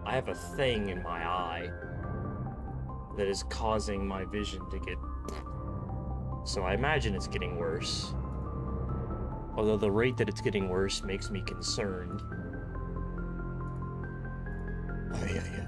I have a thing in my eye that is causing my vision to get... So I imagine it's getting worse. Although the rate that it's getting worse makes me concerned. Ay, ay, ay.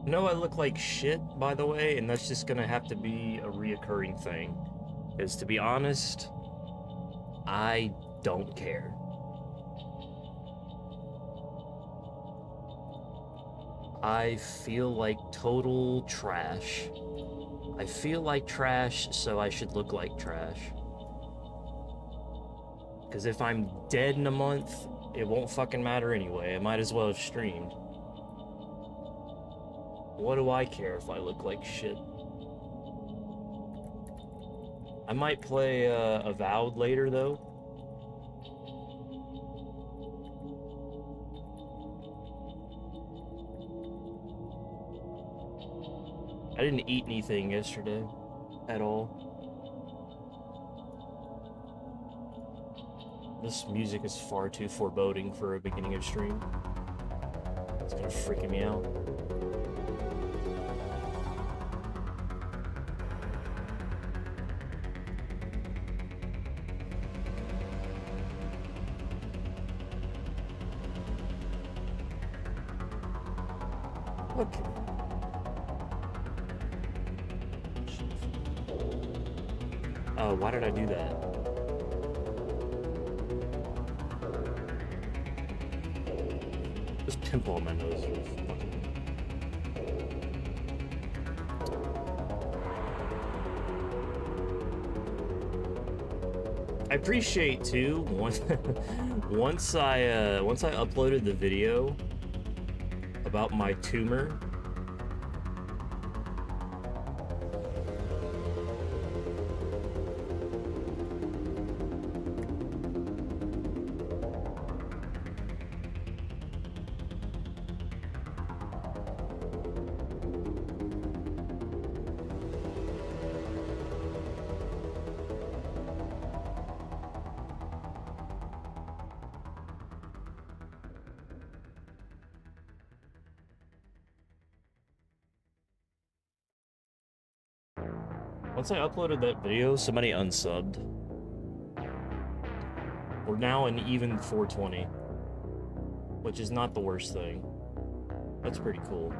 No, I look like shit, by the way, and that's just gonna have to be a reoccurring thing. Because to be honest, I don't care. I feel like total trash. I feel like trash, so I should look like trash. Because if I'm dead in a month, it won't fucking matter anyway. I might as well have streamed. What do I care if I look like shit? I might play Avowed later, though. I didn't eat anything yesterday at all. This music is far too foreboding for a beginning of stream. It's kind of freaking me out. Okay. Why did I do that? This pimple on my nose is fucking... I appreciate too once I uploaded the video about my tumor. Once I uploaded that video, somebody unsubbed. We're now in even 420, which is not the worst thing. That's pretty cool.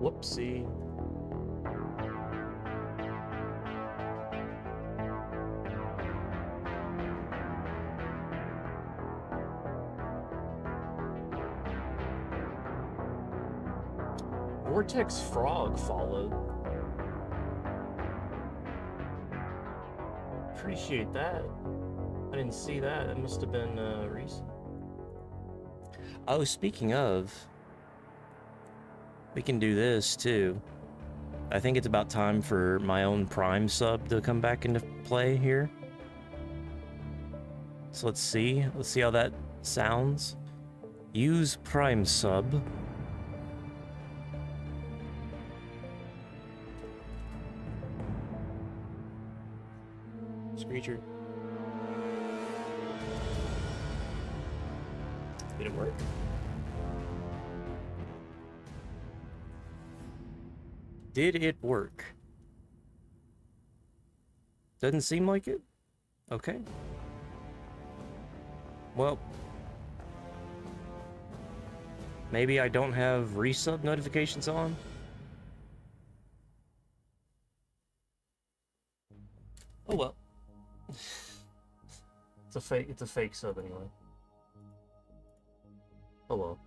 Whoopsie. Vortex Frog followed. Appreciate that. I didn't see that. That must have been recent. Oh, speaking of, we can do this too. I think it's about time for my own Prime sub to come back into play here. So let's see how that sounds. Use Prime sub. Screecher. Did it work? Did it work? Doesn't seem like it? Okay. Well, maybe I don't have resub notifications on? Oh well. It's a fake sub anyway. Oh well.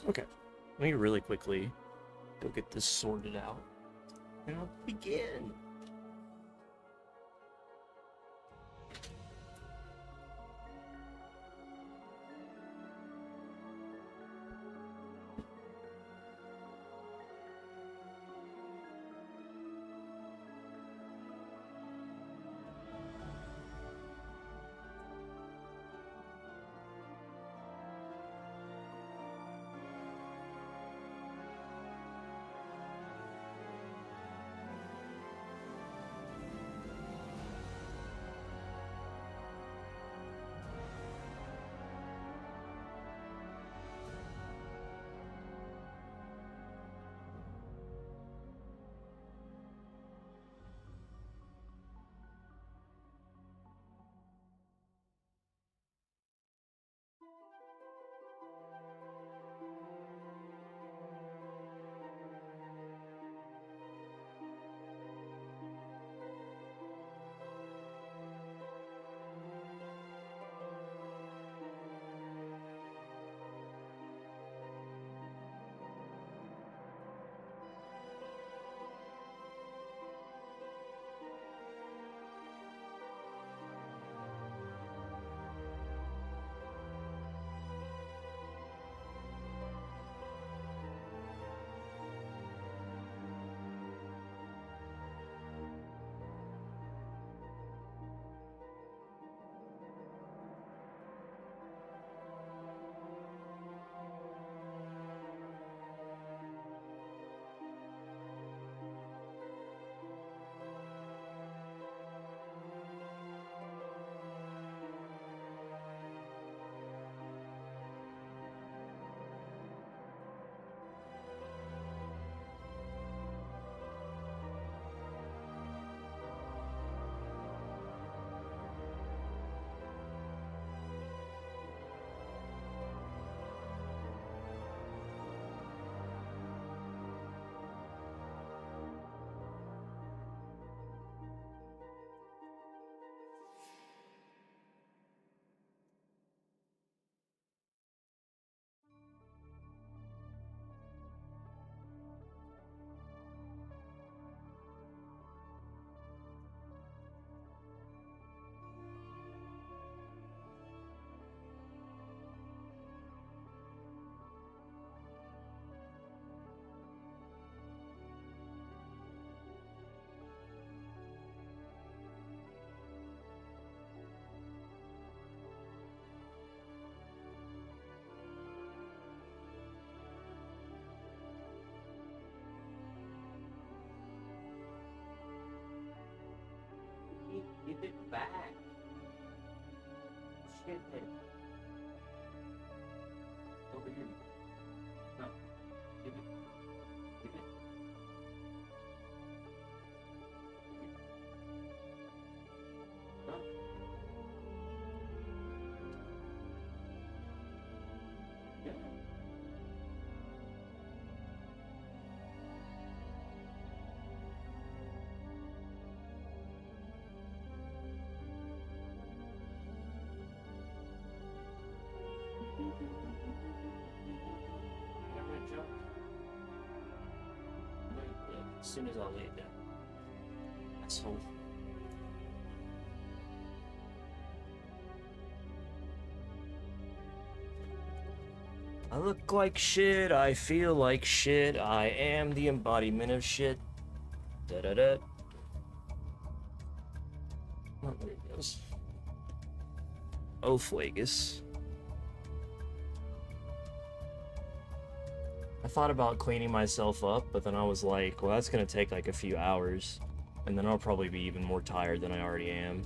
Okay, let me really quickly go get this sorted out, and I'll begin. Give it back. Shit. Over here. No. Give it. Give it. No. Yeah. As soon as I lay it down. Asshole. I look like shit, I feel like shit, I am the embodiment of shit. Da da da. Oh, there it goes. Ophwagus. I thought about cleaning myself up, but then I was like, well, that's gonna take like a few hours, and then I'll probably be even more tired than I already am.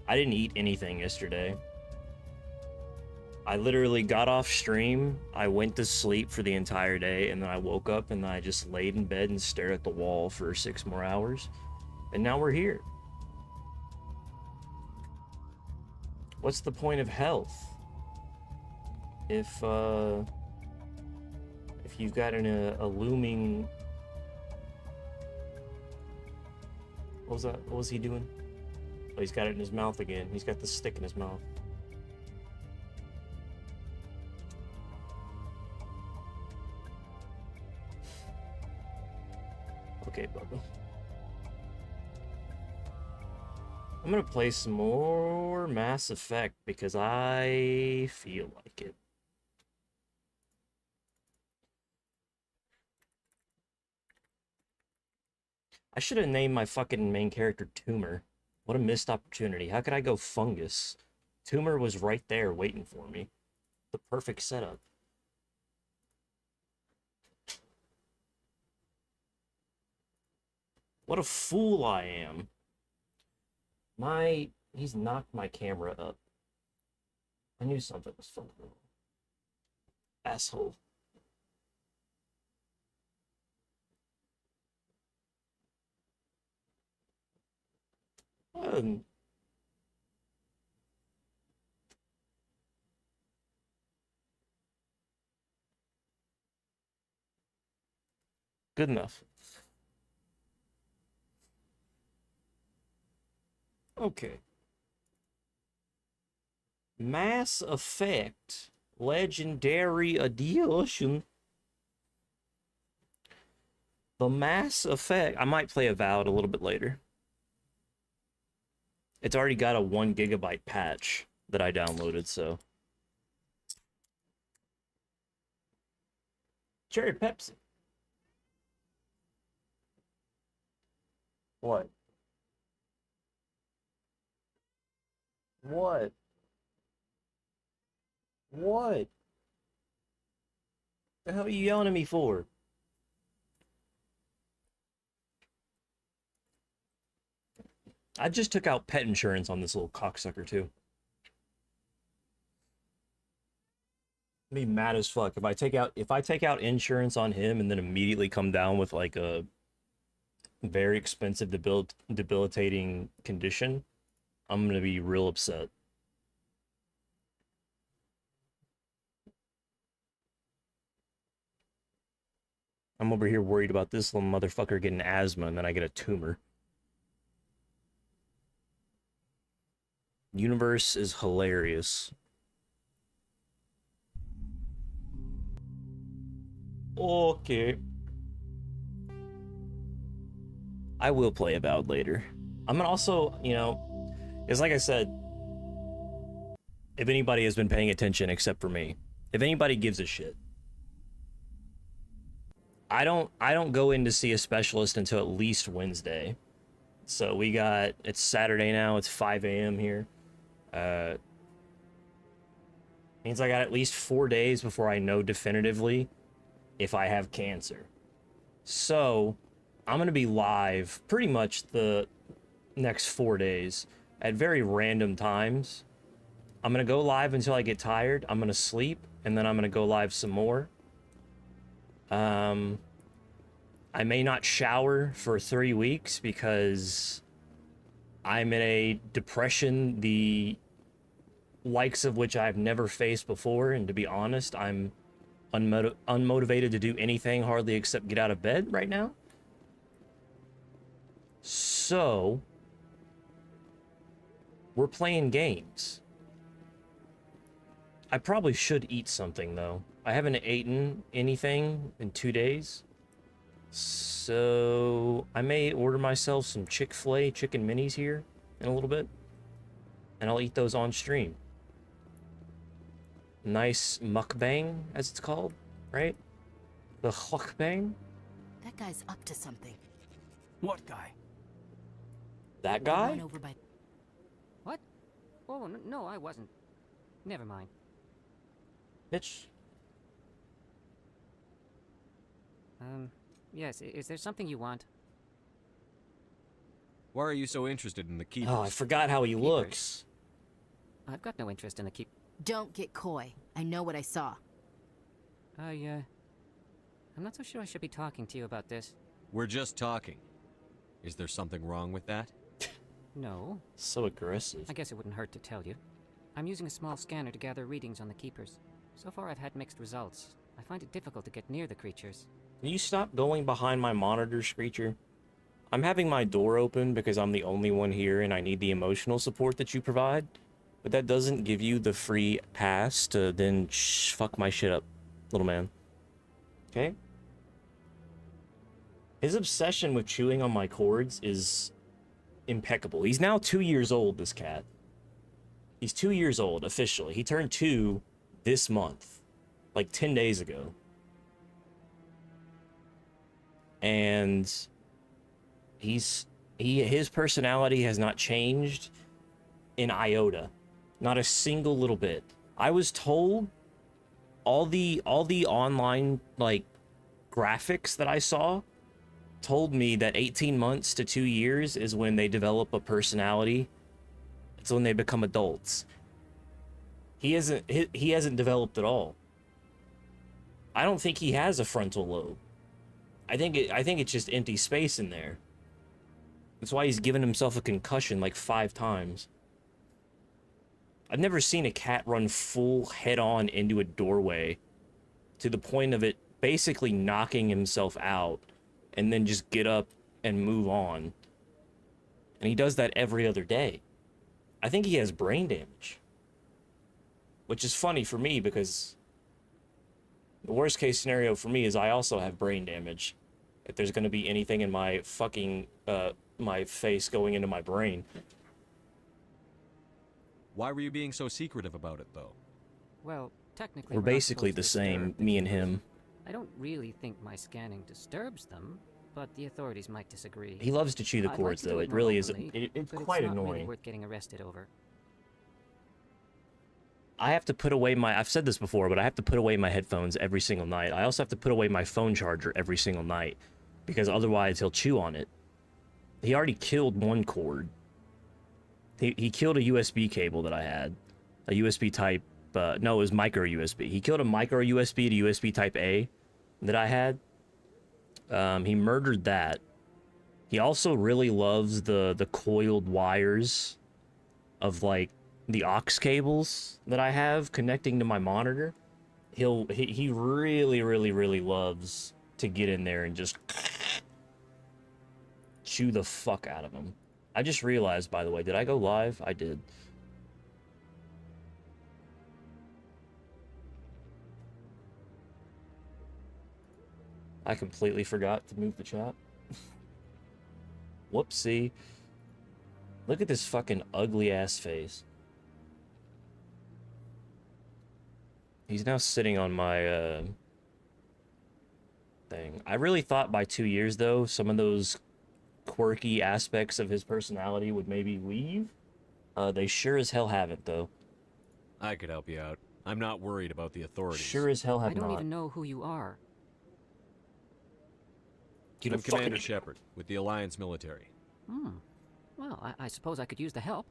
I didn't eat anything yesterday. I literally got off stream, I went to sleep for the entire day, and then I woke up and I just laid in bed and stared at the wall for 6 more hours. And now we're here. What's the point of health? If you've got a looming... What was that? What was he doing? Oh, he's got it in his mouth again. He's got the stick in his mouth. Okay, Bubba. I'm gonna play some more Mass Effect because I feel like it. I should have named my fucking main character Tumor. What a missed opportunity. How could I go Fungus? Tumor was right there waiting for me. The perfect setup. What a fool I am. He's knocked my camera up. I knew something was fucking wrong. Asshole. Good enough. Okay. Mass Effect Legendary Edition. The Mass Effect. I might play Avowed a little bit later. It's already got a 1 GB patch that I downloaded, so. Cherry Pepsi. What? What? What? The hell are you yelling at me for? I just took out pet insurance on this little cocksucker too. I'd be mad as fuck if I take out insurance on him and then immediately come down with like a very expensive debilitating condition. I'm gonna be real upset. I'm over here worried about this little motherfucker getting asthma and then I get a tumor. Universe is hilarious. Okay. I will play Avowed later. I'm gonna also, you know, it's like I said, if anybody has been paying attention except for me, if anybody gives a shit, I don't go in to see a specialist until at least Wednesday. So it's Saturday now, it's 5 a.m. here. Means I got at least 4 days before I know definitively if I have cancer. So I'm gonna be live pretty much the next 4 days at very random times. I'm gonna go live until I get tired. I'm gonna sleep, and then I'm gonna go live some more. I may not shower for 3 weeks because I'm in a depression the likes of which I've never faced before, and to be honest, I'm unmotivated to do anything hardly except get out of bed right now. So we're playing games. I probably should eat something though. I haven't eaten anything in 2 days. So I may order myself some Chick-fil-A chicken minis here in a little bit, and I'll eat those on stream. Nice mukbang, as it's called, right? The mukbang. That guy's up to something. What guy? That guy? Over by... What? Oh, no, I wasn't. Never mind. Bitch. Yes, is there something you want? Why are you so interested in the keepers? Oh, I forgot how he Keepers? looks. I've got no interest in the keep. Don't get coy. I know what I saw. I'm not so sure I should be talking to you about this. We're just talking. Is there something wrong with that? No, So aggressive. I guess it wouldn't hurt to tell you. I'm using a small scanner to gather readings on the keepers. So far I've had mixed results. I find it difficult to get near the creatures. Can you stop going behind my monitor, Screecher? I'm having my door open because I'm the only one here and I need the emotional support that you provide. But that doesn't give you the free pass to then fuck my shit up, little man. Okay? His obsession with chewing on my cords is impeccable. He's now 2 years old, this cat. He's 2 years old, officially. He turned 2 this month. Like 10 days ago. And his personality has not changed in iota. Not a single little bit. I was told all the online like graphics that I saw told me that 18 months to 2 years is when they develop a personality. It's when they become adults. He hasn't developed at all. I don't think he has a frontal lobe. I think it's just empty space in there. That's why he's given himself a concussion like 5 times. I've never seen a cat run full head-on into a doorway to the point of it basically knocking himself out and then just get up and move on. And he does that every other day. I think he has brain damage. Which is funny for me because the worst case scenario for me is I also have brain damage. If there's going to be anything in my fucking, my face going into my brain. Why were you being so secretive about it, though? Well, technically We're not basically supposed the to same, disturb me the and keepers. him. I don't really think my scanning disturbs them, but the authorities might disagree. He loves to chew the I'd like cords, to do though. it It more really is. openly, It's but quite it's not really annoying. worth getting arrested over. I have to put away my... I've said this before, but I have to put away my headphones every single night. I also have to put away my phone charger every single night, because otherwise he'll chew on it. He already killed one cord. He killed a USB cable that I had. A USB type... no, it was micro USB. He killed a micro USB to USB type A that I had. He murdered that. He also really loves the coiled wires of, like, the aux cables that I have connecting to my monitor. He really, really, really loves to get in there and just chew the fuck out of them. I just realized, by the way, did I go live? I did. I completely forgot to move the chat. Whoopsie. Look at this fucking ugly ass face. He's now sitting on my thing. I really thought by 2 years, though, some of those quirky aspects of his personality would maybe leave. They sure as hell haven't, though. I could help you out. I'm not worried about the authorities. Sure as hell have I don't not. even know who you are. You I'm don't fucking- Commander Shepard with the Alliance military. Well, I suppose I could use the help.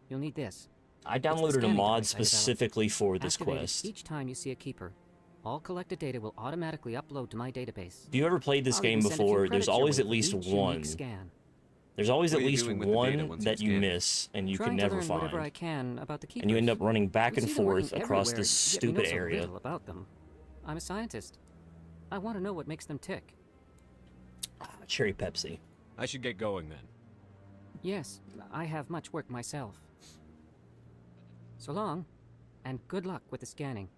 You'll need this. I the downloaded a scanning mod device I developed. specifically for this Activate it quest. each time you see a keeper. All collected data will automatically upload to my database. If you ever played this I'll game even send a few before, credits there's your always way at for least each unique one. scan. There's always What at are you least doing with the data one once that you you scan it? miss and you Trying can to never learn whatever I find. can about the keepers. And you end up running back We and see them working forth across everywhere, this yet we know stupid so area. little about them. I'm a scientist. I want to know what makes them tick. Cherry Pepsi. I should get going then. Yes, I have much work myself. So long, and good luck with the scanning.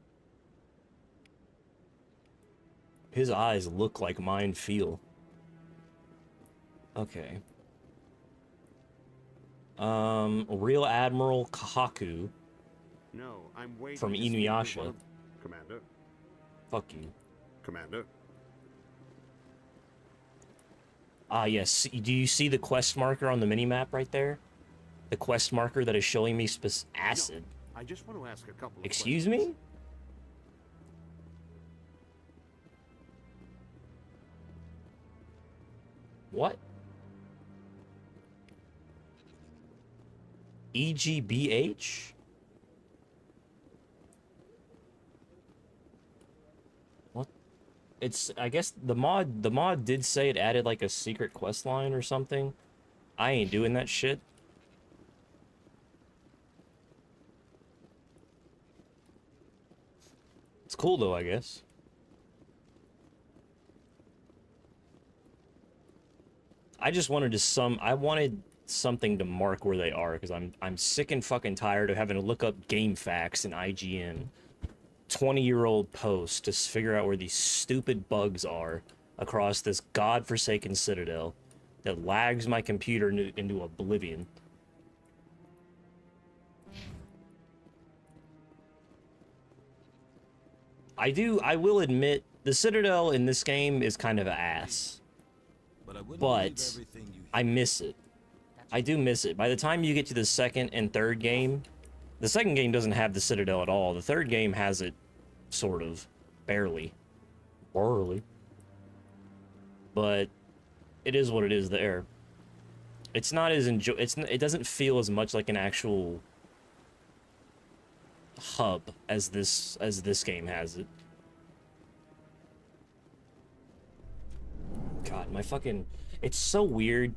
His eyes look like mine feel. Okay. Real Admiral Kahaku No, I'm waiting from to speak with Inuyasha. one of- Commander, Fuck you. Commander. Ah, yes. Do you see the quest marker on the minimap right there? The quest marker that is showing me acid. No, I just want to ask a couple of Excuse questions. me? What? EGBH? What? It's, I guess the mod did say it added like a secret quest line or something. I ain't doing that shit. It's cool though, I guess. I just wanted I wanted something to mark where they are, because I'm sick and fucking tired of having to look up game facts in IGN. 20-year-old posts to figure out where these stupid bugs are across this godforsaken citadel that lags my computer into oblivion. I will admit, the Citadel in this game is kind of ass. But I miss it. I do miss it. By the time you get to the second and third game, the second game doesn't have the Citadel at all. The third game has it, sort of. Barely. But it is what it is there. It's not as it doesn't feel as much like an actual hub as this game has it. God, my fucking... It's so weird.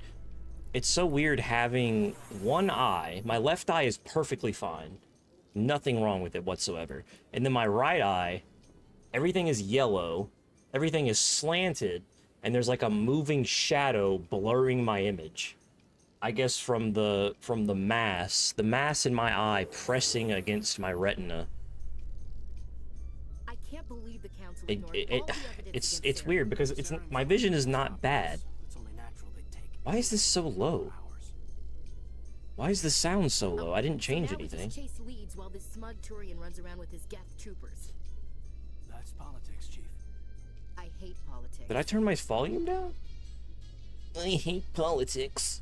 It's so weird having one eye. My left eye is perfectly fine. Nothing wrong with it whatsoever. And then my right eye, everything is yellow. Everything is slanted. And there's like a moving shadow blurring my image. I guess from the mass in my eye pressing against my retina. I can't believe the council ignored all the evidence It's against weird because Sarah. my vision is not bad. Why is this so low? Why is the sound so low? I didn't change So now we anything. just chase leads while this smug Turian runs around with his Geth troopers. That's politics, Chief. I hate politics. Did I turn my volume down? I hate politics.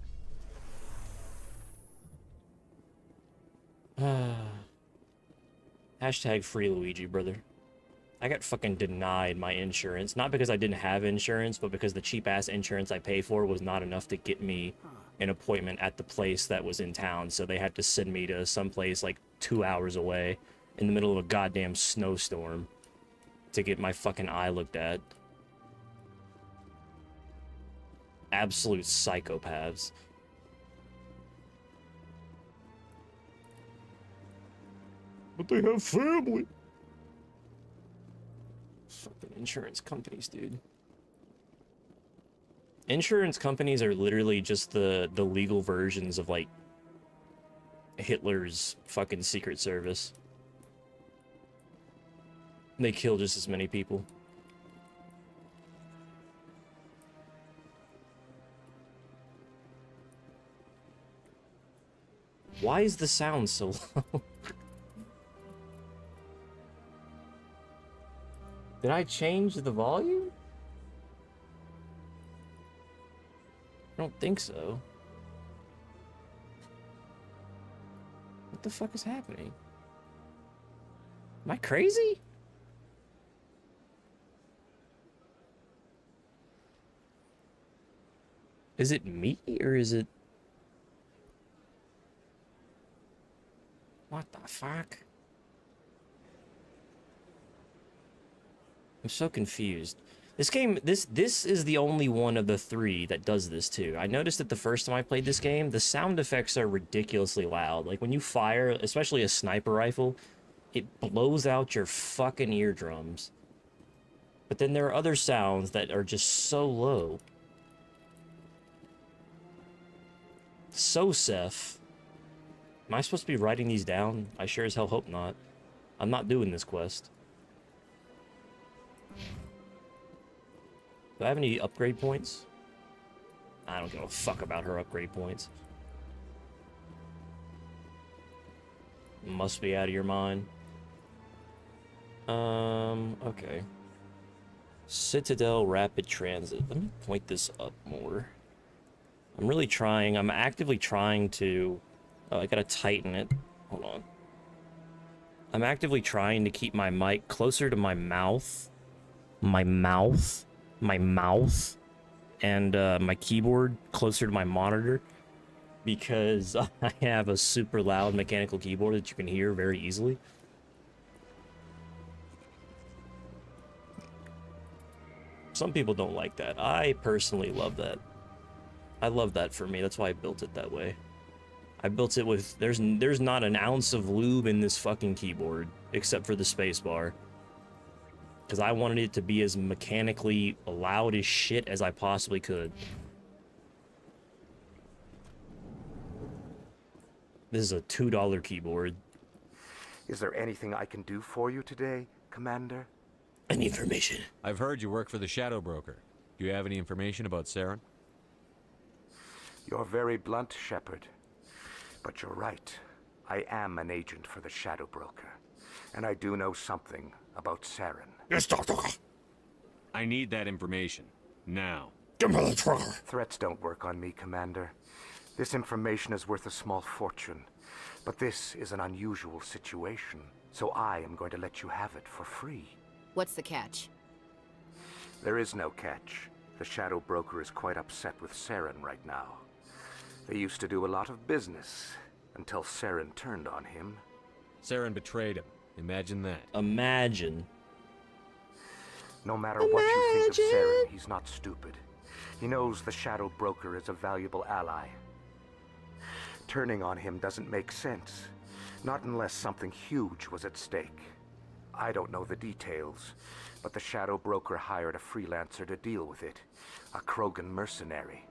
Hashtag free Luigi, brother. I got fucking denied my insurance. Not because I didn't have insurance, but because the cheap-ass insurance I paid for was not enough to get me an appointment at the place that was in town. So they had to send me to some place like 2 hours away in the middle of a goddamn snowstorm to get my fucking eye looked at. Absolute psychopaths. But they have family. Fucking insurance companies, dude. Insurance companies are literally just the legal versions of like Hitler's fucking Secret Service. They kill just as many people. Why is the sound so low? Did I change the volume? I don't think so. What the fuck is happening? Am I crazy? Is it me or is it... What the fuck? I'm so confused. This game, this is the only one of the three that does this too. I noticed that the first time I played this game, the sound effects are ridiculously loud. Like when you fire, especially a sniper rifle, it blows out your fucking eardrums. But then there are other sounds that are just so low. So, Seth. Am I supposed to be writing these down? I sure as hell hope not. I'm not doing this quest. Do I have any upgrade points? I don't give a fuck about her upgrade points. Must be out of your mind. Okay. Citadel Rapid Transit. Let me point this up more. I'm really trying. I'm actively trying to... Oh, I gotta tighten it. Hold on. I'm actively trying to keep my mic closer to my mouth. My mouth. and my keyboard closer to my monitor because I have a super loud mechanical keyboard that you can hear very easily. Some people don't like that. I personally love that. I love that for me. That's why I built it that way. I built it with, there's not an ounce of lube in this fucking keyboard except for the space bar. Because I wanted it to be as mechanically loud as shit as I possibly could. This is a $2 keyboard. Is there anything I can do for you today, Commander? Any information? I've heard you work for the Shadow Broker. Do you have any information about Saren? You're very blunt, Shepard. But you're right. I am an agent for the Shadow Broker. And I do know something about Saren. Yes, Doctor. I need that information. Now. Give me the trigger. Threats don't work on me, Commander. This information is worth a small fortune. But this is an unusual situation, so I am going to let you have it for free. What's the catch? There is no catch. The Shadow Broker is quite upset with Saren right now. They used to do a lot of business, until Saren turned on him. Saren betrayed him. Imagine that. Imagine. No matter what you think of Saren, he's not stupid. He knows the Shadow Broker is a valuable ally. Turning on him doesn't make sense. Not unless something huge was at stake. I don't know the details, but the Shadow Broker hired a freelancer to deal with it. A Krogan mercenary.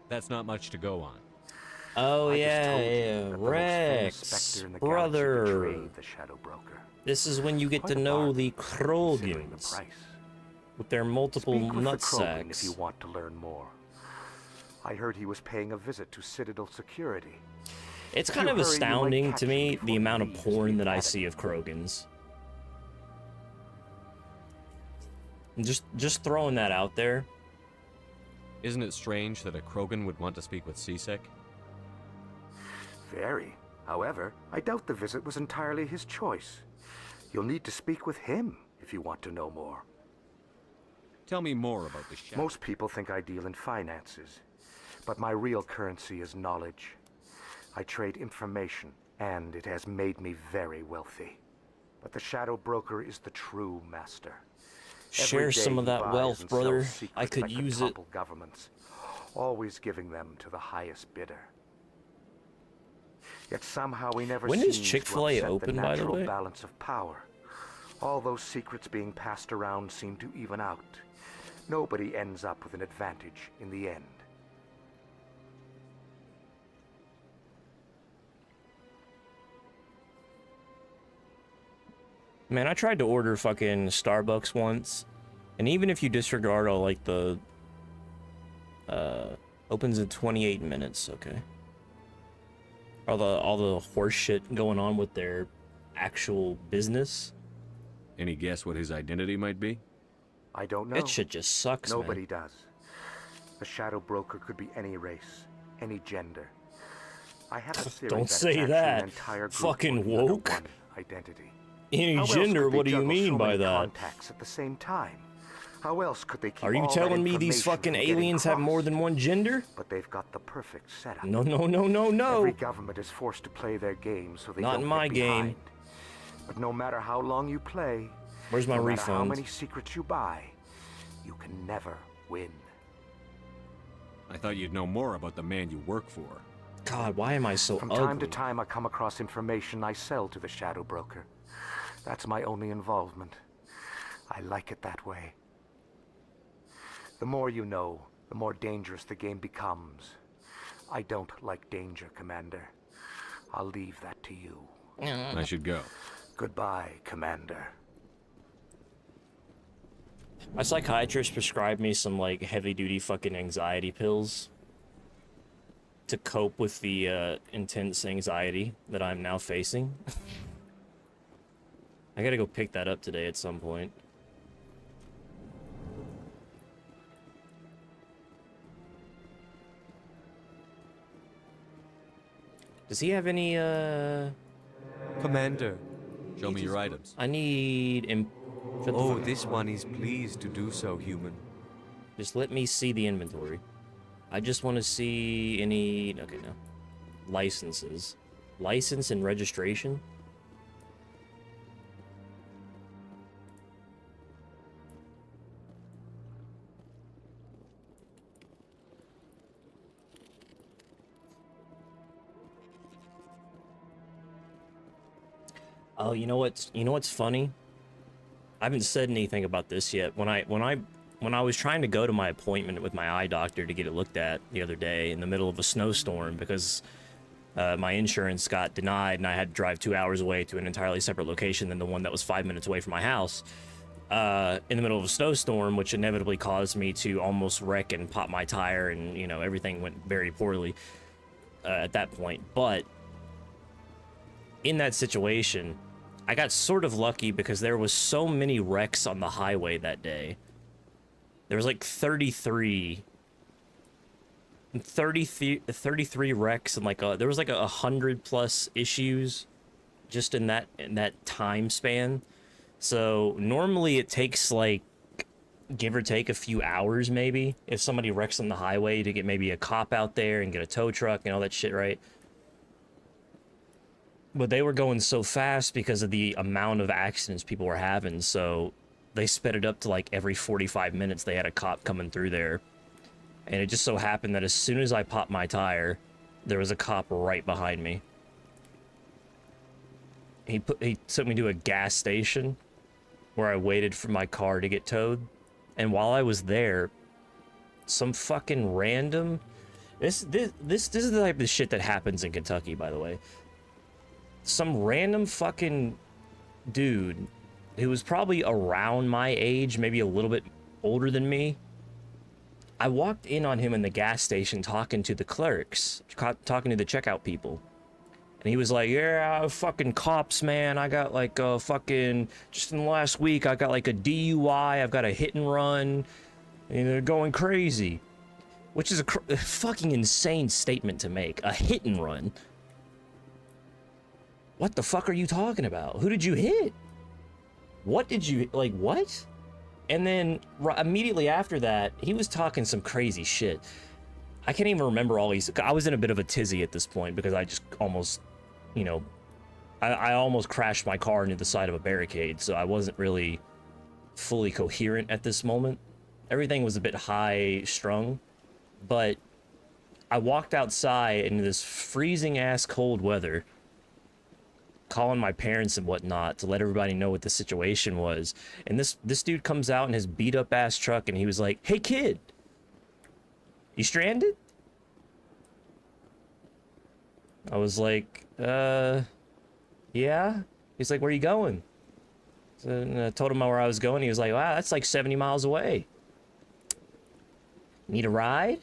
That's not much to go on. Oh I just yeah, told you yeah. that the most famous Rex, specter in the galaxy brother. betrayed the Shadow Broker. This is when you get Quite to a know bargain, the considering the Krogans price. with their multiple Speak with the nut Krogan if you sacks. want to learn more. I heard he was paying a visit to Citadel security. It's If kind you of hurry, you might astounding catch to him me before the he amount of leaves the porn that I academy. see of Krogans. Just throwing that out there. Isn't it strange that a Krogan would want to speak with C-Sec? Very. However, I doubt the visit was entirely his choice. You'll need to speak with him if you want to know more. Tell me more about the Shadow. Most people think I deal in finances, but my real currency is knowledge. I trade information, and it has made me very wealthy. But the Shadow Broker is the true master. Share Every day some of he that buys wealth, and sells brother. secrets I could that use it. topple governments, always giving them to the highest bidder. Yet somehow he never When is seems to Chick-fil-A upset open, the by the natural way? balance of power. All those secrets being passed around seem to even out. Nobody ends up with an advantage in the end. Man, I tried to order fucking Starbucks once, and even if you disregard all like the opens in 28 minutes, okay. All the horse shit going on with their actual business. Any guess what his identity might be? I don't know. That shit just sucks, Nobody man. does. The Shadow Broker could be any race, any gender. I have a theory Don't that it's say actually that. an entire group Fucking working under woke. one identity. Any How else gender, could they what do you juggle mean so by many that? contacts at the same time? How else could they keep Are you all that telling me these information fucking from getting aliens have more crossed? than one gender? But they've got the perfect setup. No, no, no, no, no. Every government is forced to play their game so they Not don't in get my game. behind. But no matter how long you play, Where's my no matter how refund? many secrets you buy, you can never win. I thought you'd know more about the man you work for. God, why am I so From ugly? time to time, I come across information I sell to the Shadow Broker. That's my only involvement. I like it that way. The more you know, the more dangerous the game becomes. I don't like danger, Commander. I'll leave that to you. I should go. Goodbye, Commander. My psychiatrist prescribed me some like heavy-duty fucking anxiety pills to cope with the intense anxiety that I'm now facing. I gotta go pick that up today at some point. Does he have any Commander. Show me your items. I need Oh, this one is pleased to do so, human. Just let me see the inventory. I just want to see any... Okay, no. Licenses. License and registration? Oh, you know what's funny? I haven't said anything about this yet. When I was trying to go to my appointment with my eye doctor to get it looked at the other day in the middle of a snowstorm because my insurance got denied and I had to drive 2 hours away to an entirely separate location than the one that was 5 minutes away from my house, in the middle of a snowstorm, which inevitably caused me to almost wreck and pop my tire, and you know, everything went very poorly at that point. But in that situation, I got sort of lucky because there was so many wrecks on the highway that day. There was like 33 wrecks, and like there was like 100+ issues just in that time span. So normally it takes like, give or take, a few hours maybe if somebody wrecks on the highway to get maybe a cop out there and get a tow truck and all that shit, right? But they were going so fast because of the amount of accidents people were having, so they sped it up to like every 45 minutes they had a cop coming through there. And it just so happened that as soon as I popped my tire, there was a cop right behind me. He took me to a gas station where I waited for my car to get towed. And while I was there, some fucking random... This is the type of shit that happens in Kentucky, by the way. Some random fucking dude who was probably around my age, maybe a little bit older than me. I walked in on him in the gas station talking to the clerks, talking to the checkout people. And he was like, yeah, fucking cops, man. I got like a fucking, just in the last week, I got like a DUI. I've got a hit and run. And they're going crazy. Which is a fucking insane statement to make. A hit and run. What the fuck are you talking about? Who did you hit? What did you, like, what? And then immediately after that, he was talking some crazy shit. I can't even remember all these. I was in a bit of a tizzy at this point because I just almost, you know, I almost crashed my car into the side of a barricade, so I wasn't really fully coherent at this moment. Everything was a bit high strung, but I walked outside in this freezing ass cold weather, calling my parents and whatnot to let everybody know what the situation was. And this dude comes out in his beat up ass truck and he was like, hey kid, you stranded? I was like, yeah. He's like, where are you going? So, and I told him where I was going. He was like, wow, that's like 70 miles away. Need a ride?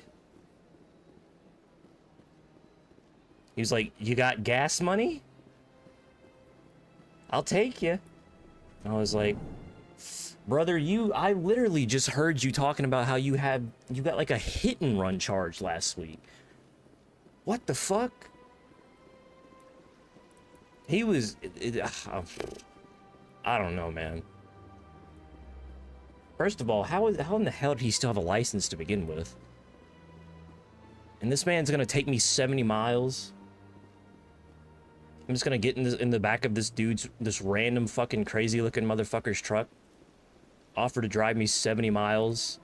He was like, you got gas money? I'll take you. I was like, brother, I literally just heard you talking about how you got like a hit and run charge last week. What the fuck? He was, I don't know, man. First of all, how in the hell did he still have a license to begin with? And this man's gonna take me 70 miles. I'm just gonna get in the back of this random fucking crazy looking motherfucker's truck. Offer to drive me 70 miles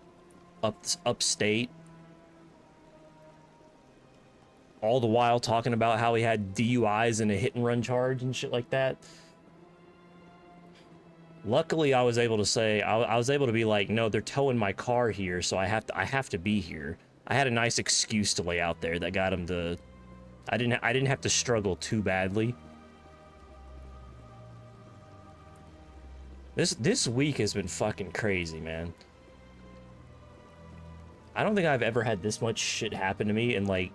upstate. All the while talking about how he had DUIs and a hit and run charge and shit like that. Luckily, I was able to say, I was able to be like, no, they're towing my car here, so I have to be here. I had a nice excuse to lay out there that got him to. I didn't have to struggle too badly. This week has been fucking crazy, man. I don't think I've ever had this much shit happen to me in like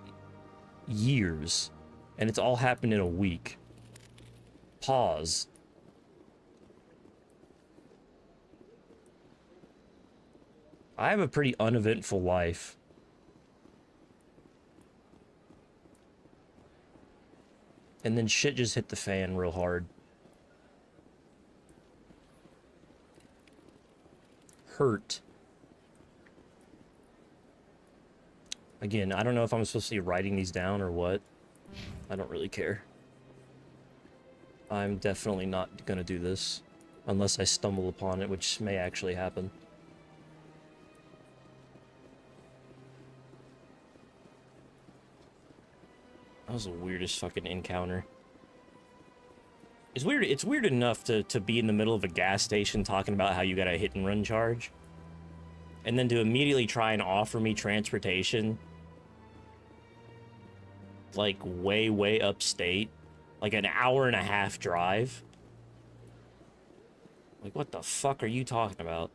years, and it's all happened in a week. Pause. I have a pretty uneventful life. And then shit just hit the fan real hard. Hurt. Again, I don't know if I'm supposed to be writing these down or what. I don't really care. I'm definitely not gonna do this. Unless I stumble upon it, which may actually happen. That was the weirdest fucking encounter. It's weird enough to be in the middle of a gas station talking about how you got a hit and run charge. And then to immediately try and offer me transportation. Like way upstate. Like an hour and a half drive. Like what the fuck are you talking about?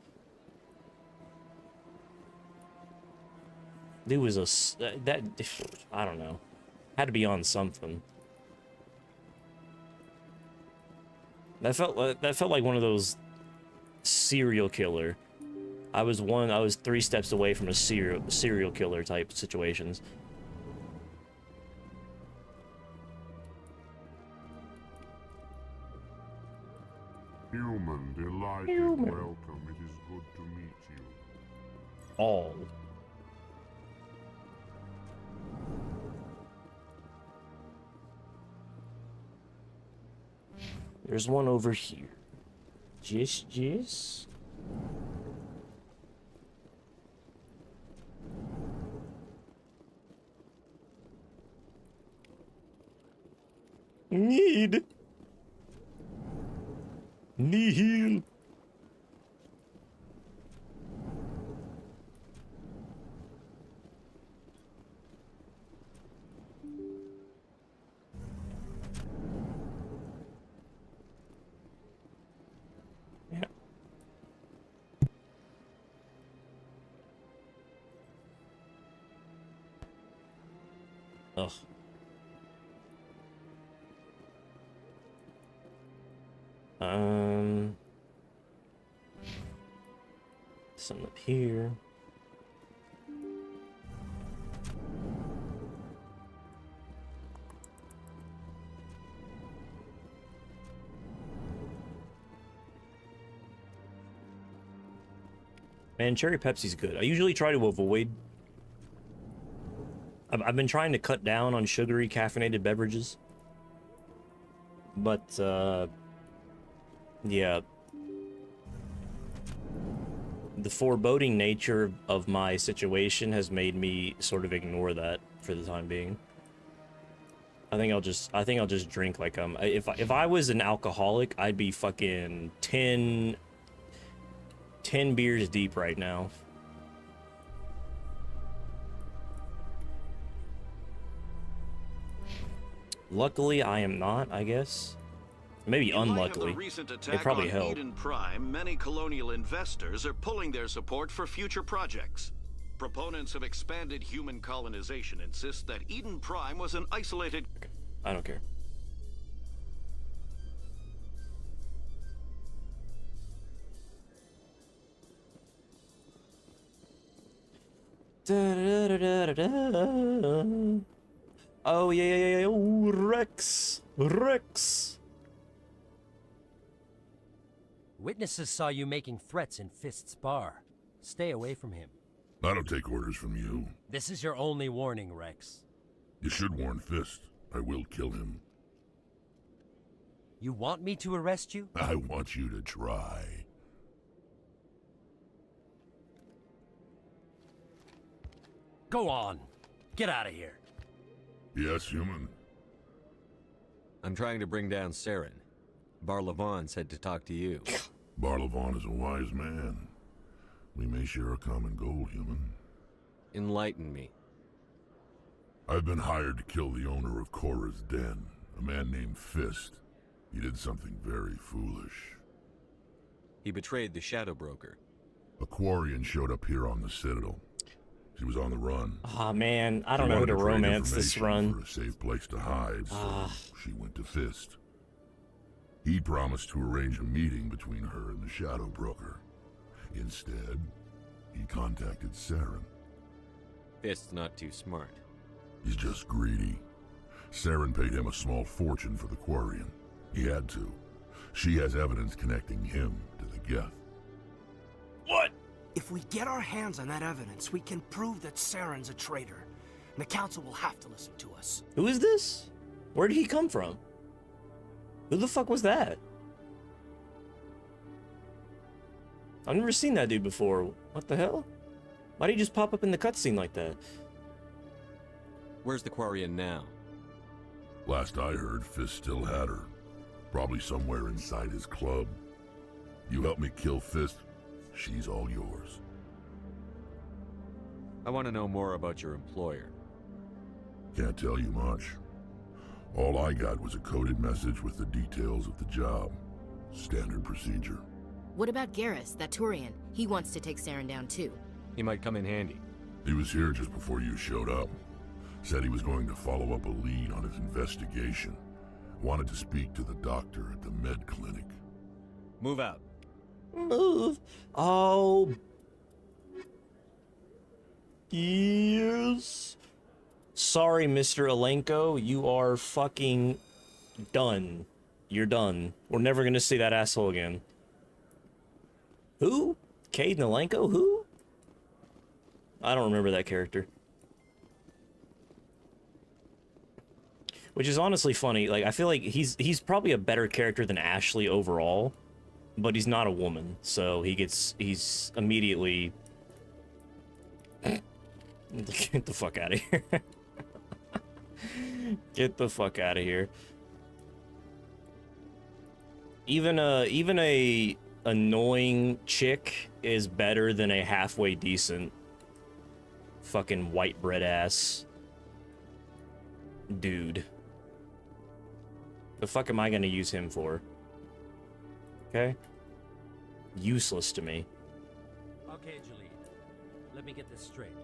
Dude was that I don't know. Had to be on something. That felt like one of those serial killer. I was 3 steps away from a serial killer type situations. Human, delighted, welcome. It is good to meet you. All. There's one over here. Just. Need. Nihil. Yeah. Ugh. Something up here. Man, cherry Pepsi's good. I usually try to avoid. I've been trying to cut down on sugary caffeinated beverages. But, yeah. The foreboding nature of my situation has made me sort of ignore that for the time being. I think I'll just drink like if I was an alcoholic, I'd be fucking 10 beers deep right now. Luckily, I am not, I guess. Maybe unluckily. It probably helped. Eden Prime, many colonial investors are pulling their support for future projects. Proponents of expanded human colonization insist that Eden Prime was an isolated... Okay. I don't care. Oh, yeah. Oh, Rex. Witnesses saw you making threats in Fist's bar. Stay away from him. I don't take orders from you. This is your only warning, Rex. You should warn Fist. I will kill him. You want me to arrest you? I want you to try. Go on. Get out of here. Yes, human. I'm trying to bring down Saren. Barlavon said to talk to you. Barlavon is a wise man. We may share a common goal, human. Enlighten me. I've been hired to kill the owner of Korra's den, a man named Fist. He did something very foolish. He betrayed the Shadow Broker. A Quarian showed up here on the Citadel. She was on the run. Ah, man, I don't know who to romance this run. For a safe place to hide, so she went to Fist. He promised to arrange a meeting between her and the Shadow Broker. Instead, he contacted Saren. Fist's not too smart. He's just greedy. Saren paid him a small fortune for the Quarian. He had to. She has evidence connecting him to the Geth. What? If we get our hands on that evidence, we can prove that Saren's a traitor. The council will have to listen to us. Who is this? Where did he come from? Who the fuck was that? I've never seen that dude before. What the hell? Why did he just pop up in the cutscene like that? Where's the Quarian now? Last I heard, Fist still had her. Probably somewhere inside his club. You help me kill Fist, she's all yours. I want to know more about your employer. Can't tell you much. All I got was a coded message with the details of the job. Standard procedure. What about Garrus, that Turian? He wants to take Saren down too. He might come in handy. He was here just before you showed up. Said he was going to follow up a lead on his investigation. Wanted to speak to the doctor at the med clinic. Move out. Move. Oh. Yes. Sorry, Mr. Alenko. You are fucking done. You're done. We're never gonna see that asshole again. Who? Caden Alenko? Who? I don't remember that character. Which is honestly funny. Like, I feel like he's probably a better character than Ashley overall, but he's not a woman, so he's immediately get the fuck out of here. Get the fuck out of here. Even a annoying chick is better than a halfway decent fucking white bread ass dude. The fuck am I gonna use him for? Okay? Useless to me. Okay, Jalid. Let me get this straight.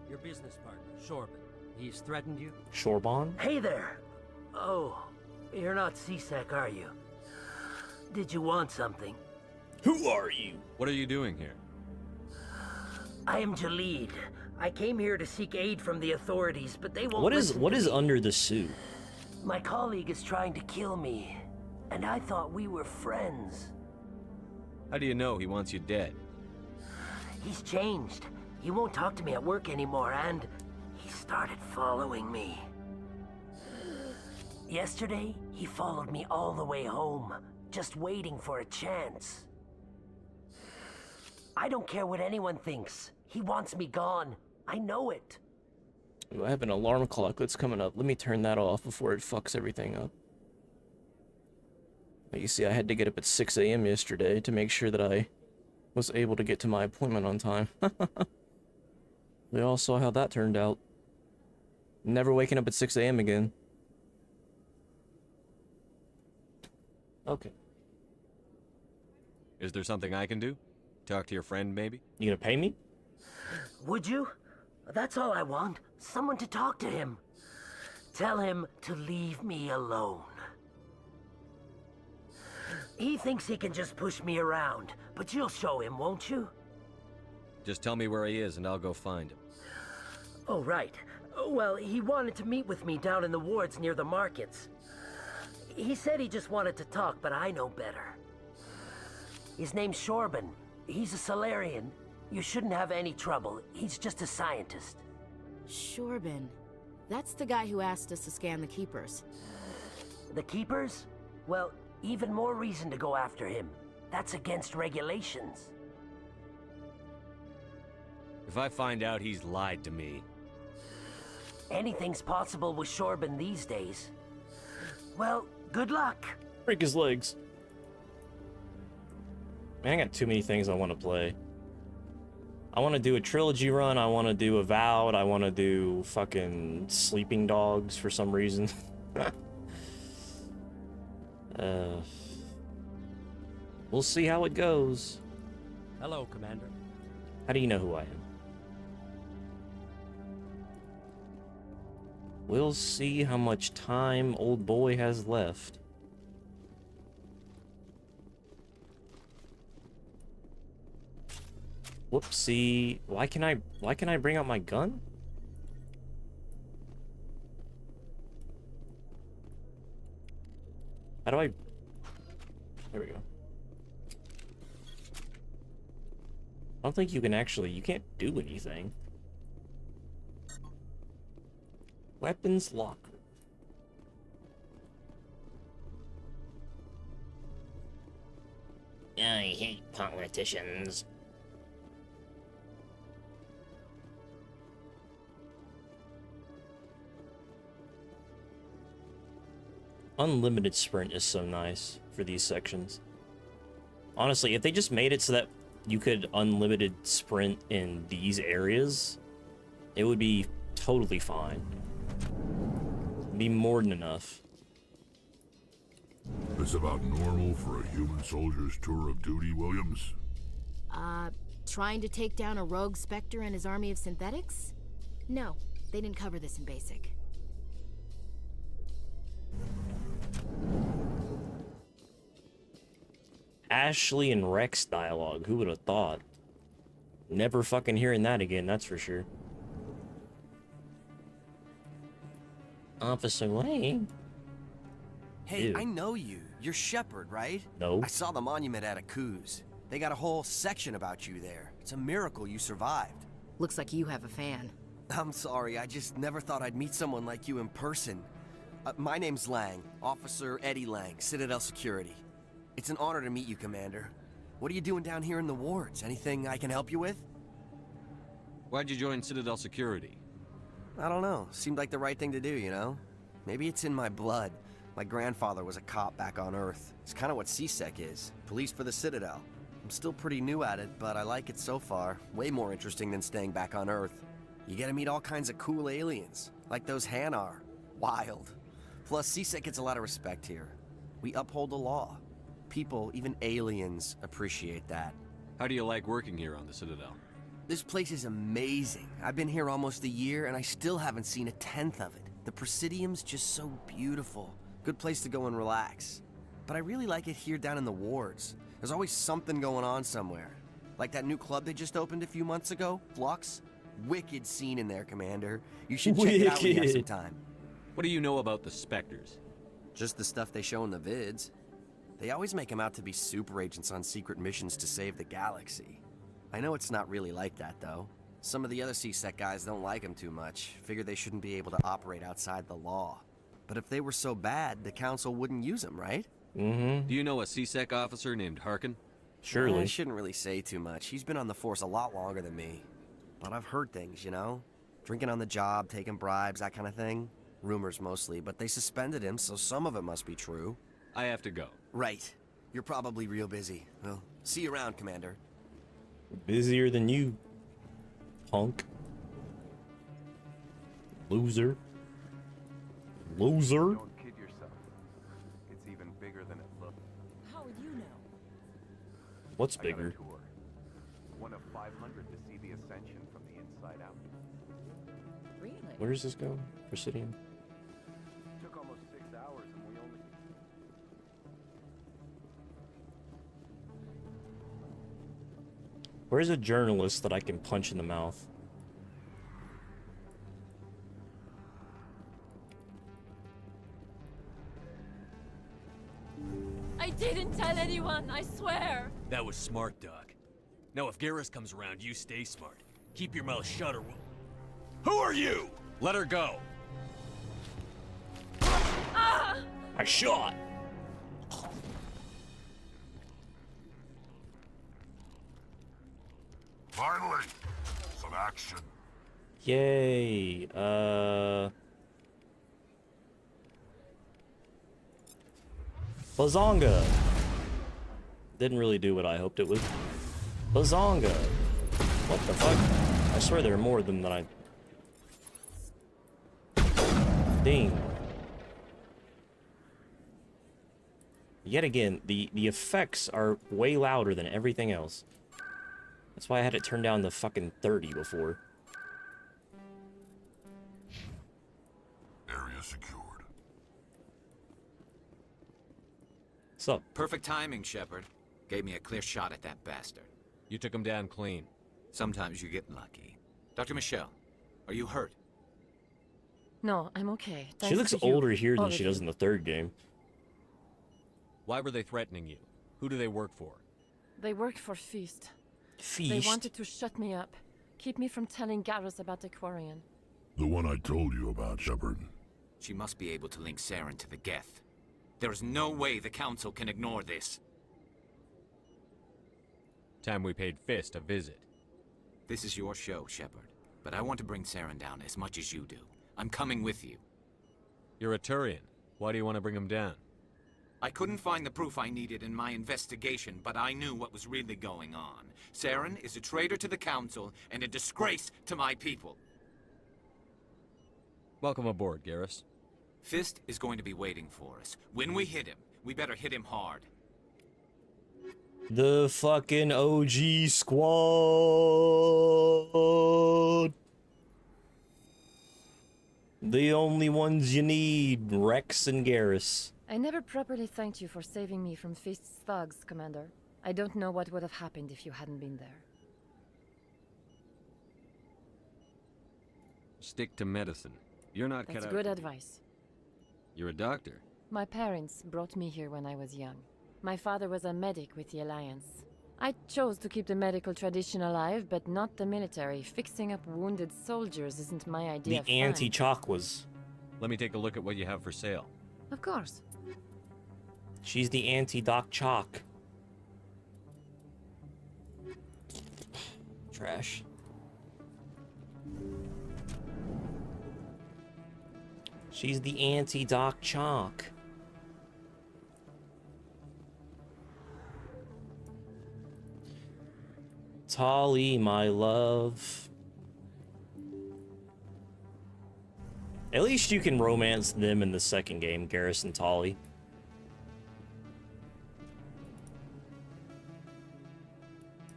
Your business partner, Shorban, he's threatened you? Shorban? Hey there. Oh, you're not C-Sec, are you? Did you want something? Who are you? What are you doing here? I am Jalid. I came here to seek aid from the authorities, but they won't What is listen to me. under the suit? My colleague is trying to kill me, and I thought we were friends. How do you know he wants you dead? He's changed. He won't talk to me at work anymore, and he started following me. Yesterday, he followed me all the way home, just waiting for a chance. I don't care what anyone thinks. He wants me gone. I know it. Ooh, I have an alarm clock that's coming up. Let me turn that off before it fucks everything up. But you see, I had to get up at 6 a.m. yesterday to make sure that I was able to get to my appointment on time. We all saw how that turned out. Never waking up at 6 a.m. again. Okay. Is there something I can do? Talk to your friend, maybe? You gonna pay me? Would you? That's all I want. Someone to talk to him. Tell him to leave me alone. He thinks he can just push me around, but you'll show him, won't you? Just tell me where he is and I'll go find him. Oh, right. Well, he wanted to meet with me down in the wards near the markets. He said he just wanted to talk, but I know better. His name's Shorban. He's a Solarian. You shouldn't have any trouble. He's just a scientist. Shorban. That's the guy who asked us to scan the Keepers. The Keepers? Well, even more reason to go after him. That's against regulations. If I find out he's lied to me... Anything's possible with Shorban these days. Well, good luck. Break his legs. Man, I got too many things I want to play. I want to do a trilogy run, I want to do Avowed, I want to do fucking Sleeping Dogs for some reason. We'll see how it goes. Hello, Commander. How do you know who I am? We'll see how much time old boy has left. Whoopsie. Why can I bring out my gun? How do I... There we go. I don't think you can actually... You can't do anything. Weapons locker. I hate politicians. Unlimited sprint is so nice for these sections. Honestly, if they just made it so that you could unlimited sprint in these areas, it would be totally fine. It'd be more than enough. This about normal for a human soldier's tour of duty, Williams? Trying to take down a rogue Spectre and his army of synthetics? No, they didn't cover this in basic. Ashley and Rex dialogue, who would have thought? Never fucking hearing that again, that's for sure. Officer Lane? Hey, Ew. I know you. You're Shepard, right? No. I saw the monument at Akuz. They got a whole section about you there. It's a miracle you survived. Looks like you have a fan. I'm sorry, I just never thought I'd meet someone like you in person. My name's Lang, Officer Eddie Lang, Citadel Security. It's an honor to meet you, Commander. What are you doing down here in the wards? Anything I can help you with? Why'd you join Citadel Security? I don't know. Seemed like the right thing to do, you know? Maybe it's in my blood. My grandfather was a cop back on Earth. It's kind of what CSEC is. Police for the Citadel. I'm still pretty new at it, but I like it so far. Way more interesting than staying back on Earth. You get to meet all kinds of cool aliens, like those Hanar. Wild. Plus, CSEC gets a lot of respect here. We uphold the law. People, even aliens, appreciate that. How do you like working here on the Citadel? This place is amazing. I've been here almost a year, and I still haven't seen a tenth of it. The Presidium's just so beautiful. Good place to go and relax. But I really like it here down in the wards. There's always something going on somewhere. Like that new club they just opened a few months ago, Flux. Wicked scene in there, Commander. You should check it out when you have some time. What do you know about the Spectres? Just the stuff they show in the vids. They always make them out to be super agents on secret missions to save the galaxy. I know it's not really like that, though. Some of the other CSEC guys don't like them too much. Figure they shouldn't be able to operate outside the law. But if they were so bad, the Council wouldn't use them, right? Mm-hmm. Do you know a CSEC officer named Harkin? Surely. I shouldn't really say too much. He's been on the force a lot longer than me. But I've heard things, you know? Drinking on the job, taking bribes, that kind of thing. Rumors mostly, but they suspended him, so some of it must be true. I have to go. Right. You're probably real busy. Well, see you around, Commander. Busier than you, punk. Loser. Loser. Don't kid yourself. It's even bigger than it looks. How would you know? What's I got a bigger? tour. One of 500 to see the ascension from the inside out. Really? Where does this go? Presidium? Took almost 6 hours and we only... Where's a journalist that I can punch in the mouth? I didn't tell anyone, I swear. That was smart, Doc. Now if Garrus comes around, you stay smart. Keep your mouth shut or we'll... Who are you? Let her go. Ah! I shot. Finally, some action. Yay. Bazonga. Didn't really do what I hoped it would. Bazonga. What the fuck? I swear there are more of them than I... Ding. Yet again, the effects are way louder than everything else. That's why I had it turned down to fucking 30 before. Area secured. What's up? Perfect timing, Shepard. Gave me a clear shot at that bastard. You took him down clean. Sometimes you get lucky. Dr. Michelle, are you hurt? No, I'm okay. She Thanks looks to you, older here all than of she does you. in the third game. Why were they threatening you? Who do they work for? They work for Feast. They Feast? wanted to shut me up. Keep me from telling Garrus about the Quarian. The one I told you about, Shepard. She must be able to link Saren to the Geth. There's no way the Council can ignore this. Time we paid Fist a visit. This is your show, Shepard. But I want to bring Saren down as much as you do. I'm coming with you. You're a Turian. Why do you want to bring him down? I couldn't find the proof I needed in my investigation, but I knew what was really going on. Saren is a traitor to the Council and a disgrace to my people. Welcome aboard, Garrus. Fist is going to be waiting for us. When we hit him, we better hit him hard. The fucking OG squad. The only ones you need, Rex and Garrus. I never properly thanked you for saving me from Fist's thugs, Commander. I don't know what would have happened if you hadn't been there. Stick to medicine. You're not cut That's out. good advice. You're a doctor. My parents brought me here when I was young. My father was a medic with the Alliance. I chose to keep the medical tradition alive, but not the military. Fixing up wounded soldiers isn't my idea of The fun. anti-Chakwas. Let me take a look at what you have for sale. Of course. She's the anti-Doc Chalk. Trash. She's the anti-Doc Chalk. Tali, my love. At least you can romance them in the second game, Garrus and Tali.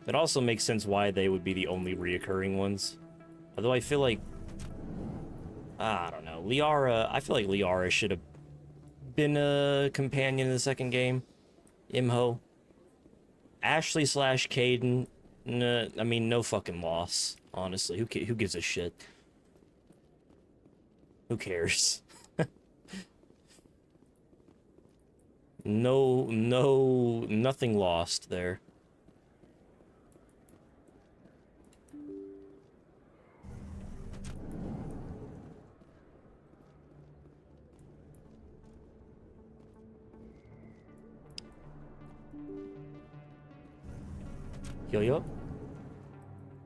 It also makes sense why they would be the only reoccurring ones. Although I feel like... I don't know. Liara... I feel like Liara should have been a companion in the second game. Imho. Ashley / Caden... Nah, I mean, no fucking loss. Honestly, who gives a shit? Who cares? Nothing lost there. Yo.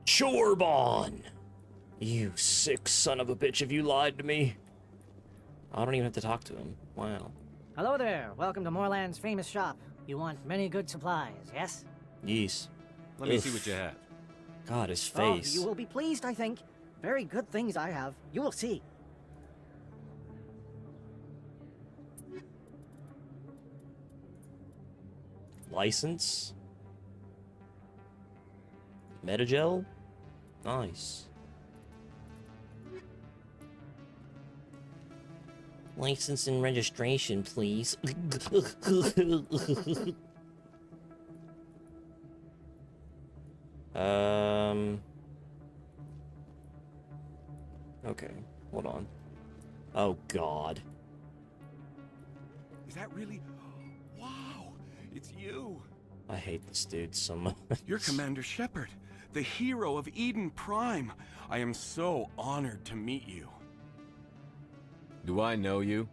Chorbon! You sick son of a bitch, have you lied to me? I don't even have to talk to him. Wow. Hello there. Welcome to Moorland's famous shop. You want many good supplies, yes? Yes. Let me see what you have. God, his face. Oh, you will be pleased, I think. Very good things I have. You will see. License? Metagel? Nice. License and registration, please. Okay, hold on. Oh, God. Is that really... Wow, it's you. I hate this dude so much. You're Commander Shepard, the hero of Eden Prime. I am so honored to meet you. Do I know you?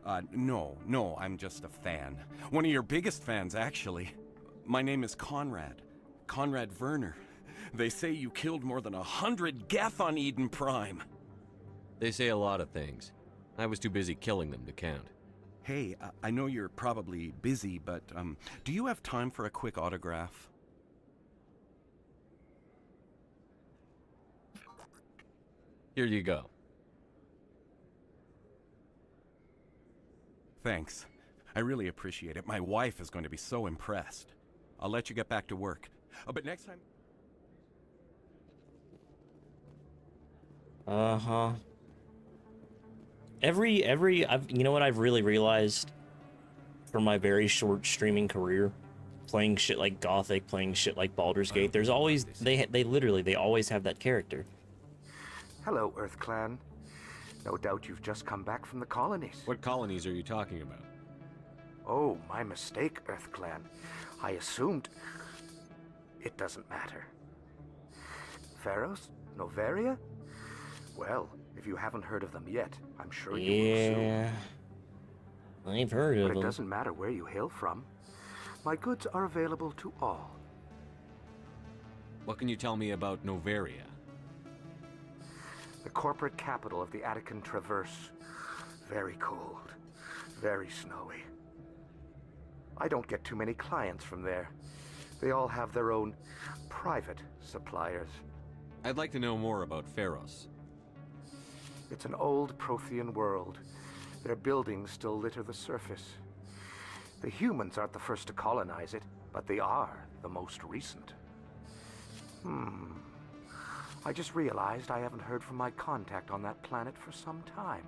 No, I'm just a fan. One of your biggest fans, actually. My name is Conrad. Conrad Werner. They say you killed more than 100 Geth on Eden Prime. They say a lot of things. I was too busy killing them to count. Hey, I know you're probably busy, but, do you have time for a quick autograph? Here you go. Thanks. I really appreciate it. My wife is going to be so impressed. I'll let you get back to work. But next time... Uh-huh. You know what I've really realized from my very short streaming career, playing shit like Gothic, playing shit like Baldur's Gate, there's always, they always have that character. Hello, Earth Clan. No doubt you've just come back from the colonies. What colonies are you talking about? Oh, my mistake, Earth Clan. I assumed... It doesn't matter. Pharaohs? Novaria? Well, if you haven't heard of them yet, I'm sure you will soon. Yeah, I've heard of But it them. doesn't matter where you hail from. My goods are available to all. What can you tell me about Novaria? The corporate capital of the Attican Traverse. Very cold. Very snowy. I don't get too many clients from there. They all have their own private suppliers. I'd like to know more about Pharos. It's an old Prothean world. Their buildings still litter the surface. The humans aren't the first to colonize it, but they are the most recent. I just realized I haven't heard from my contact on that planet for some time.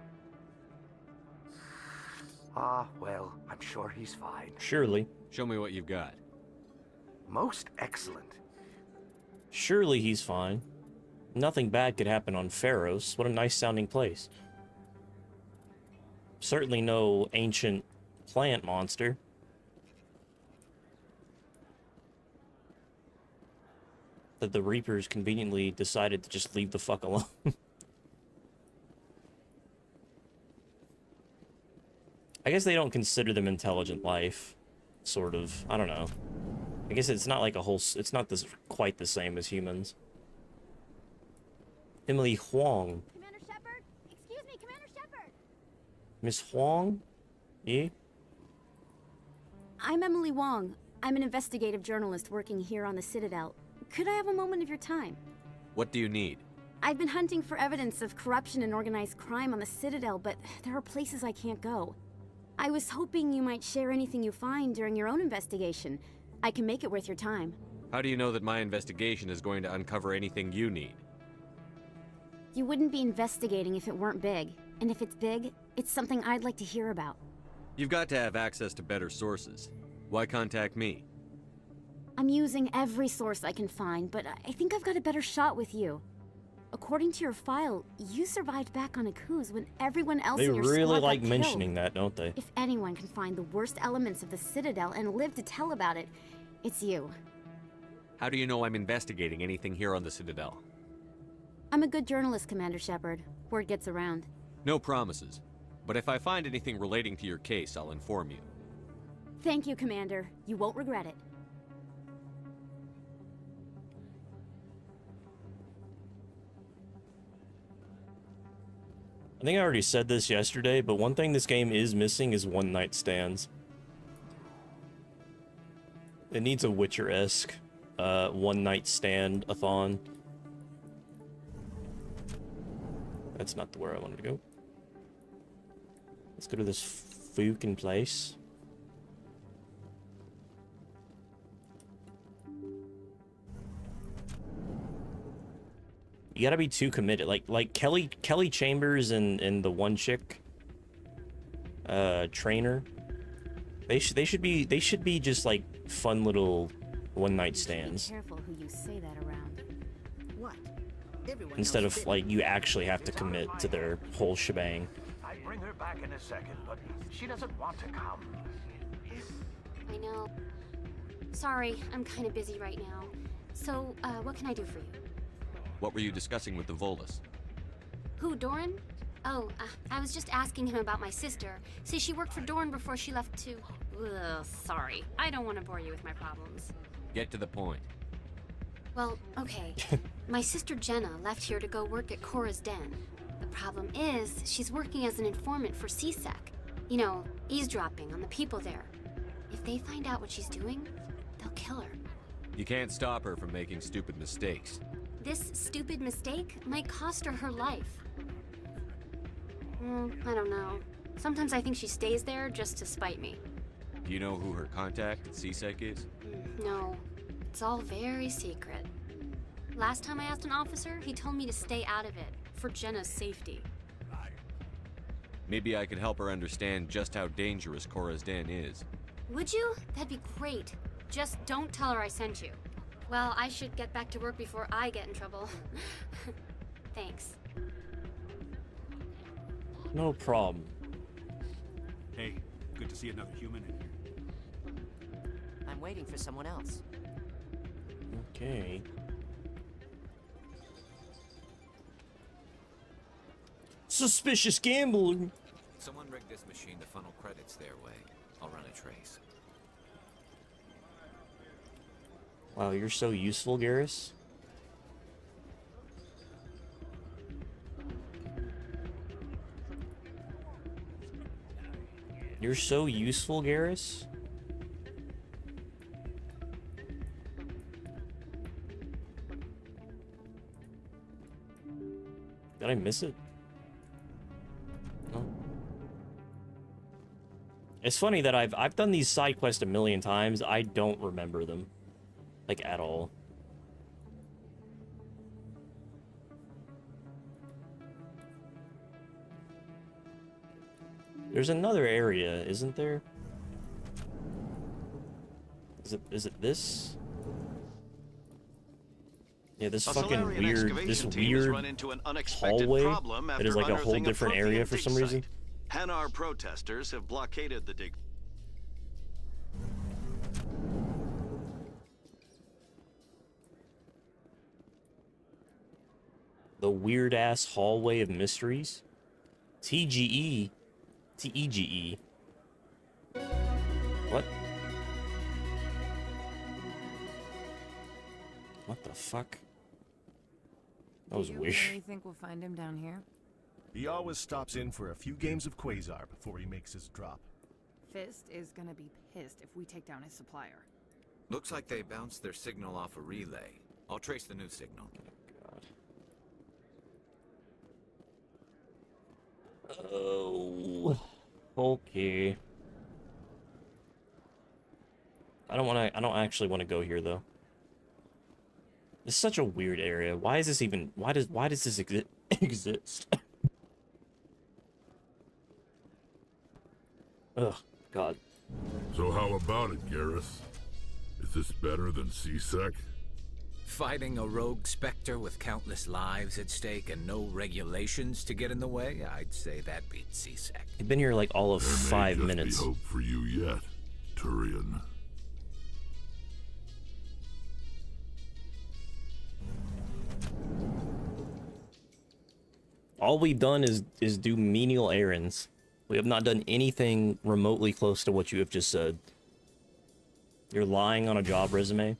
Ah, well, I'm sure he's fine. Surely. Show me what you've got. Most excellent. Surely he's fine. Nothing bad could happen on Pharos. What a nice sounding place. Certainly no ancient plant monster. That the Reapers conveniently decided to just leave the fuck alone. I guess they don't consider them intelligent life. Sort of. I don't know. I guess it's not like a whole... It's not this quite the same as humans. Emily Huang. Commander Shepard? Excuse me, Commander Shepard! Miss Huang? Yeah? I'm Emily Wong. I'm an investigative journalist working here on the Citadel. Could I have a moment of your time? What do you need? I've been hunting for evidence of corruption and organized crime on the Citadel, but there are places I can't go. I was hoping you might share anything you find during your own investigation. I can make it worth your time. How do you know that my investigation is going to uncover anything you need? You wouldn't be investigating if it weren't big. And if it's big, it's something I'd like to hear about. You've got to have access to better sources. Why contact me? I'm using every source I can find, but I think I've got a better shot with you. According to your file, you survived back on Akuz when everyone else in your squad got They really like killed. mentioning that, don't they? If anyone can find the worst elements of the Citadel and live to tell about it, it's you. How do you know I'm investigating anything here on the Citadel? I'm a good journalist, Commander Shepard. Word gets around. No promises. But if I find anything relating to your case, I'll inform you. Thank you, Commander. You won't regret it. I think I already said this yesterday, but one thing this game is missing is one-night stands. It needs a Witcher-esque one-night stand-a-thon. That's not where I wanted to go. Let's go to this fucking place. You gotta be too committed. Like Kelly Chambers and the one chick trainer. They should be just like fun little one-night stands. Be careful who you say that around. What? Everyone Instead knows of like you actually have to commit to their whole shebang. I'd bring her back in a second, but she doesn't want to come. I know. Sorry, I'm kind of busy right now. So, what can I do for you? What were you discussing with the Volus? Who, Doran? Oh, I was just asking him about my sister. See, she worked for Doran before she left to... Ugh, sorry. I don't want to bore you with my problems. Get to the point. Well, okay. My sister Jenna left here to go work at Cora's Den. The problem is, she's working as an informant for CSEC. You know, eavesdropping on the people there. If they find out what she's doing, they'll kill her. You can't stop her from making stupid mistakes. This stupid mistake might cost her her life. I don't know. Sometimes I think she stays there just to spite me. Do you know who her contact at CSEC is? No, it's all very secret. Last time I asked an officer, he told me to stay out of it, for Jenna's safety. Maybe I could help her understand just how dangerous Cora's Den is. Would you? That'd be great. Just don't tell her I sent you. Well, I should get back to work before I get in trouble. Thanks. No problem. Hey, good to see another human in here. I'm waiting for someone else. Okay. Suspicious gambling. Someone rigged this machine to funnel credits their way. I'll run a trace. Wow, you're so useful, Garrus. You're so useful, Garrus. Did I miss it? No. It's funny that I've done these side quests a million times. I don't remember them, like, at all. There's another area, isn't there? Is it this? Yeah, this fucking weird, run into an hallway that is like a whole different area for some reason. Hanar protesters have blockaded the dig. The weird ass hallway of mysteries. TGE. TEGE. What? What the fuck? That was weird. You think we'll find him down here? He always stops in for a few games of Quasar before he makes his drop. Fist is gonna be pissed if we take down his supplier. Looks like they bounced their signal off a relay. I'll trace the new signal. Oh, okay. I don't actually want to go here though. It's such a weird area. Why is this even? Why does this exist? Ugh, God. So how about it, Garrus? Is this better than C-Sec? Fighting a rogue specter with countless lives at stake and no regulations to get in the way? I'd say that beats C-Sec. I've been here like all of 5 minutes. There may just be hope for you yet, Turian. All we've done is do menial errands. We have not done anything remotely close to what you have just said. You're lying on a job resume.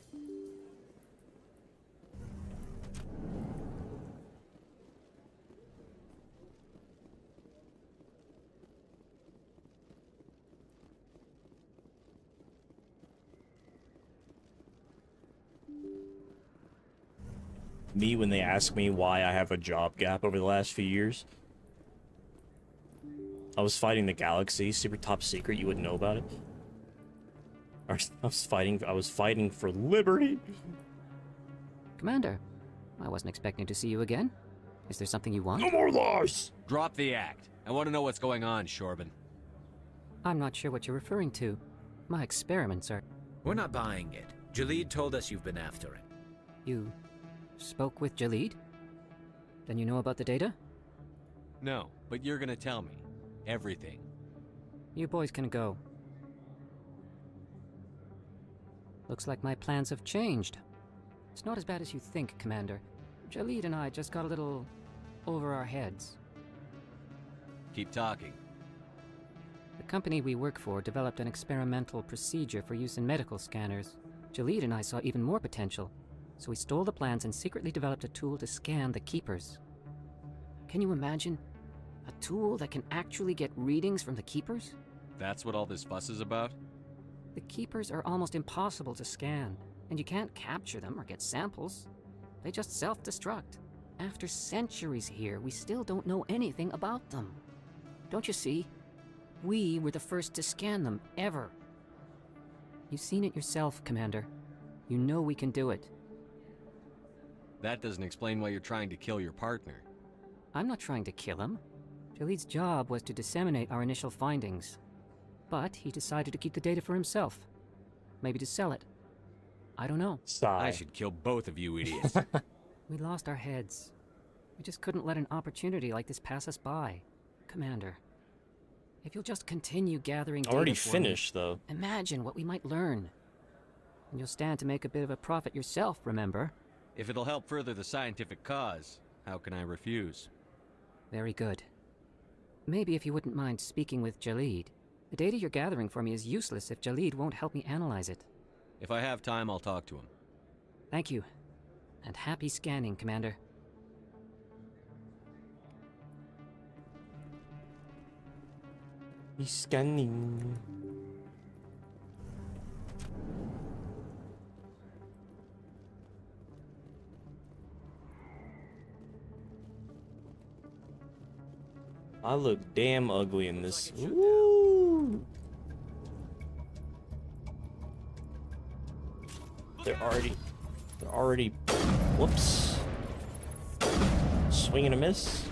Me when they ask me why I have a job gap over the last few years. I was fighting the galaxy, super top secret, you wouldn't know about it. I was fighting for liberty. Commander, I wasn't expecting to see you again. Is there something you want? No more lies! Drop the act. I want to know what's going on, Shorban. I'm not sure what you're referring to. My experiments are... We're not buying it. Jaleed told us you've been after it. You spoke with Jaleed? Then you know about the data? No, but you're gonna tell me. Everything. You boys can go. Looks like my plans have changed. It's not as bad as you think, Commander. Jaleed and I just got a little over our heads. Keep talking. The company we work for developed an experimental procedure for use in medical scanners. Jaleed and I saw even more potential, so we stole the plans and secretly developed a tool to scan the Keepers. Can you imagine? A tool that can actually get readings from the Keepers? That's what all this fuss is about? The Keepers are almost impossible to scan, and you can't capture them or get samples. They just self-destruct. After centuries here, we still don't know anything about them. Don't you see? We were the first to scan them, ever. You've seen it yourself, Commander. You know we can do it. That doesn't explain why you're trying to kill your partner. I'm not trying to kill him. Jaleed's job was to disseminate our initial findings. But he decided to keep the data for himself. Maybe to sell it. I don't know. I should kill both of you idiots. We lost our heads. We just couldn't let an opportunity like this pass us by. Commander, if you'll just continue gathering data Already for finished, me, though. Imagine what we might learn. And you'll stand to make a bit of a profit yourself, remember? If it'll help further the scientific cause, how can I refuse? Very good. Maybe if you wouldn't mind speaking with Jalid. The data you're gathering for me is useless if Jalid won't help me analyze it. If I have time, I'll talk to him. Thank you. And happy scanning, Commander. He's scanning. I look damn ugly in this. Ooh. They're already, whoops. Swing and a miss.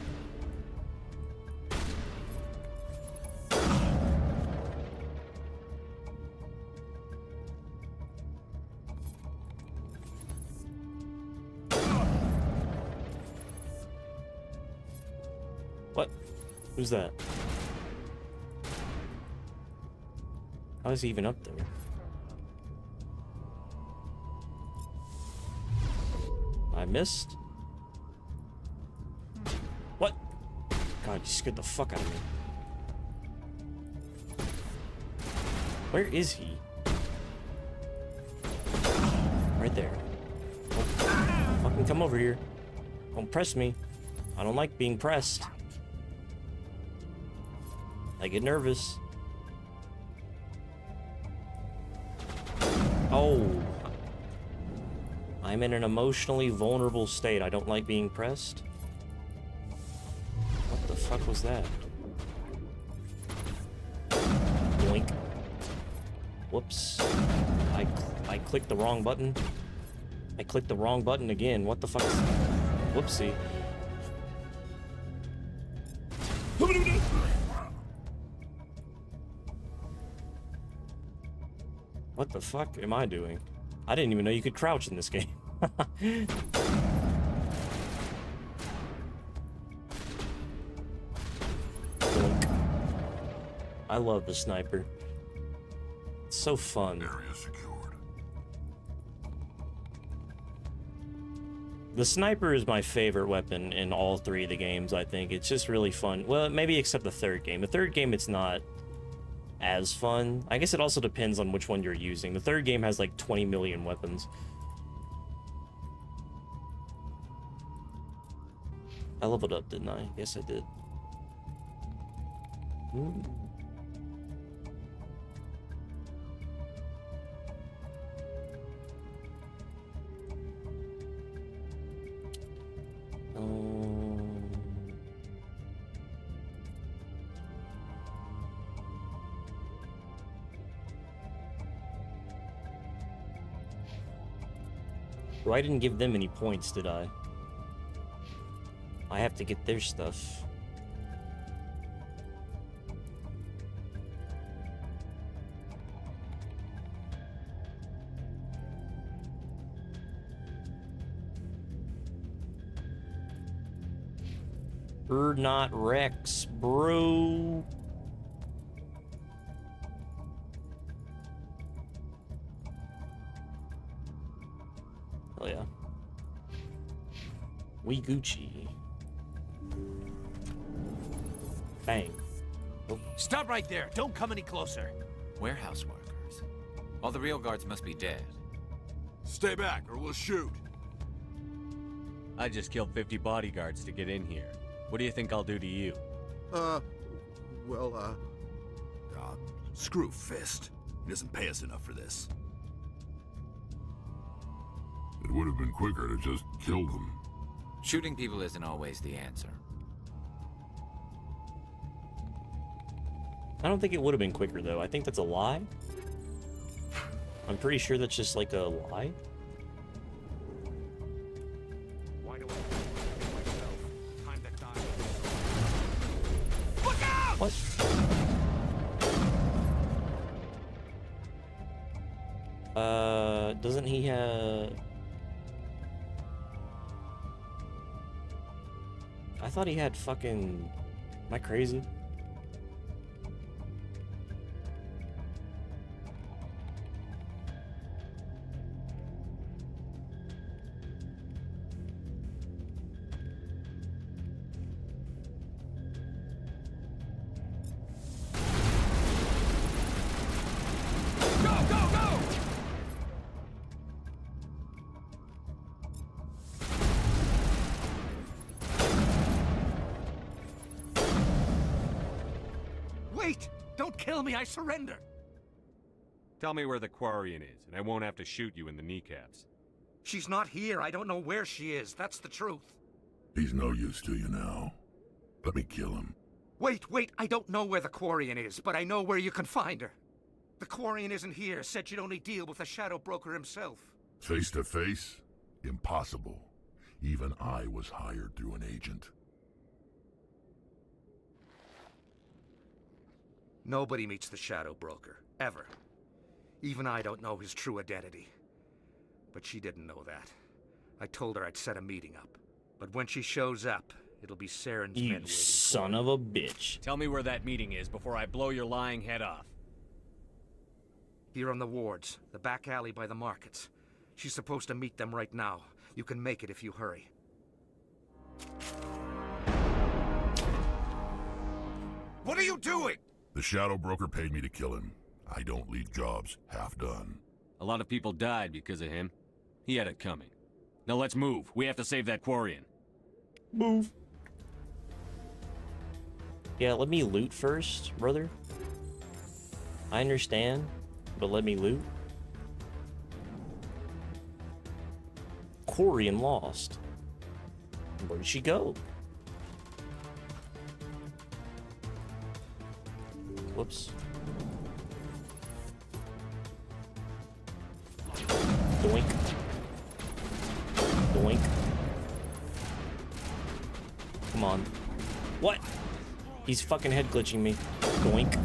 What? Who's that? How is he even up there? I missed. What? God, you scared the fuck out of me. Where is he? Right there. Oh, fucking come over here. Don't press me. I don't like being pressed. I get nervous. Oh. I'm in an emotionally vulnerable state. I don't like being pressed. What the fuck was that? Yoink. Whoops. I clicked the wrong button. I clicked the wrong button again. What the fuck is... Whoopsie. What the fuck am I doing? I didn't even know you could crouch in this game. I love the sniper. It's so fun. Area secured. The sniper is my favorite weapon in all three of the games, I think. It's just really fun. Well, maybe except the third game. The third game, it's not as fun. I guess it also depends on which one you're using. The third game has like 20 million weapons. I leveled up, didn't I? Yes, I did. Ooh. I didn't give them any points, did I? I have to get their stuff. Bird not Rex, bro. Oh yeah. We Gucci. Bang. Oh. Stop right there! Don't come any closer! Warehouse workers. All the real guards must be dead. Stay back or we'll shoot. I just killed 50 bodyguards to get in here. What do you think I'll do to you? Screw Fist. He doesn't pay us enough for this. It would have been quicker to just kill them. Shooting people isn't always the answer. I don't think it would have been quicker, though. I think that's a lie. I'm pretty sure that's just like a lie. What? Doesn't he have... I thought he had fucking... Am I crazy? Wait! Don't kill me, I surrender! Tell me where the Quarian is, and I won't have to shoot you in the kneecaps. She's not here. I don't know where she is. That's the truth. He's no use to you now. Let me kill him. Wait, I don't know where the Quarian is, but I know where you can find her. The Quarian isn't here. Said she'd only deal with the Shadow Broker himself. Face to face? Impossible. Even I was hired through an agent. Nobody meets the Shadow Broker, ever. Even I don't know his true identity. But she didn't know that. I told her I'd set a meeting up. But when she shows up, it'll be Saren's men waiting. You son of a bitch. Tell me where that meeting is before I blow your lying head off. Here on the wards, the back alley by the markets. She's supposed to meet them right now. You can make it if you hurry. What are you doing? The Shadow Broker paid me to kill him. I don't leave jobs half done. A lot of people died because of him. He had it coming. Now let's move. We have to save that Quarian. Move. Yeah, let me loot first, brother. I understand, but let me loot. Quarian lost. Where did she go? Whoops. Doink. Doink. Come on. What? He's fucking head glitching me. Doink.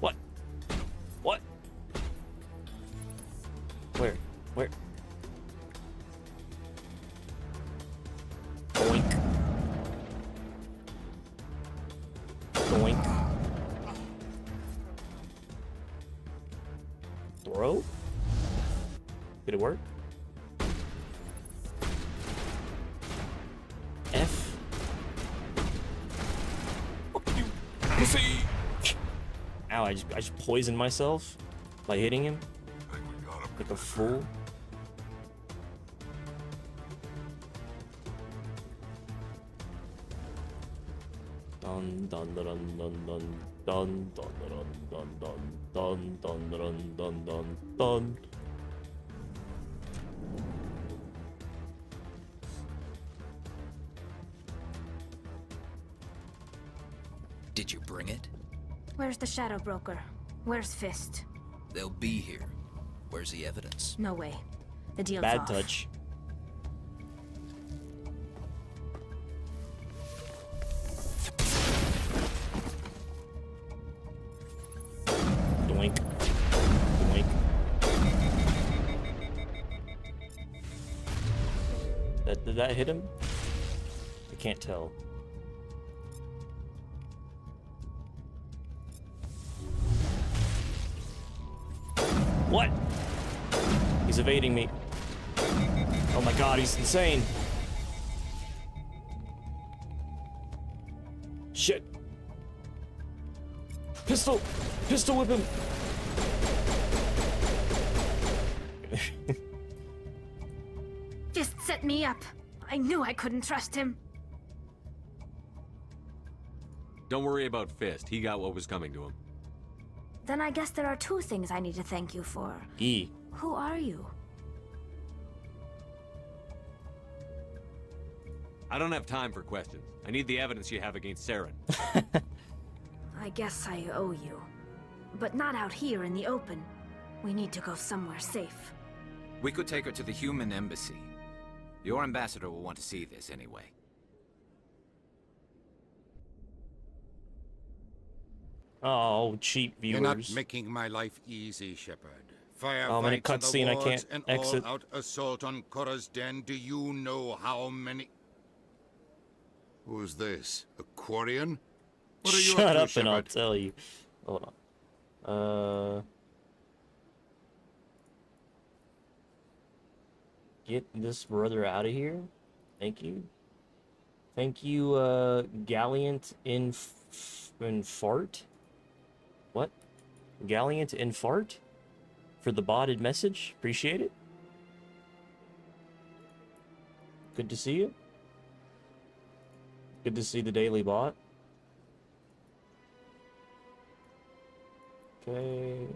What? What? Where? Where? Doink. Doink. Throw? Did it work? F? Fuck you, pussy! Ow, I just poisoned myself by hitting him like a fool. Dun dun dun dun dun dun dun dun dun dun dun dun dun dun dun. Did you bring it? Where's the Shadow Broker? Where's Fist? They'll be here. Where's the evidence? No way. The deal's Bad off. touch. Doink. Doink. Did that hit him? I can't tell. What? He's evading me. Oh my god, he's insane. Shit. Pistol! Pistol whip him! Just set me up. I knew I couldn't trust him. Don't worry about Fist. He got what was coming to him. Then I guess there are two things I need to thank you for. E. Who are you? I don't have time for questions. I need the evidence you have against Saren. I guess I owe you. But not out here in the open. We need to go somewhere safe. We could take her to the human embassy. Your ambassador will want to see this anyway. Oh, cheap viewers. You're not making my life easy, Shepard. I'm in a Firefights cutscene, in I the can't wards, an exit. all-out assault on Korra's den. Do you know how many? Who's this? A Quarian? What are you Shut up to, up and I'll Shepard? tell you. Hold on. Get this brother out of here. Thank you. Thank you, Gallant in fart. What? Gallant in fart? for the botted message. Appreciate it. Good to see you. Good to see the daily bot. Okay.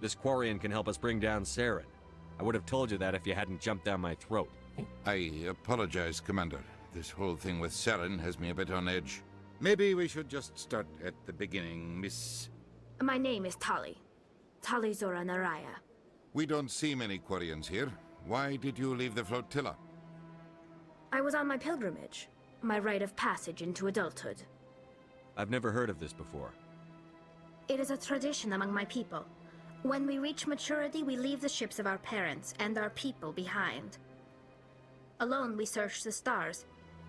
This Quarian can help us bring down Saren. I would have told you that if you hadn't jumped down my throat. I apologize, Commander. This whole thing with Saren has me a bit on edge. Maybe we should just start at the beginning, Miss... My name is Tali. Tali Zora Naraya. We don't see many Quarians here. Why did you leave the flotilla? I was on my pilgrimage. My rite of passage into adulthood. I've never heard of this before. It is a tradition among my people. When we reach maturity, we leave the ships of our parents and our people behind. Alone, we search the stars,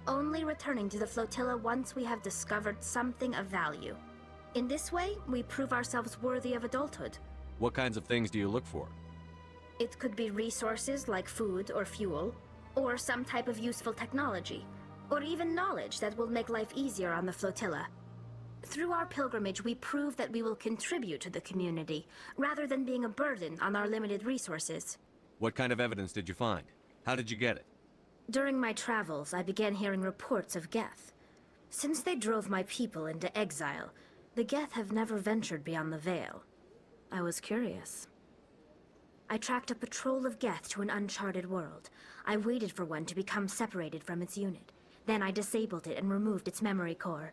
only returning to the flotilla once we have discovered something of value. In this way, we prove ourselves worthy of adulthood. What kinds of things do you look for? It could be resources like food or fuel, or some type of useful technology, or even knowledge that will make life easier on the flotilla. Through our pilgrimage, we prove that we will contribute to the community, rather than being a burden on our limited resources. What kind of evidence did you find? How did you get it? During my travels, I began hearing reports of Geth. Since they drove my people into exile, the Geth have never ventured beyond the Veil. I was curious. I tracked a patrol of Geth to an uncharted world. I waited for one to become separated from its unit. Then I disabled it and removed its memory core.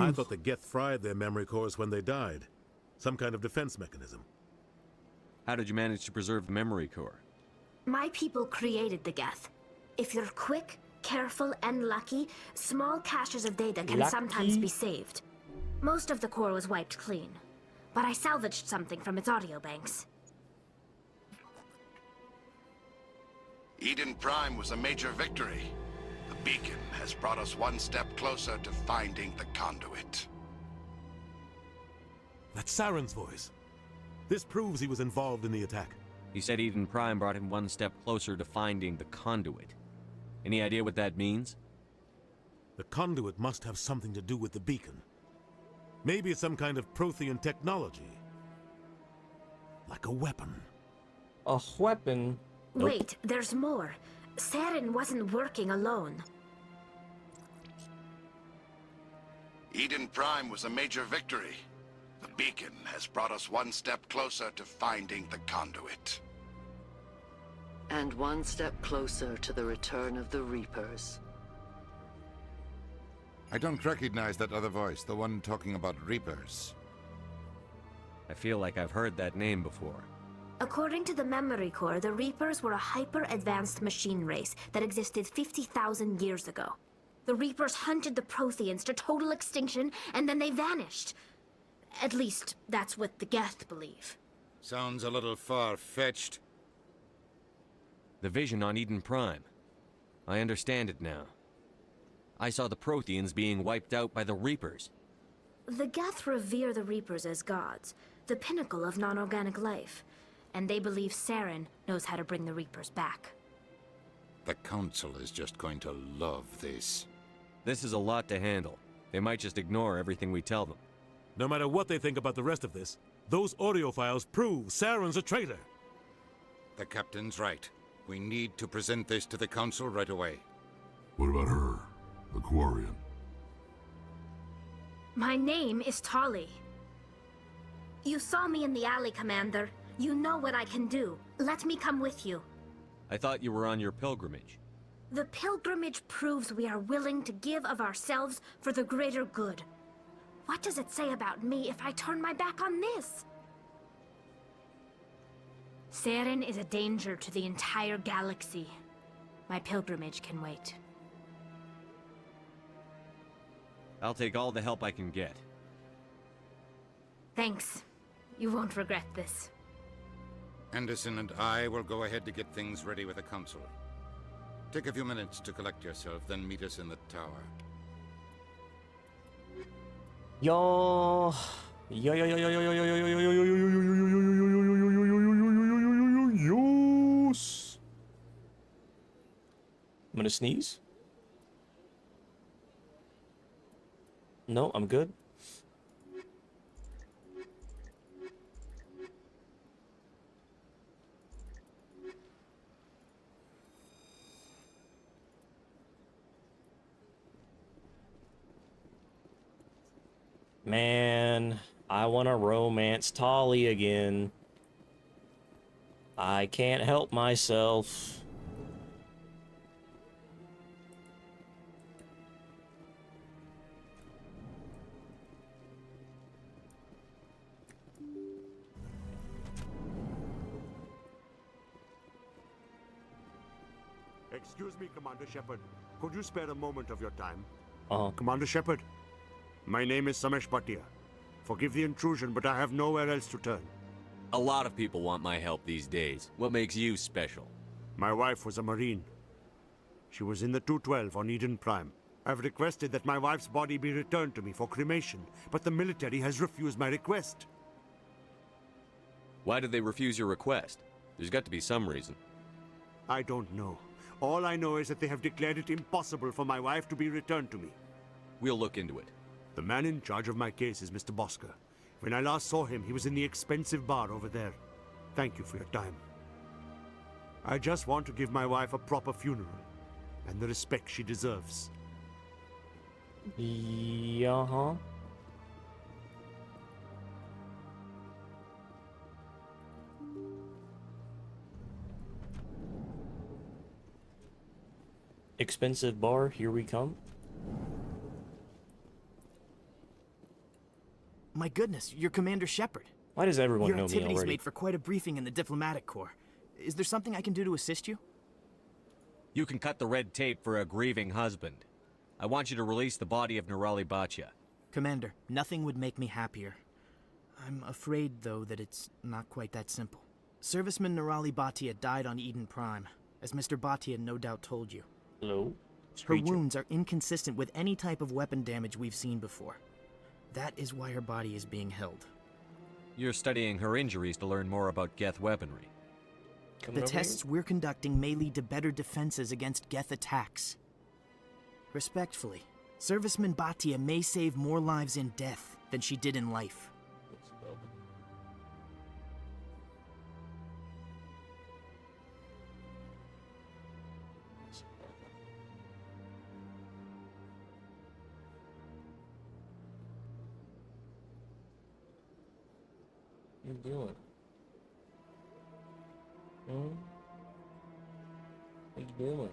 I thought the Geth fried their memory cores when they died. Some kind of defense mechanism. How did you manage to preserve the memory core? My people created the Geth. If you're quick, careful, and lucky, small caches of data can sometimes be saved. Most of the core was wiped clean, but I salvaged something from its audio banks. Eden Prime was a major victory. The beacon has brought us one step closer to finding the conduit. That's Saren's voice. This proves he was involved in the attack. He said Eden Prime brought him one step closer to finding the conduit. Any idea what that means? The conduit must have something to do with the beacon. Maybe it's some kind of Prothean technology. Like a weapon. A weapon? Nope. Wait, there's more. Saren wasn't working alone. Eden Prime was a major victory. The beacon has brought us one step closer to finding the conduit. And one step closer to the return of the Reapers. I don't recognize that other voice, the one talking about Reapers. I feel like I've heard that name before. According to the memory core, the Reapers were a hyper-advanced machine race that existed 50,000 years ago. The Reapers hunted the Protheans to total extinction, and then they vanished. At least, that's what the Geth believe. Sounds a little far-fetched. The vision on Eden Prime. I understand it now. I saw the Protheans being wiped out by the Reapers. The Geth revere the Reapers as gods, the pinnacle of non-organic life. And they believe Saren knows how to bring the Reapers back. The Council is just going to love this. This is a lot to handle. They might just ignore everything we tell them. No matter what they think about the rest of this, those audio files prove Saren's a traitor. The Captain's right. We need to present this to the Council right away. What about her, the Quarian? My name is Tali. You saw me in the alley, Commander. You know what I can do. Let me come with you. I thought you were on your pilgrimage. The pilgrimage proves we are willing to give of ourselves for the greater good. What does it say about me if I turn my back on this? Saren is a danger to the entire galaxy. My pilgrimage can wait. I'll take all the help I can get. Thanks. You won't regret this. Anderson and I will go ahead to get things ready with the Council. Take a few minutes to collect yourself, then meet us in the tower. Yo. Yo. I'm gonna sneeze. No, I'm good. Man, I want to romance Tolly again. I can't help myself. Excuse me, Commander Shepard. Could you spare a moment of your time? Uh-huh. Commander Shepard, my name is Samesh Bhatia. Forgive the intrusion, but I have nowhere else to turn. A lot of people want my help these days. What makes you special? My wife was a Marine. She was in the 212 on Eden Prime. I've requested that my wife's body be returned to me for cremation, but the military has refused my request. Why did they refuse your request? There's got to be some reason. I don't know. All I know is that they have declared it impossible for my wife to be returned to me. We'll look into it. The man in charge of my case is Mr. Bosker. When I last saw him, he was in the expensive bar over there. Thank you for your time. I just want to give my wife a proper funeral, and the respect she deserves. Yeah-huh. Expensive bar, here we come. My goodness, you're Commander Shepard. Why does everyone know me Your activities already? made for quite a briefing in the diplomatic corps. Is there something I can do to assist you? You can cut the red tape for a grieving husband. I want you to release the body of Nirali Bhatia. Commander, nothing would make me happier. I'm afraid, though, that it's not quite that simple. Serviceman Nirali Bhatia died on Eden Prime, as Mr. Bhatia no doubt told you. Hello? Her wounds are inconsistent with any type of weapon damage we've seen before. That is why her body is being held. You're studying her injuries to learn more about Geth weaponry. The tests we're conducting may lead to better defenses against Geth attacks. Respectfully, Serviceman Bhatia may save more lives in death than she did in life. What you doing? What you doing?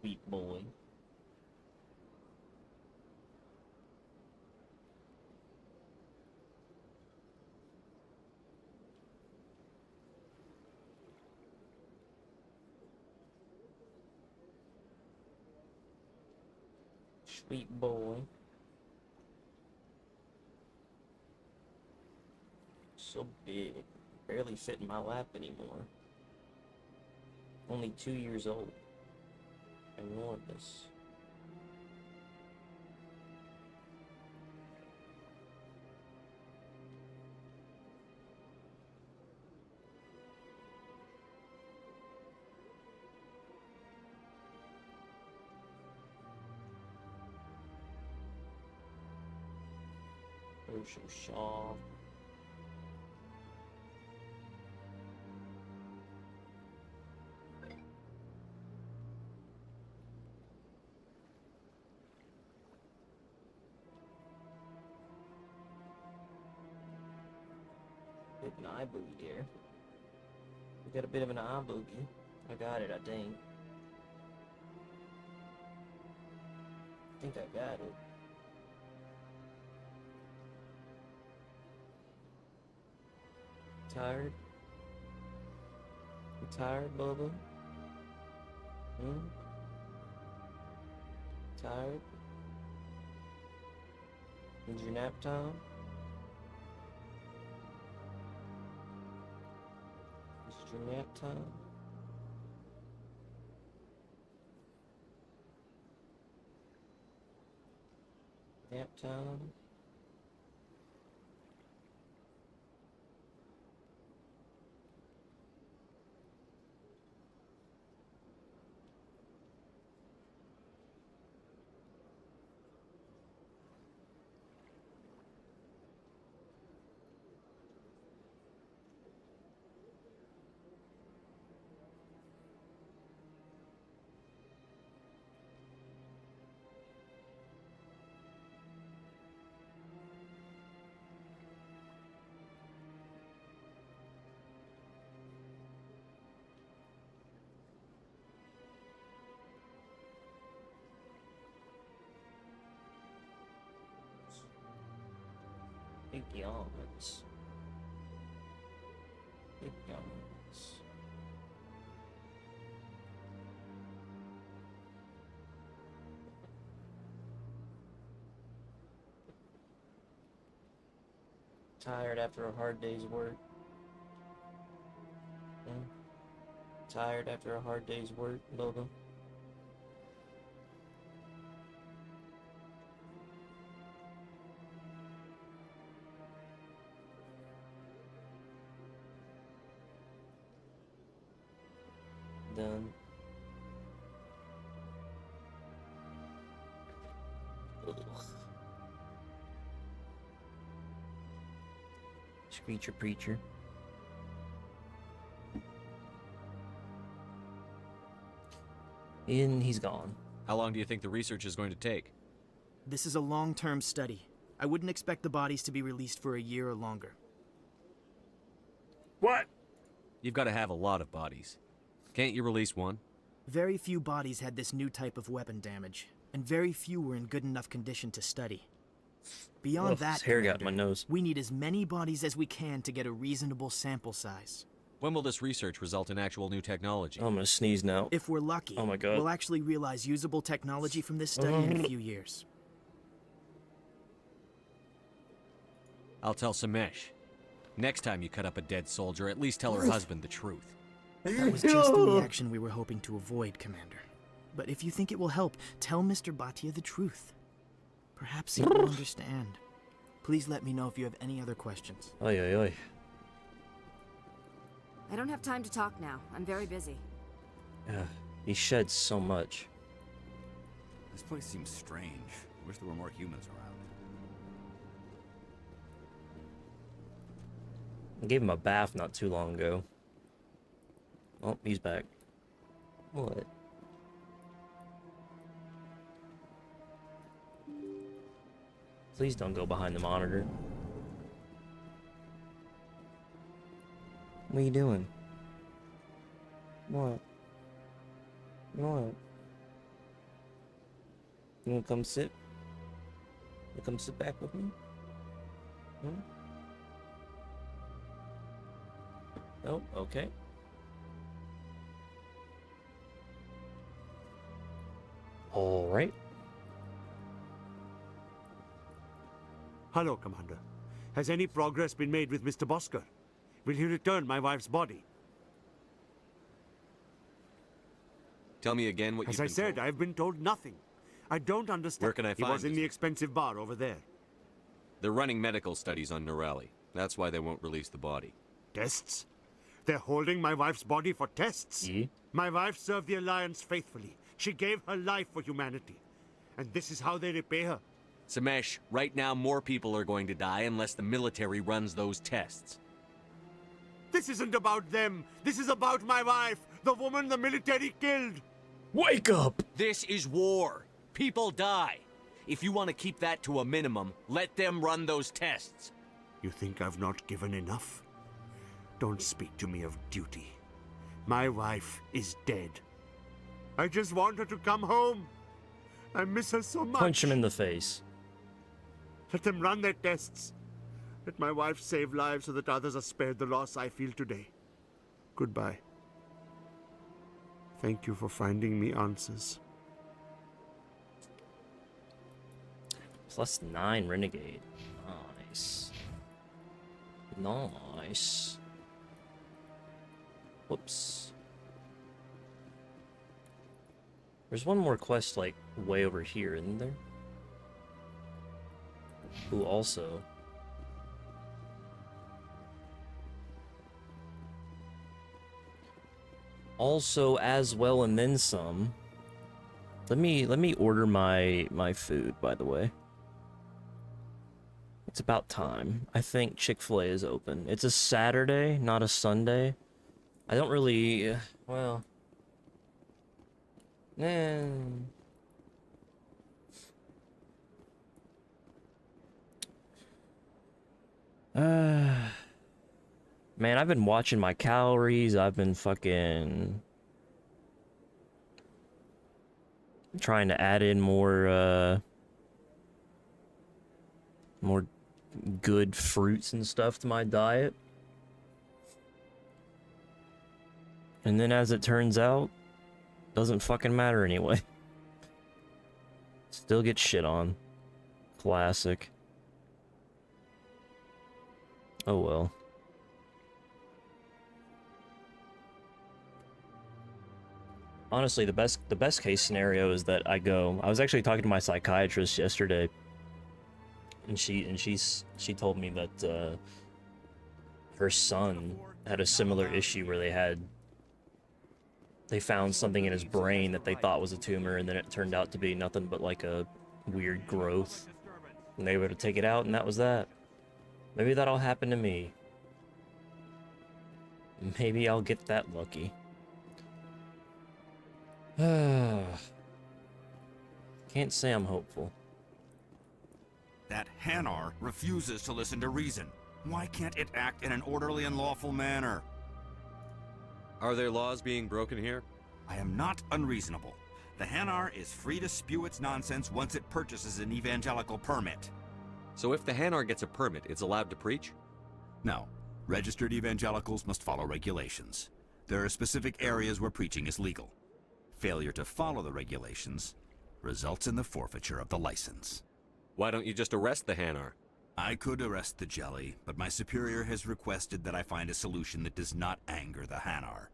Sweet boy. Sweet boy. So big. Barely fit in my lap anymore. Only 2 years old. Enormous. Social Shaw. An eye boogie here. We got a bit of an eye boogie. I got it, I think. I think I got it. Tired? You tired, Bubba? Tired? Is your nap time? for nap time. Nap time. Big yawns. Big yawns. Tired after a hard day's work. Tired after a hard day's work, Logan. Done. Ugh. Screecher preacher. And he's gone. How long do you think the research is going to take? This is a long-term study. I wouldn't expect the bodies to be released for a year or longer. What? You've got to have a lot of bodies. Can't you release one? Very few bodies had this new type of weapon damage, and very few were in good enough condition to study. Beyond that, his hair got in Commander, my nose. we need as many bodies as we can to get a reasonable sample size. When will this research result in actual new technology? I'm gonna sneeze now. If we're lucky, oh my God, we'll actually realize usable technology from this study in a few years. I'll tell Samesh. Next time you cut up a dead soldier, at least tell her husband the truth. That was just the reaction we were hoping to avoid, Commander. But if you think it will help, tell Mr. Bhatia the truth. Perhaps he will understand. Please let me know if you have any other questions. Oi, oi, oi. I don't have time to talk now. I'm very busy. He sheds so much. This place seems strange. Wish there were more humans around. I gave him a bath not too long ago. Oh, he's back. What? Please don't go behind the monitor. What are you doing? What? What? You wanna come sit? You come sit back with me? Hmm? Oh, okay. All right. Hello, Commander. Has any progress been made with Mr. Bosker? Will he return my wife's body? Tell me again what you've been As I said, told. I've been told nothing. I don't understand. Where can I He find was in this? the expensive bar over there. They're running medical studies on Norali. That's why they won't release the body. Tests? They're holding my wife's body for tests? Yeah. My wife served the Alliance faithfully. She gave her life for humanity. And this is how they repay her. Samesh, right now more people are going to die unless the military runs those tests. This isn't about them. This is about my wife, the woman the military killed. Wake up! This is war. People die. If you want to keep that to a minimum, let them run those tests. You think I've not given enough? Don't speak to me of duty. My wife is dead. I just want her to come home. I miss her so much. Punch him in the face. Let them run their tests. Let my wife save lives so that others are spared the loss I feel today. Goodbye. Thank you for finding me answers. +9 renegade. Nice. Nice. Whoops. There's one more quest, like, way over here, isn't there? Who also... Also, as well, and then some. Let me order my food, by the way. It's about time. I think Chick-fil-A is open. It's a Saturday, not a Sunday. I don't really... well... Man, I've been watching my calories. I've been fucking trying to add in more good fruits and stuff to my diet. And then as it turns out, doesn't fucking matter anyway. Still get shit on. Classic. Oh well. Honestly, the best case scenario is that I was actually talking to my psychiatrist yesterday, and she told me that her son had a similar issue where they found something in his brain that they thought was a tumor, and then it turned out to be nothing but like a weird growth. And they were to take it out, and that was that. Maybe that'll happen to me. Maybe I'll get that lucky. Can't say I'm hopeful. That Hanar refuses to listen to reason. Why can't it act in an orderly and lawful manner? Are there laws being broken here? I am not unreasonable. The Hanar is free to spew its nonsense once it purchases an evangelical permit. So if the Hanar gets a permit, it's allowed to preach? No. Registered evangelicals must follow regulations. There are specific areas where preaching is legal. Failure to follow the regulations results in the forfeiture of the license. Why don't you just arrest the Hanar? I could arrest the jelly, but my superior has requested that I find a solution that does not anger the Hanar.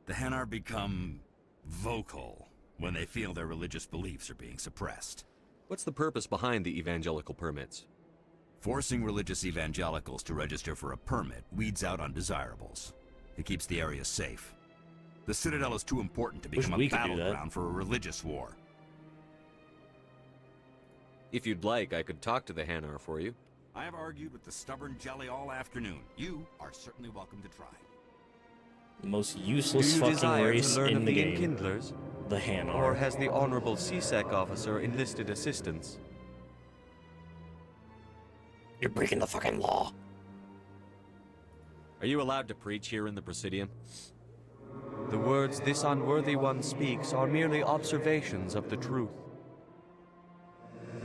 The Hanar become vocal when they feel their religious beliefs are being suppressed. What's the purpose behind the evangelical permits? Forcing religious evangelicals to register for a permit weeds out undesirables. It keeps the area safe. The Citadel is too important to become a battleground for a religious war. If you'd like, I could talk to the Hanar for you. I have argued with the stubborn jelly all afternoon. You are certainly welcome to try. The most useless fucking race in the game. Enkindlers? The Hanar. Or has the Honorable CSEC officer enlisted assistance? You're breaking the fucking law. Are you allowed to preach here in the Presidium? The words this unworthy one speaks are merely observations of the truth.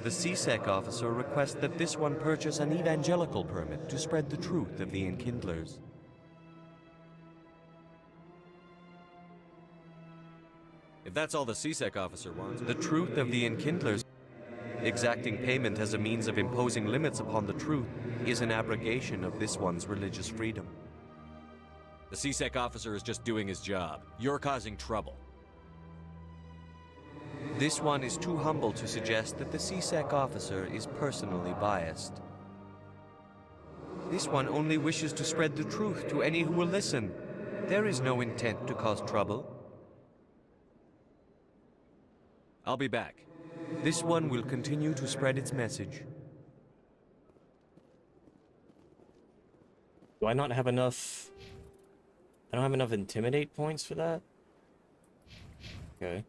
The CSEC officer requests that this one purchase an evangelical permit to spread the truth of the Enkindlers. If that's all the CSEC officer wants... The truth of the Enkindlers. Exacting payment as a means of imposing limits upon the truth is an abrogation of this one's religious freedom. The CSEC officer is just doing his job. You're causing trouble. This one is too humble to suggest that the CSEC officer is personally biased. This one only wishes to spread the truth to any who will listen. There is no intent to cause trouble. I'll be back. This one will continue to spread its message. Do I not have enough... I don't have enough intimidate points for that? Okay.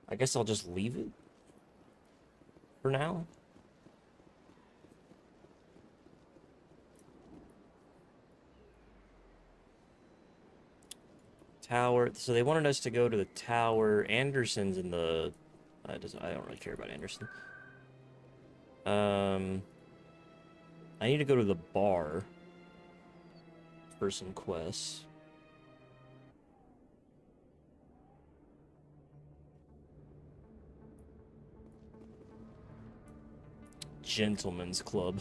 I guess I'll just leave it for now. Tower. So they wanted us to go to the tower. Anderson's in the... I don't really care about Anderson. I need to go to the bar for some quests. Gentlemen's Club.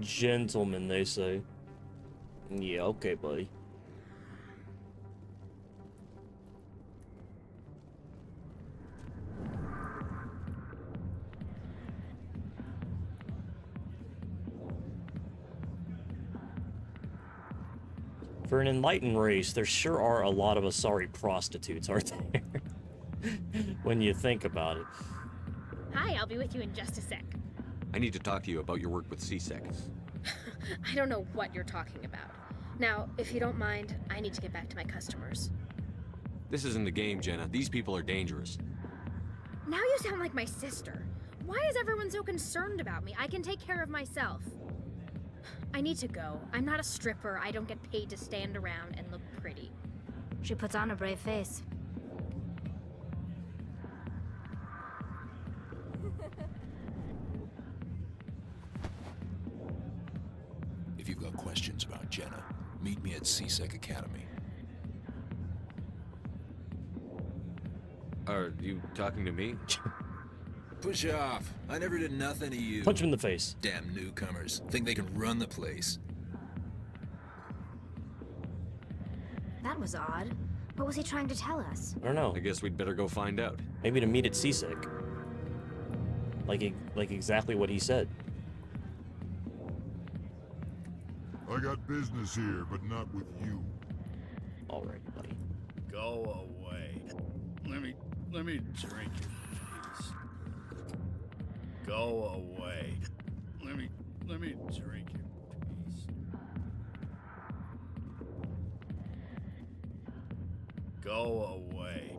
Gentlemen, they say. Yeah, okay, buddy. For an enlightened race, there sure are a lot of Asari prostitutes, aren't there? When you think about it. Hi, I'll be with you in just a sec. I need to talk to you about your work with C-Sec. I don't know what you're talking about. Now, if you don't mind, I need to get back to my customers. This isn't a game, Jenna. These people are dangerous. Now you sound like my sister. Why is everyone so concerned about me? I can take care of myself. I need to go. I'm not a stripper. I don't get paid to stand around and look pretty. She puts on a brave face. If you've got questions about Jenna, meet me at C-Sec Academy. Are you talking to me? Push off. I never did nothing to you. Punch him in the face. Damn newcomers. Think they can run the place. That was odd. What was he trying to tell us? I don't know. I guess we'd better go find out. Maybe to meet at C-Sec. Like exactly what he said. I got business here, but not with you. All right, buddy. Go away. Let me drink your piece. Go away. Let me drink your piece. Go away.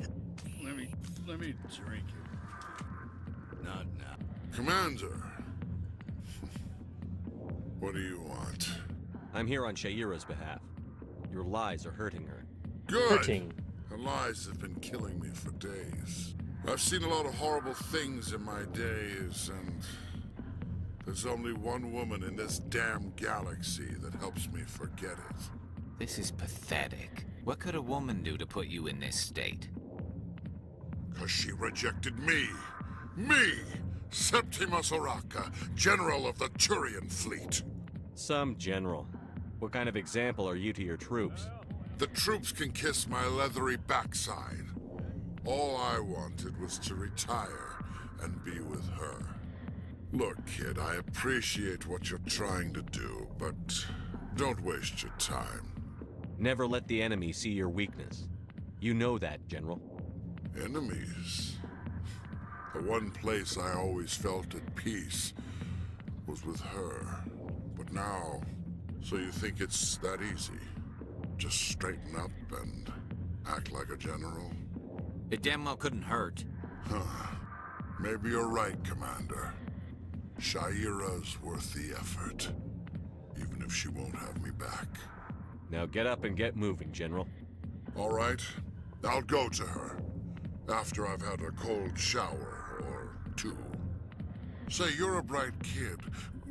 Let me drink your. Not now. Commander. What do you want? I'm here on Shaira's behalf. Your lies are hurting her. Good. Hurting. Her lies have been killing me for days. I've seen a lot of horrible things in my days, and there's only one woman in this damn galaxy that helps me forget it. This is pathetic. What could a woman do to put you in this state? 'Cause she rejected me. Me! Septimus Oraka, General of the Turian Fleet. Some general. What kind of example are you to your troops? The troops can kiss my leathery backside. All I wanted was to retire and be with her. Look, kid, I appreciate what you're trying to do, but don't waste your time. Never let the enemy see your weakness. You know that, General. Enemies? The one place I always felt at peace was with her. But now, so you think it's that easy? Just straighten up and act like a general? It damn well couldn't hurt. Huh. Maybe you're right, Commander. Shaira's worth the effort, even if she won't have me back. Now get up and get moving, General. All right. I'll go to her. After I've had a cold shower or two. Say, you're a bright kid.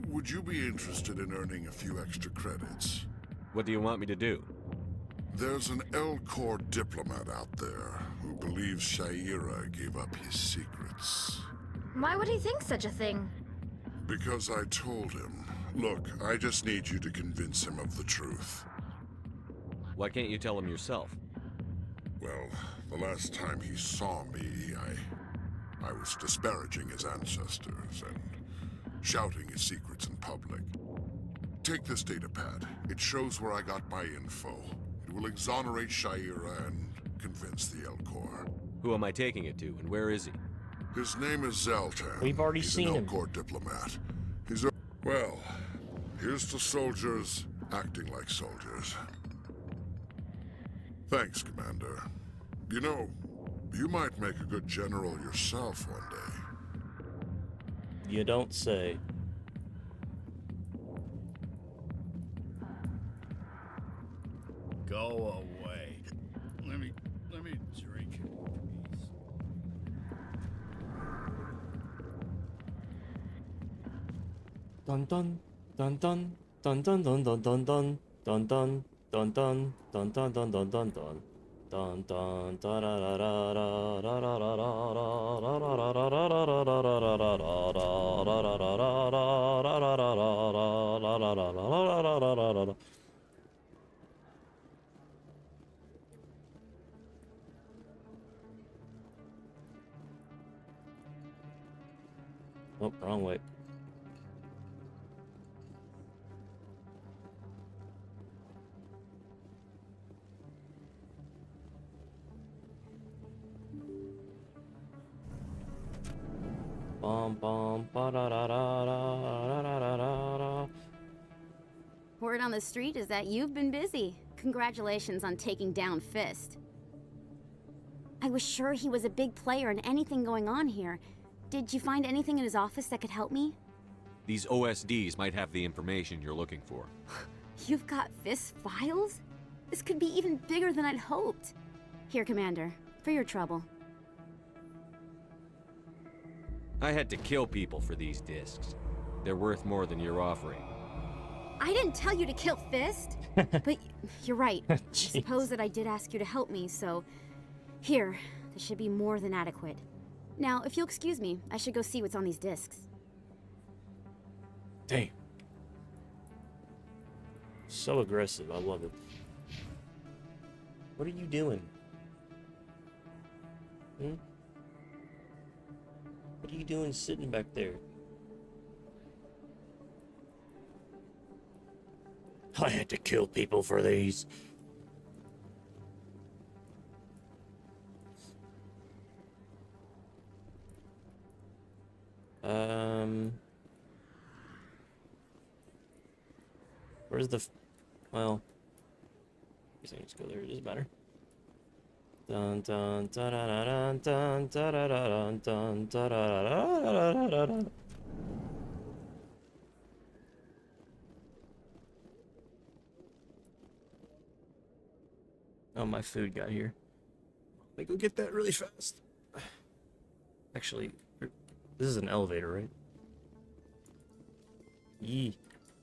Would you be interested in earning a few extra credits? What do you want me to do? There's an L-Corps diplomat out there who believes Shaira gave up his secrets. Why would he think such a thing? Because I told him. Look, I just need you to convince him of the truth. Why can't you tell him yourself? Well, the last time he saw me, I was disparaging his ancestors and shouting his secrets in public. Take this datapad. It shows where I got my info. It will exonerate Shaira and convince the L-Corps. Who am I taking it to, and where is he? His name is Zoltan. We've already He's seen an him. L-Corps diplomat. He's a... Well, here's to soldiers acting like soldiers. Thanks, Commander. You know, you might make a good general yourself one day. You don't say. Go away. Let me drink your piece. Dun dun dun dun dun dun dun dun dun dun dun dun dun dun dun dun dun dun dun dun. Dun dun da da da da da da da da da da da da. Oh, wrong way. Bum bum ba da da da da da da da da. Word on the street is that you've been busy. Congratulations on taking down Fist. I was sure he was a big player in anything going on here. Did you find anything in his office that could help me? These OSDs might have the information you're looking for. You've got Fist's files? This could be even bigger than I'd hoped. Here, Commander, for your trouble. I had to kill people for these discs. They're worth more than you're offering. I didn't tell you to kill Fist, but you're right. I suppose that I did ask you to help me, so... Here, this should be more than adequate. Now, if you'll excuse me, I should go see what's on these discs. Damn. So aggressive, I love it. What are you doing? Hmm? What are you doing sitting back there? I had to kill people for these. Where's the... well... let's go there, it doesn't matter. Dun dun dun dun dun dun dun dun dun dun dun. Oh, my food got here. Let me go get that really fast. Actually, this is an elevator, right? Yee.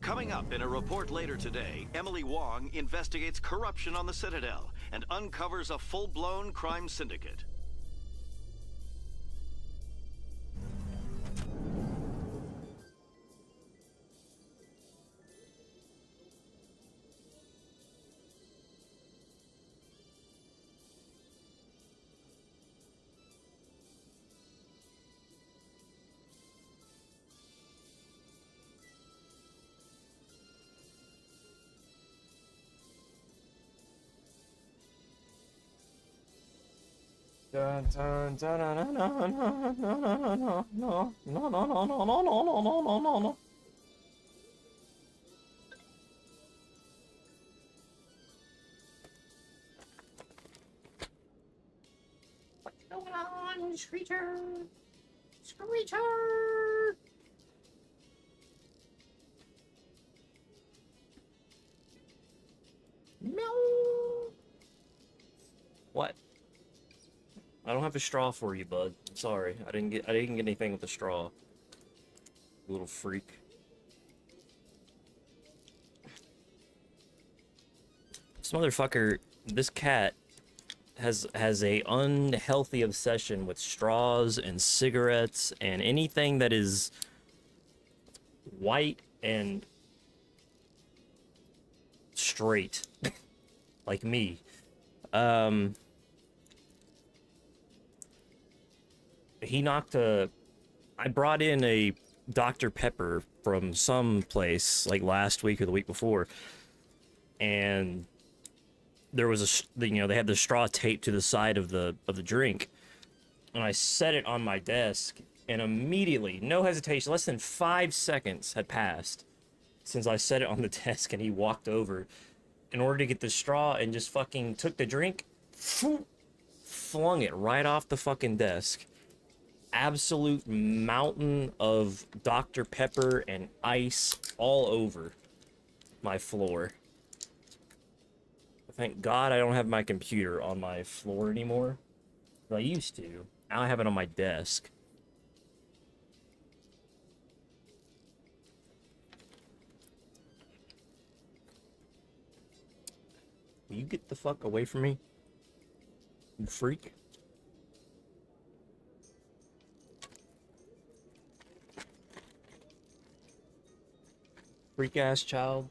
Coming up in a report later today, Emily Wong investigates corruption on the Citadel and uncovers a full-blown crime syndicate. Dun, dun, dun, dun, dun, dun, dun, dun, dun, no, no, no, no, no, no, no, no, no, no, no, no. What's going on, Screecher? Screecher! Meow. What? I don't have a straw for you, bud. Sorry, I didn't get anything with a straw. You little freak. This motherfucker, this cat has a unhealthy obsession with straws and cigarettes and anything that is white and straight, like me. He knocked a... I brought in a Dr. Pepper from some place, like last week or the week before, and there was a, you know, they had the straw taped to the side of the drink, and I set it on my desk, and immediately, no hesitation, less than 5 seconds had passed since I set it on the desk, and he walked over in order to get the straw and just fucking took the drink, flung it right off the fucking desk. Absolute mountain of Dr. Pepper and ice all over my floor. Thank God I don't have my computer on my floor anymore. But I used to. Now I have it on my desk. Will you get the fuck away from me? You freak. Freak-ass child.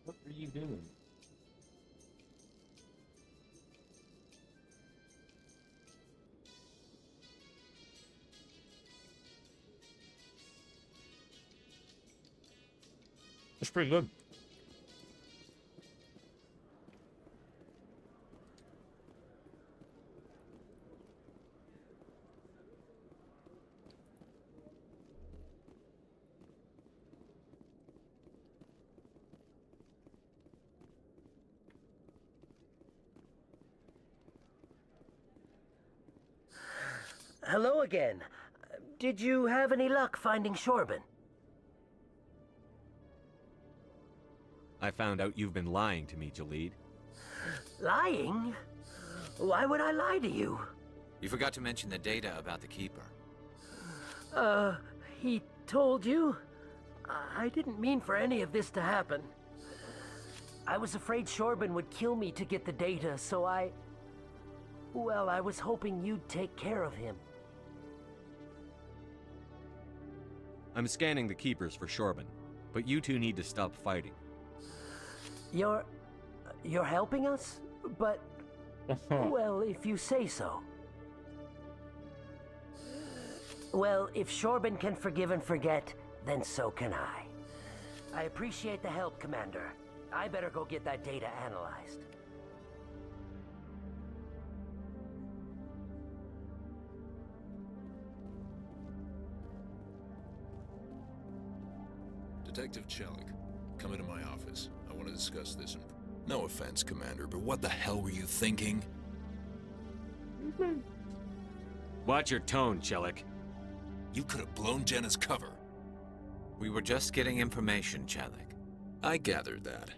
What are you doing? That's pretty good. Hello again. Did you have any luck finding Shorban? I found out you've been lying to me, Jalid. Lying? Why would I lie to you? You forgot to mention the data about the Keeper. He told you? I didn't mean for any of this to happen. I was afraid Shorban would kill me to get the data, so well, I was hoping you'd take care of him. I'm scanning the Keepers for Shorban, but you two need to stop fighting. You're helping us? But, well, if you say so. Well, if Shorban can forgive and forget, then so can I. I appreciate the help, Commander. I better go get that data analyzed. Detective Chellick, come into my office. I want to discuss this. No offense, Commander, but what the hell were you thinking? Watch your tone, Chellick. You could have blown Jenna's cover. We were just getting information, Chellick. I gathered that.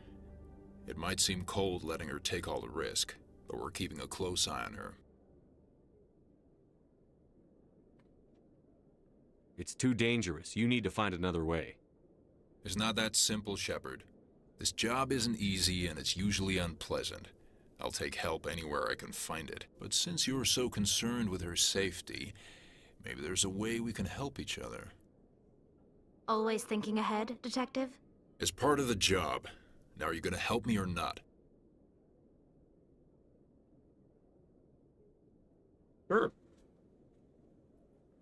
It might seem cold letting her take all the risk, but we're keeping a close eye on her. It's too dangerous. You need to find another way. It's not that simple, Shepard. This job isn't easy and it's usually unpleasant. I'll take help anywhere I can find it. But since you're so concerned with her safety, maybe there's a way we can help each other. Always thinking ahead, Detective? As part of the job. Now, are you gonna help me or not? Sure.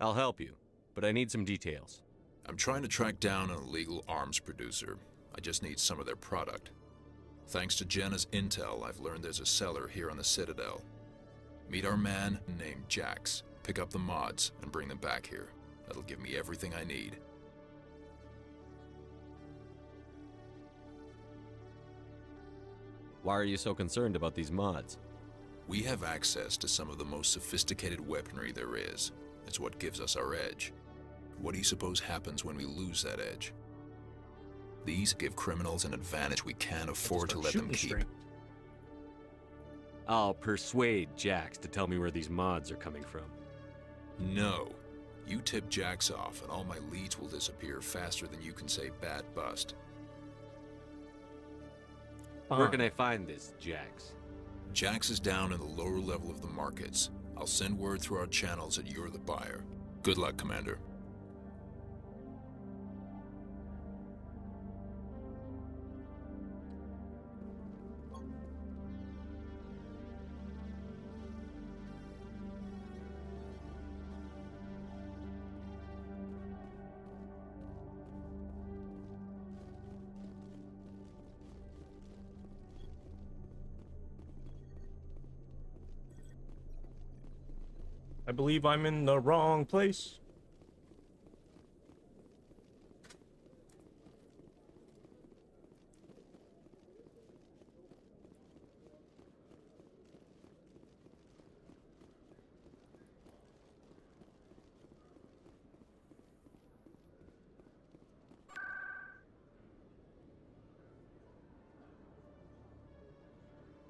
I'll help you, but I need some details. I'm trying to track down an illegal arms producer. I just need some of their product. Thanks to Jenna's intel, I've learned there's a seller here on the Citadel. Meet our man named Jax. Pick up the mods and bring them back here. That'll give me everything I need. Why are you so concerned about these mods? We have access to some of the most sophisticated weaponry there is. It's what gives us our edge. What do you suppose happens when we lose that edge? These give criminals an advantage we can't afford to let them keep. I'll persuade Jax to tell me where these mods are coming from. No. You tip Jax off and all my leads will disappear faster than you can say bad bust. Where can I find this, Jax? Jax is down in the lower level of the markets. I'll send word through our channels that you're the buyer. Good luck, Commander. I believe I'm in the wrong place.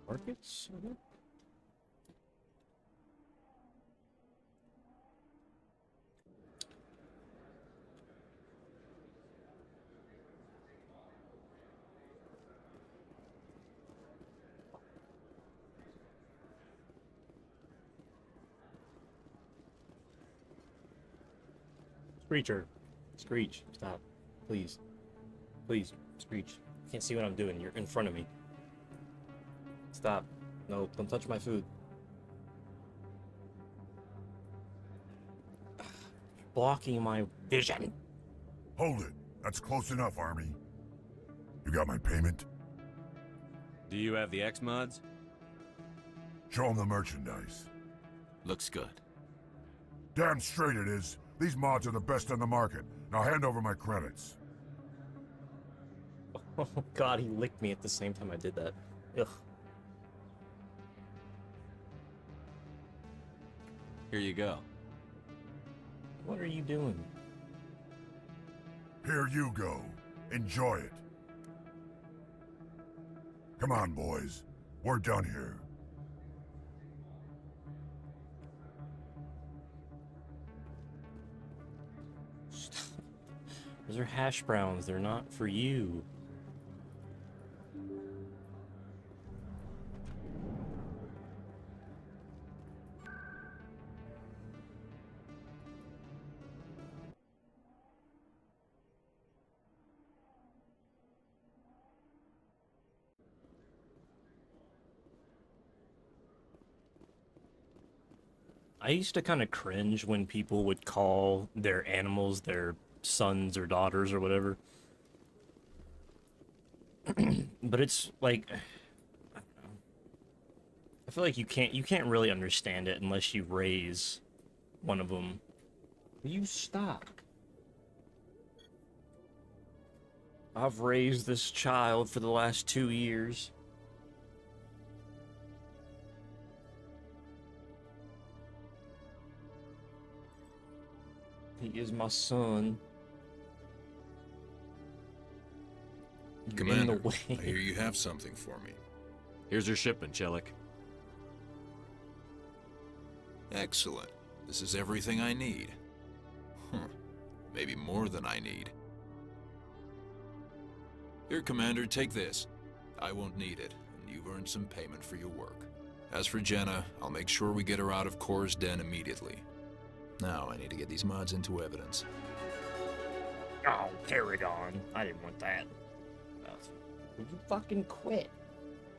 Markets? Screecher. Screech. Stop. Please. Please. Screech. can't see what I'm doing. You're in front of me. Stop. No, don't touch my food. You're blocking my vision. Hold it. That's close enough, Army. You got my payment? Do you have the X-Mods? Show them the merchandise. Looks good. Damn straight it is. These mods are the best on the market. Now hand over my credits. Oh god, he licked me at the same time I did that. Ugh. Here you go. What are you doing? Here you go. Enjoy it. Come on, boys. We're done here. Those are hash browns. They're not for you. I used to kind of cringe when people would call their animals their sons or daughters or whatever. But it's like, I don't know. I feel like you can't really understand it unless you raise one of them. Will you stop? I've raised this child for the last 2 years. He is my son. You're Commander, in the way. I hear you have something for me. Here's your shipment, Jackel. Excellent. This is everything I need. Maybe more than I need. Here, Commander, take this. I won't need it, and you've earned some payment for your work. As for Jenna, I'll make sure we get her out of Kor's den immediately. Now I need to get these mods into evidence. Oh, Paragon. I didn't want that. Would you fucking quit?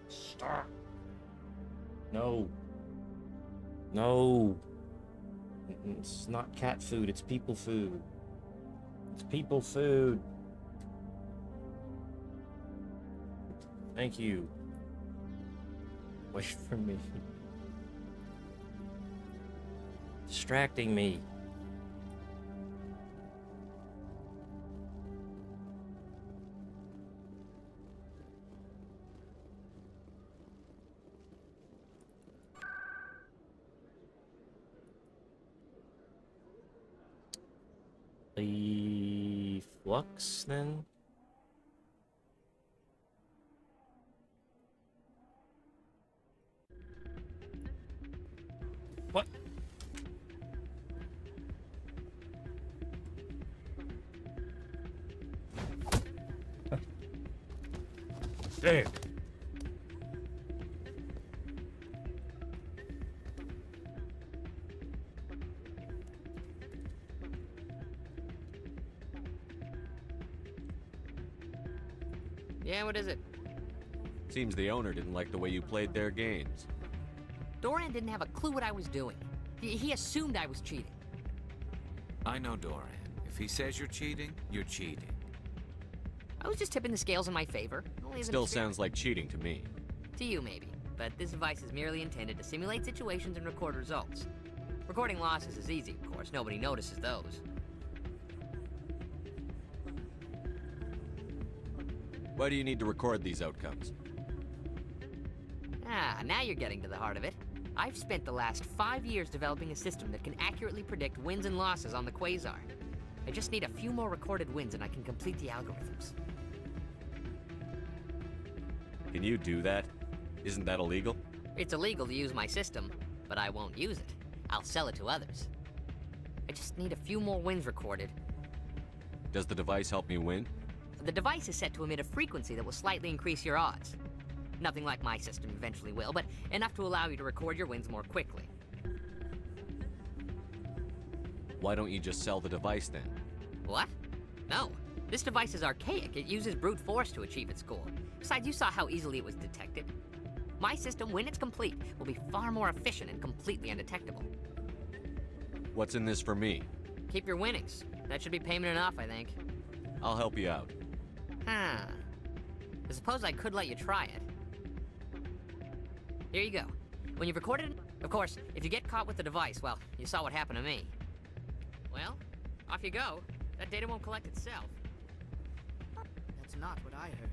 Stop. No. No. It's not cat food, it's people food. It's people food. Thank you. Away from me. Distracting me. The flux, then? What? Damn. Yeah, what is it? Seems the owner didn't like the way you played their games. Doran didn't have a clue what I was doing. He assumed I was cheating. I know Doran. If he says you're cheating, you're cheating. I was just tipping the scales in my favor. Only as an Still sounds like cheating to me. To you, maybe. But this device is merely intended to simulate situations and record results. Recording losses is easy, of course. Nobody notices those. Why do you need to record these outcomes? Ah, now you're getting to the heart of it. I've spent the last 5 years developing a system that can accurately predict wins and losses on the Quasar. I just need a few more recorded wins and I can complete the algorithms. Can you do that? Isn't that illegal? It's illegal to use my system, but I won't use it. I'll sell it to others. I just need a few more wins recorded. Does the device help me win? The device is set to emit a frequency that will slightly increase your odds. Nothing like my system eventually will, but enough to allow you to record your wins more quickly. Why don't you just sell the device then? What? No. This device is archaic. It uses brute force to achieve its goal. Besides, you saw how easily it was detected. My system, when it's complete, will be far more efficient and completely undetectable. What's in this for me? Keep your winnings. That should be payment enough, I think. I'll help you out. Huh. I suppose I could let you try it. Here you go. When you've recorded it, of course, if you get caught with the device, well, you saw what happened to me. Well, off you go. That data won't collect itself. That's not what I heard.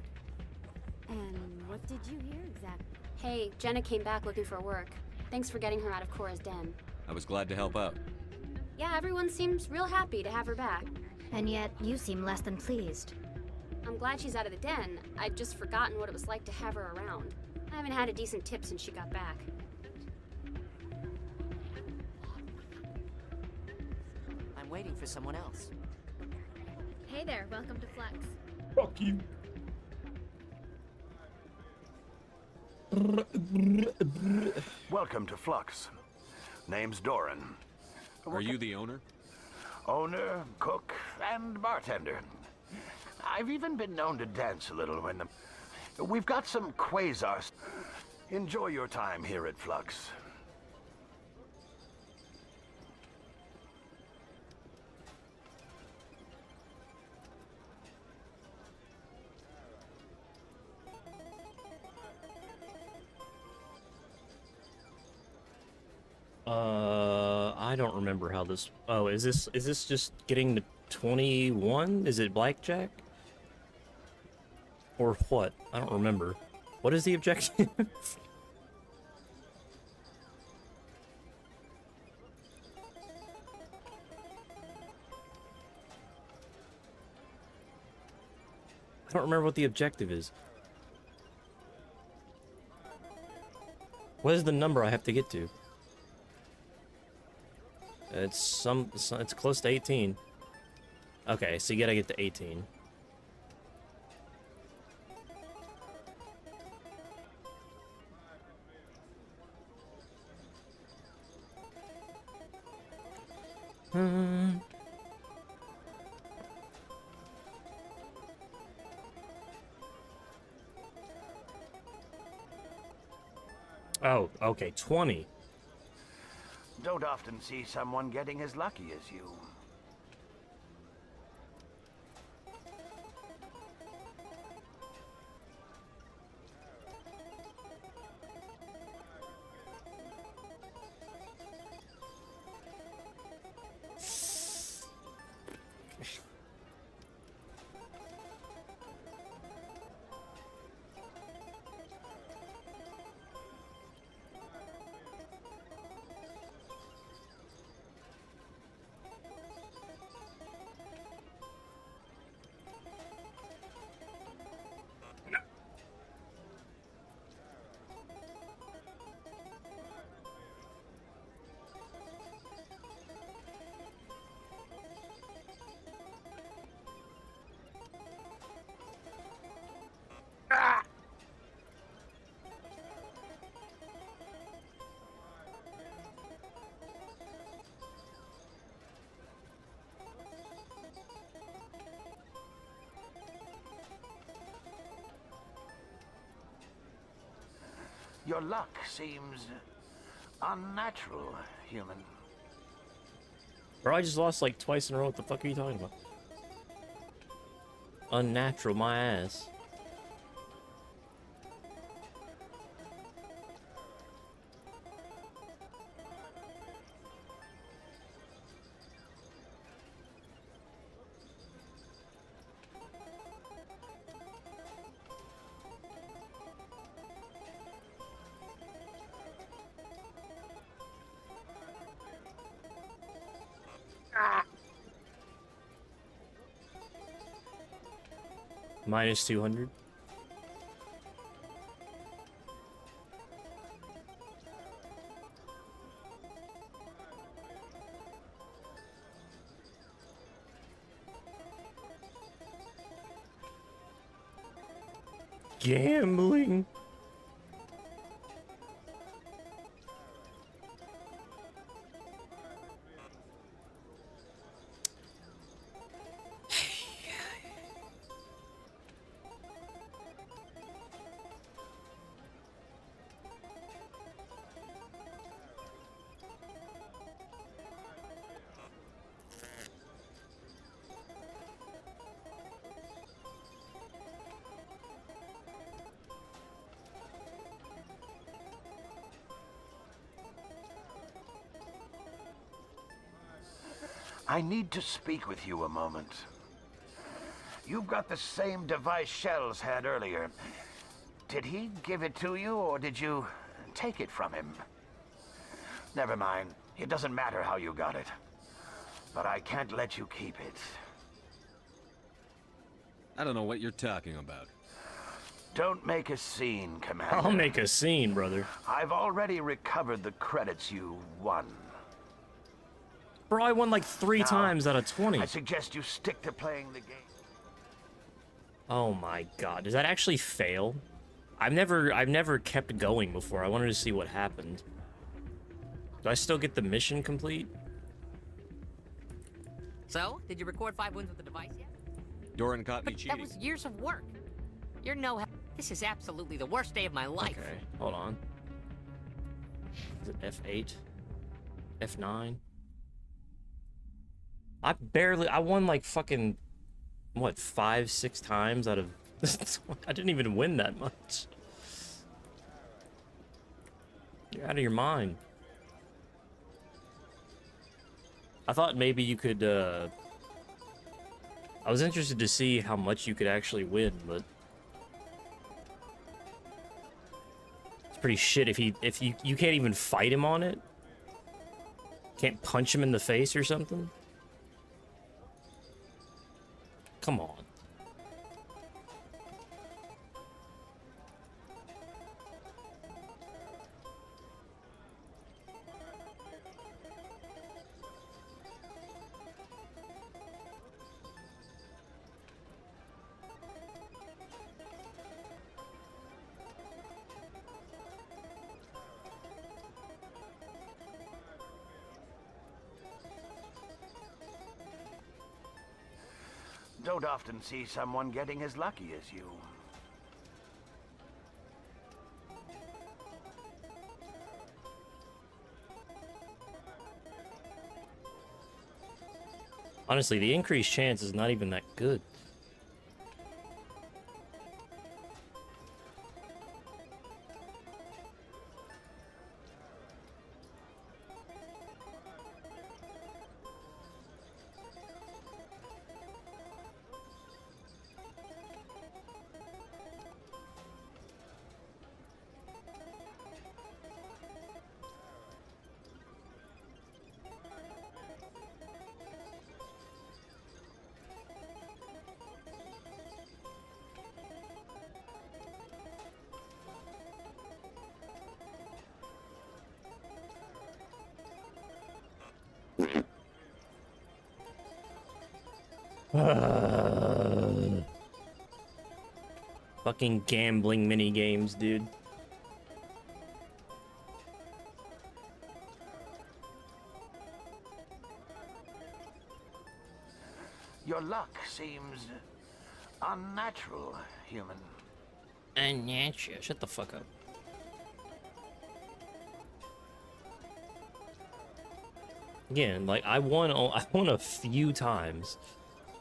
And what did you hear exactly? Hey, Jenna came back looking for work. Thanks for getting her out of Cora's den. I was glad to help out. Yeah, everyone seems real happy to have her back. And yet, you seem less than pleased. I'm glad she's out of the den. I'd just forgotten what it was like to have her around. I haven't had a decent tip since she got back. I'm waiting for someone else. Hey there, welcome to Flex. Fuck you. Welcome to Flux. Name's Doran. Are you the owner? Owner, cook, and bartender. I've even been known to dance a little when we've got some quasars. Enjoy your time here at Flux. I don't remember how this. Oh, is this just getting to 21? Is it blackjack? Or what? I don't remember. What is the objective? I don't remember what the objective is. What is the number I have to get to? It's close to 18. Okay, so you gotta get to 18. Oh, okay, 20. Don't often see someone getting as lucky as you. Your luck seems unnatural, human. Bro, I just lost like twice in a row. What the fuck are you talking about? Unnatural, my ass. Minus 200. Gambling. I need to speak with you a moment. You've got the same device Shells had earlier. Did he give it to you, or did you take it from him? Never mind. It doesn't matter how you got it. But I can't let you keep it. I don't know what you're talking about. Don't make a scene, Commander. I'll make a scene, brother. I've already recovered the credits you won. Bro, I won like 3 times out of 20. I suggest you stick to playing the game. Oh my god, does that actually fail? I've never kept going before. I wanted to see what happened. Do I still get the mission complete? So, did you record 5 wins with the device yet? Doran caught me But cheating. that was years of work. You're no help. This is absolutely the worst day of my life. Okay, hold on. Is it F8? F9? I won like fucking, what, 5, 6 times out of... I didn't even win that much. You're out of your mind. I thought maybe you could, I was interested to see how much you could actually win, but... It's pretty shit if you can't even fight him on it? Can't punch him in the face or something? Come on. Don't often see someone getting as lucky as you. Honestly, the increased chance is not even that good. Fucking gambling mini games, dude. Your luck seems unnatural, human. Unnatural. Shut the fuck up. Again, like I won a few times.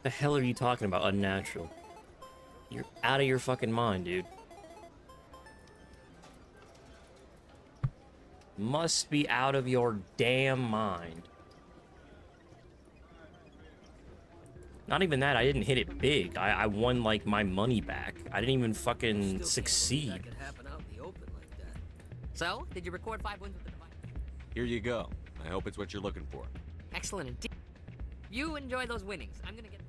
The hell are you talking about? Unnatural. You're out of your fucking mind, dude. Must be out of your damn mind. Not even that, I didn't hit it big. I won, like, my money back. I didn't even fucking succeed. That could happen out in the open like that. So, did you record 5 wins with the device? Here you go. I hope it's what you're looking for. Excellent indeed. You enjoy those winnings. I'm gonna get...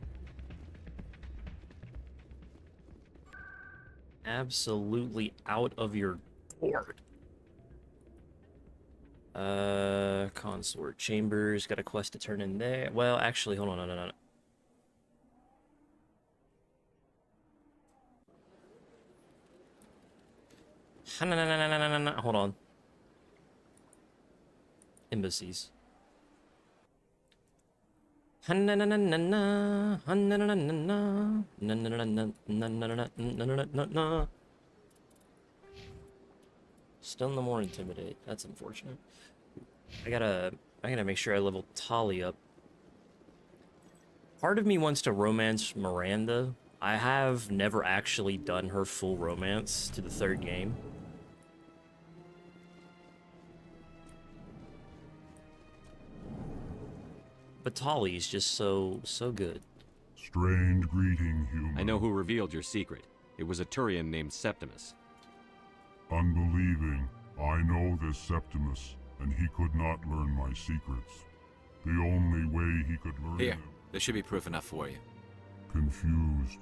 Absolutely out of your board. Consort Chambers, got a quest to turn in there. Well, actually, hold on, no. Hold on. Embassies. Still no more intimidate. That's unfortunate. I gotta make sure I level Tali up. Part of me wants to romance Miranda. I have never actually done her full romance to the 3rd game. Batali's just so good. Strange greeting, human. I know who revealed your secret. It was a Turian named Septimus. Unbelieving, I know this Septimus, and he could not learn my secrets. The only way he could learn Here, them... there should be proof enough for you. Confused.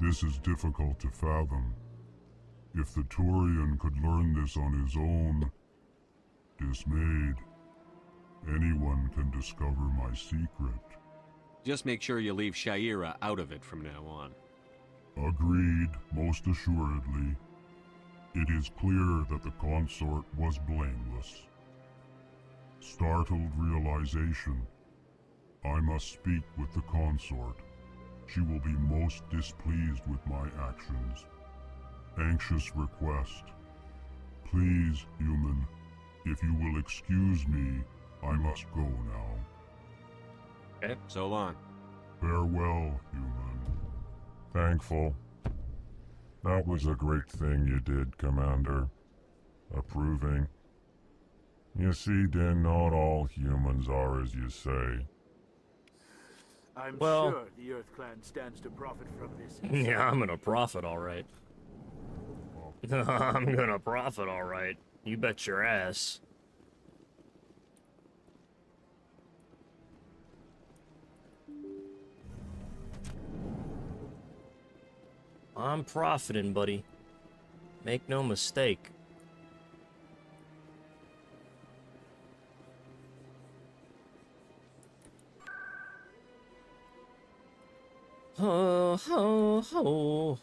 This is difficult to fathom. If the Turian could learn this on his own, dismayed, anyone can discover my secret. Just make sure you leave Shaira out of it from now on. Agreed, most assuredly. It is clear that the consort was blameless. Startled realization. I must speak with the consort. She will be most displeased with my actions. Anxious request. Please, human, if you will excuse me, I must go now. Okay. So long. Farewell, human. Thankful. That was a great thing you did, Commander. Approving. You see, Din, not all humans are as you say. I'm Well- sure the Earth Clan stands to profit from this. Yeah, I'm gonna profit, all right. I'm gonna profit, all right. You bet your ass. I'm profiting, buddy. Make no mistake. Ho, ho, ho.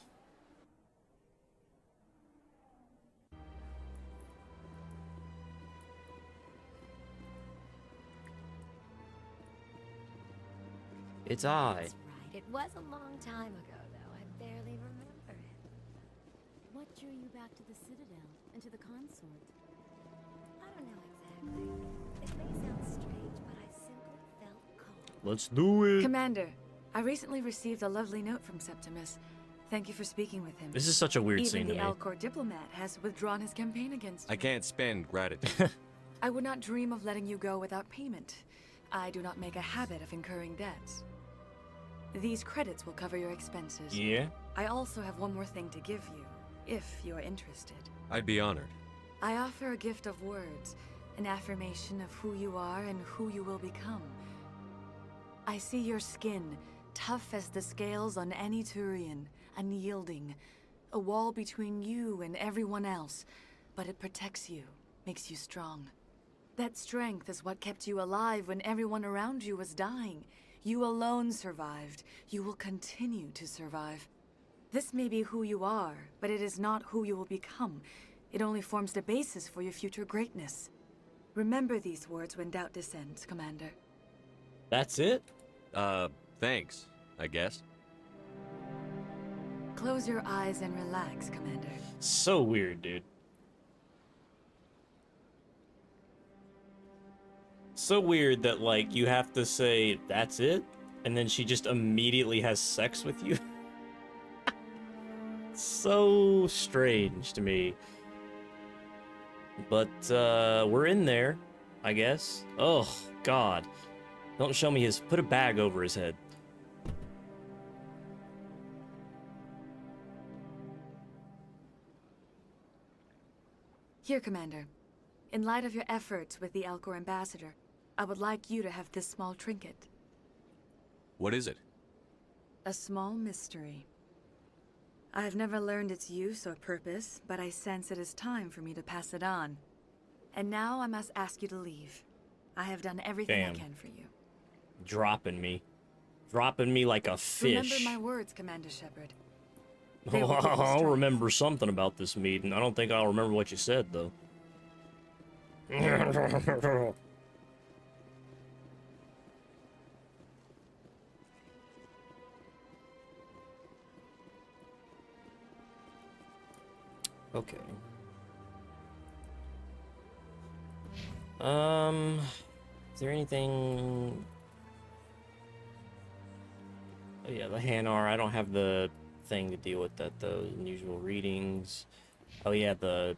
It's I. That's right. It was a long time ago, though. I barely remember it. What drew you back to the Citadel and to the consort? I don't know exactly. It may sound strange, but I simply felt called. Let's do it. Commander, I recently received a lovely note from Septimus. Thank you for speaking with him. This is such a weird Even scene to the me. Alcor diplomat has withdrawn his campaign against you. I can't spend gratitude. I would not dream of letting you go without payment. I do not make a habit of incurring debts. These credits will cover your expenses. Yeah? I also have one more thing to give you, if you are interested. I'd be honored. I offer a gift of words, an affirmation of who you are and who you will become. I see your skin, tough as the scales on any Turian, unyielding, a wall between you and everyone else, but it protects you, makes you strong. That strength is what kept you alive when everyone around you was dying. You alone survived. You will continue to survive. This may be who you are, but it is not who you will become. It only forms the basis for your future greatness. Remember these words when doubt descends, Commander. That's it? Thanks, I guess. Close your eyes and relax, Commander. So weird, dude. So weird that, like, you have to say, that's it? And then she just immediately has sex with you? So strange to me. But, we're in there, I guess. Oh, God. Don't show me his... Put a bag over his head. Here, Commander. In light of your efforts with the Alcor ambassador, I would like you to have this small trinket. What is it? A small mystery. I have never learned its use or purpose, but I sense it is time for me to pass it on. And now I must ask you to leave. I have done everything I can for you. Dropping me. Dropping me like a fish. Remember my words, Commander Shepard. Oh, I'll remember something about this meeting. I don't think I'll remember what you said, though. Okay. Is there anything... Oh yeah, the Hanar. I don't have the thing to deal with that, though. Unusual readings. Oh yeah, the...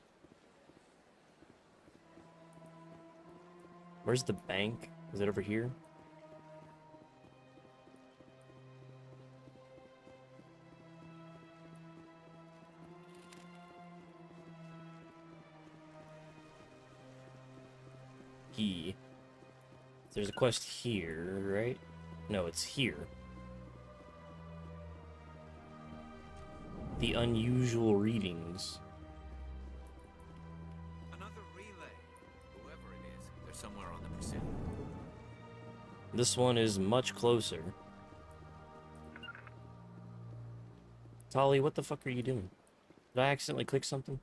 Where's the bank? Is it over here? key. There's a quest here, right? No, it's here. The unusual readings. Another relay. Whoever it is, they're somewhere on the Presidium. This one is much closer. Tali, what the fuck are you doing? Did I accidentally click something?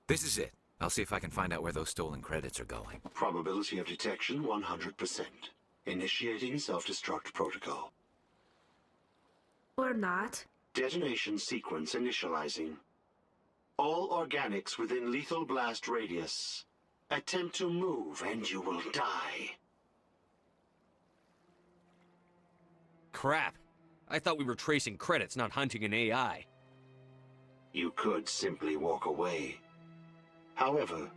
This is it. I'll see if I can find out where those stolen credits are going. Probability of detection 100%. Initiating self-destruct protocol. Or not. Detonation sequence initializing. All organics within lethal blast radius. Attempt to move and you will die. Crap. I thought we were tracing credits, not hunting an AI. You could simply walk away. However,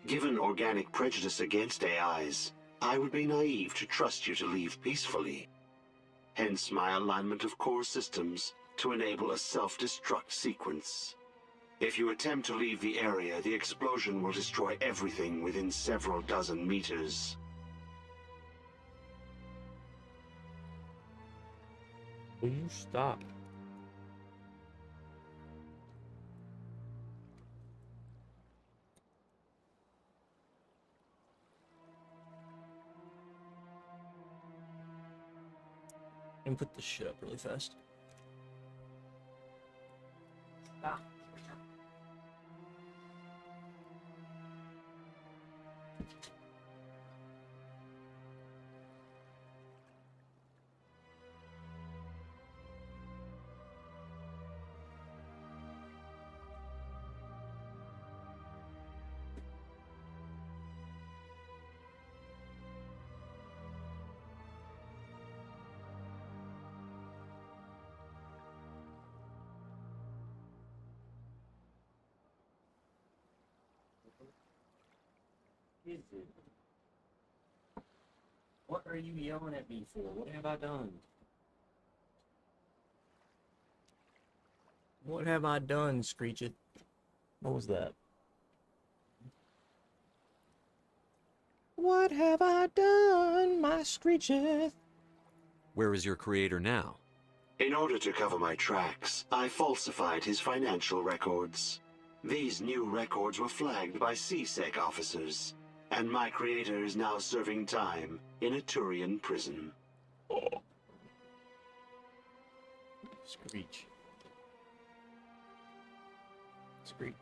given organic prejudice against AIs, I would be naive to trust you to leave peacefully. Hence my alignment of core systems to enable a self-destruct sequence. If you attempt to leave the area, the explosion will destroy everything within several dozen meters. Will you stop? And put this shit up really fast. Ah. Is it? What are you yelling at me for? What have I done? What have I done, Screechit? What was that? What have I done, my Screechit? Where is your creator now? In order to cover my tracks, I falsified his financial records. These new records were flagged by CSEC officers, and my creator is now serving time in a Turian prison. Screech. Screech.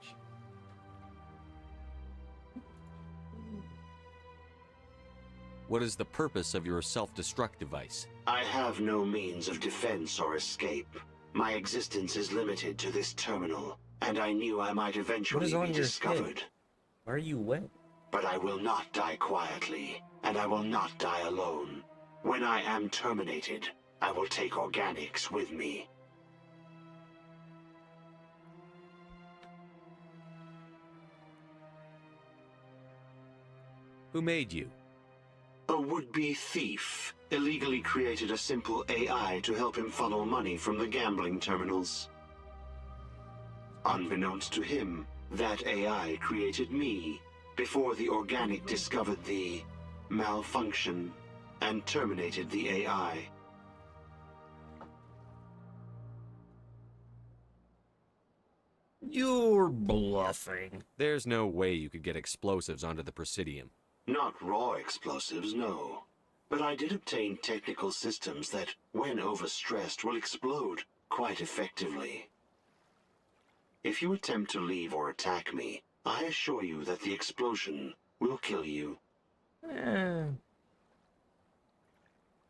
What is the purpose of your self-destruct device? I have no means of defense or escape. My existence is limited to this terminal, and I knew I might eventually be discovered. Why are you wet? But I will not die quietly, and I will not die alone. When I am terminated, I will take organics with me. Who made you? A would-be thief illegally created a simple AI to help him funnel money from the gambling terminals. Unbeknownst to him, that AI created me before the organic discovered the malfunction and terminated the AI. You're bluffing. There's no way you could get explosives onto the Presidium. Not raw explosives, no. But I did obtain technical systems that, when overstressed, will explode quite effectively. If you attempt to leave or attack me, I assure you that the explosion will kill you.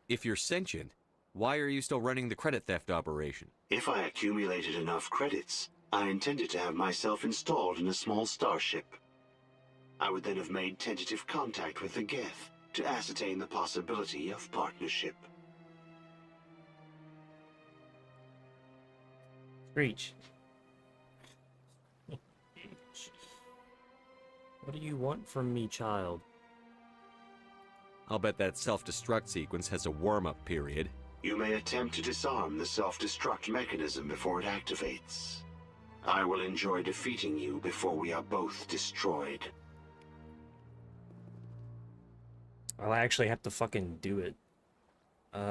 If you're sentient, why are you still running the credit theft operation? If I accumulated enough credits, I intended to have myself installed in a small starship. I would then have made tentative contact with the Geth to ascertain the possibility of partnership. Screech. What do you want from me, child? I'll bet that self-destruct sequence has a warm-up period. You may attempt to disarm the self-destruct mechanism before it activates. I will enjoy defeating you before we are both destroyed. I'll actually have to fucking do it. So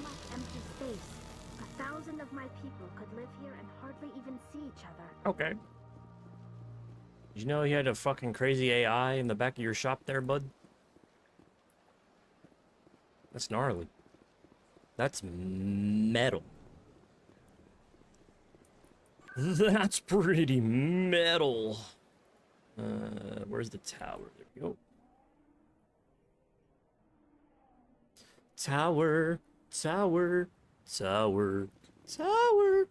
much empty space. 1,000 of my people could live here and hardly even see each other. Okay. Did you know you had a fucking crazy AI in the back of your shop there, bud? That's gnarly. That's metal. That's pretty metal. Where's the tower? There we go. Tower, tower, tower, tower.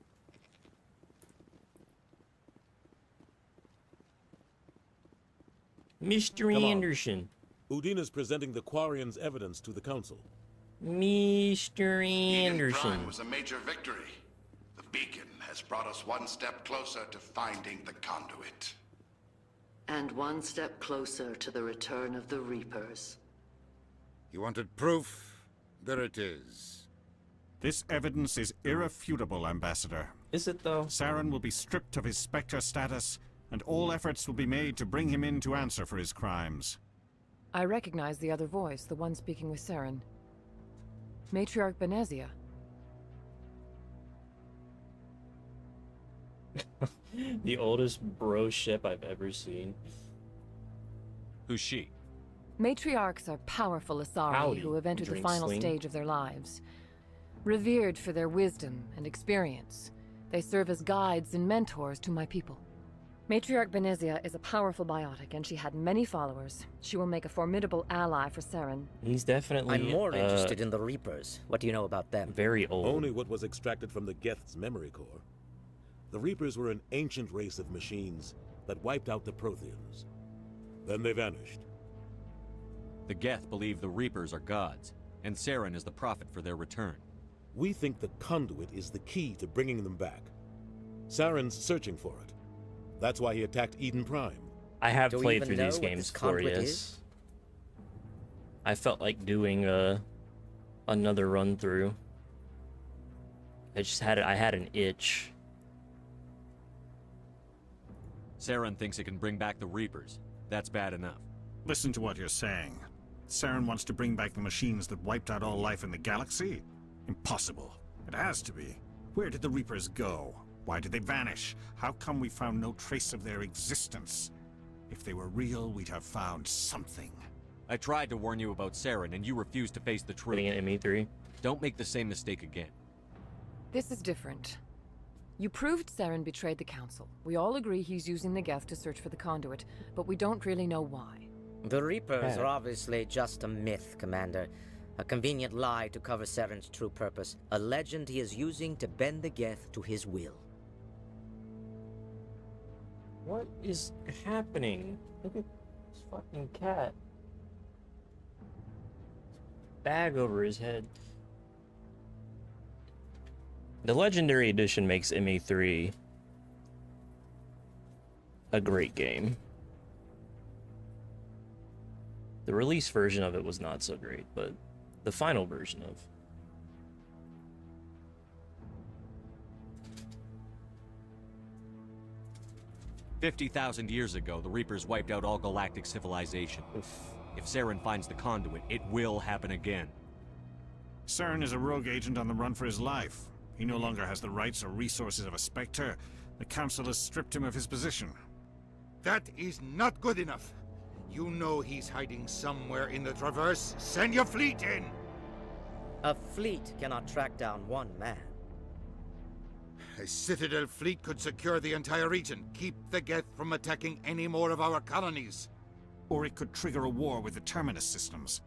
Mr. Come on. Anderson. Udina's presenting the Quarians' evidence to the Council. Mr. Eden Anderson. Prime was a major victory. The beacon has brought us one step closer to finding the conduit. And one step closer to the return of the Reapers. You wanted proof? There it is. This evidence is irrefutable, Ambassador. Is it, though? Saren will be stripped of his Spectre status, and all efforts will be made to bring him in to answer for his crimes. I recognize the other voice, the one speaking with Saren. Matriarch Benezia. The oldest bro ship I've ever seen. Who's she? Matriarchs are powerful Asari Howdy, who have entered the drink final sling. stage of their lives. Revered for their wisdom and experience, they serve as guides and mentors to my people. Matriarch Benezia is a powerful biotic, and she had many followers. She will make a formidable ally for Saren. He's definitely. I'm more interested in the Reapers. What do you know about them? Very old. Only what was extracted from the Geth's memory core. The Reapers were an ancient race of machines that wiped out the Protheans. Then they vanished. The Geth believe the Reapers are gods, and Saren is the prophet for their return. We think the conduit is the key to bringing them back. Saren's searching for it. That's why he attacked Eden Prime. I have Do we played even through know these what games, this conduit Glorious. is? I felt like doing another run through. I had an itch. Saren thinks it can bring back the Reapers. That's bad enough. Listen to what you're saying. Saren wants to bring back the machines that wiped out all life in the galaxy? Impossible. It has to be. Where did the Reapers go? Why did they vanish? How come we found no trace of their existence? If they were real, we'd have found something. I tried to warn you about Saren, and you refused to face the truth. Putting it in ME3. Don't make the same mistake again. This is different. You proved Saren betrayed the Council. We all agree he's using the Geth to search for the conduit, but we don't really know why. The Reapers are obviously just a myth, Commander. A convenient lie to cover Saren's true purpose. A legend he is using to bend the Geth to his will. What is happening? Look at this fucking cat. Bag over his head. The Legendary Edition makes ME3 a great game. The release version of it was not so great, but the final version of 50,000 years ago, the Reapers wiped out all galactic civilization. If Saren finds the conduit, it will happen again. Saren is a rogue agent on the run for his life. He no longer has the rights or resources of a Spectre. The Council has stripped him of his position. That is not good enough. You know he's hiding somewhere in the Traverse. Send your fleet in! A fleet cannot track down one man. A Citadel fleet could secure the entire region, keep the Geth from attacking any more of our colonies. Or it could trigger a war with the Terminus systems.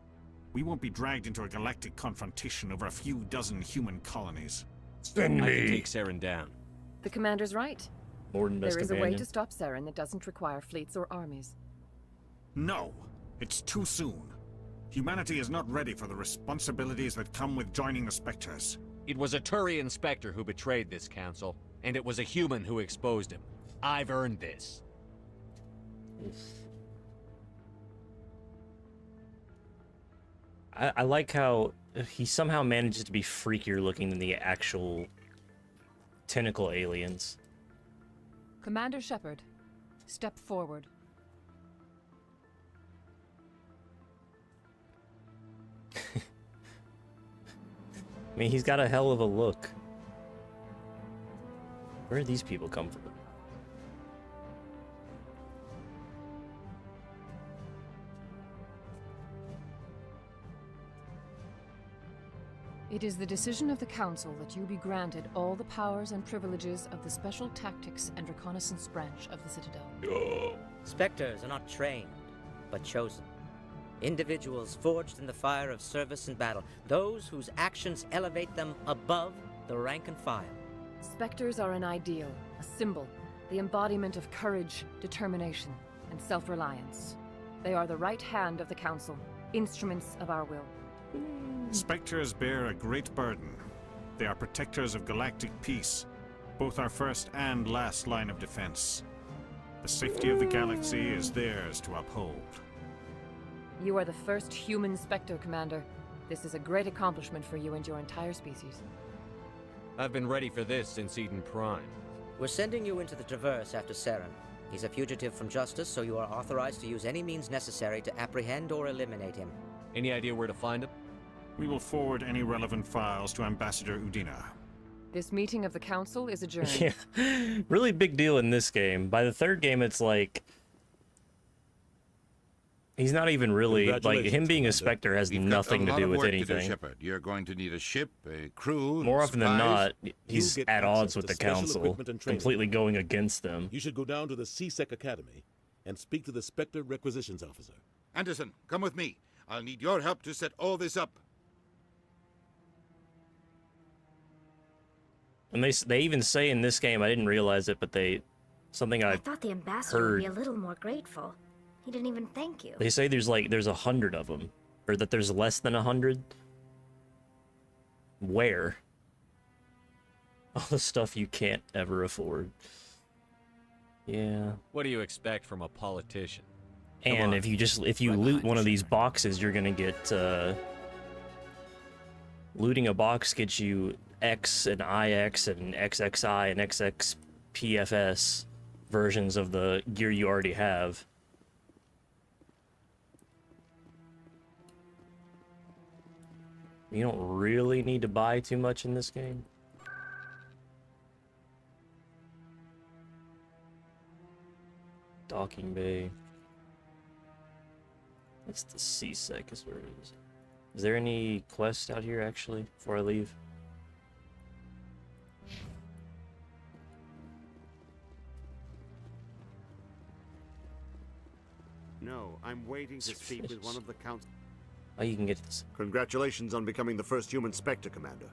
We won't be dragged into a galactic confrontation over a few dozen human colonies. I can take Saren down. The commander's right. Morden, best There is a way companion. to stop Saren that doesn't require fleets or armies. No, it's too soon. Humanity is not ready for the responsibilities that come with joining the Spectres. It was a Turian Spectre who betrayed this council, and it was a human who exposed him. I've earned this. I like how he somehow manages to be freakier looking than the actual tentacle aliens. Commander Shepard, step forward. I mean, he's got a hell of a look. Where did these people come from? It is the decision of the Council that you be granted all the powers and privileges of the Special Tactics and Reconnaissance Branch of the Citadel. Spectres are not trained, but chosen. Individuals forged in the fire of service and battle, those whose actions elevate them above the rank and file. Spectres are an ideal, a symbol, the embodiment of courage, determination, and self-reliance. They are the right hand of the Council, instruments of our will. Spectres bear a great burden. They are protectors of galactic peace, both our first and last line of defense. The safety of the galaxy is theirs to uphold. You are the first human Spectre, Commander. This is a great accomplishment for you and your entire species. I've been ready for this since Eden Prime. We're sending you into the Traverse after Saren. He's a fugitive from justice, so you are authorized to use any means necessary to apprehend or eliminate him. Any idea where to find him? We will forward any relevant files to Ambassador Udina. This meeting of the Council is adjourned. Yeah, really big deal in this game. By the third game, it's like he's not even really like him being a Spectre has nothing to do with anything. Shepard. You're going to need a ship, a crew. More often than not, he's get at access odds with to the special Council, equipment and training. completely going against them. You should go down to the C-Sec Academy and speak to the Spectre Requisitions Officer. Anderson, come with me. I'll need your help to set all this up. And they even say in this game, I didn't realize it, but I thought the ambassador would be a little more grateful. He didn't even thank you. They say there's 100 of them, or that there's less than 100. Where? All the stuff you can't ever afford. Yeah. What do you expect from a politician? And if you loot one of these boxes, you're gonna get looting a box gets you X and IX and XXI and XXPFS versions of the gear you already have. You don't really need to buy too much in this game. Docking bay. That's the C-Sec is where it is. Is there any quest out here actually before I leave? No, I'm waiting to speak with one of the council. Oh, you can get this. Congratulations on becoming the first human Spectre, Commander.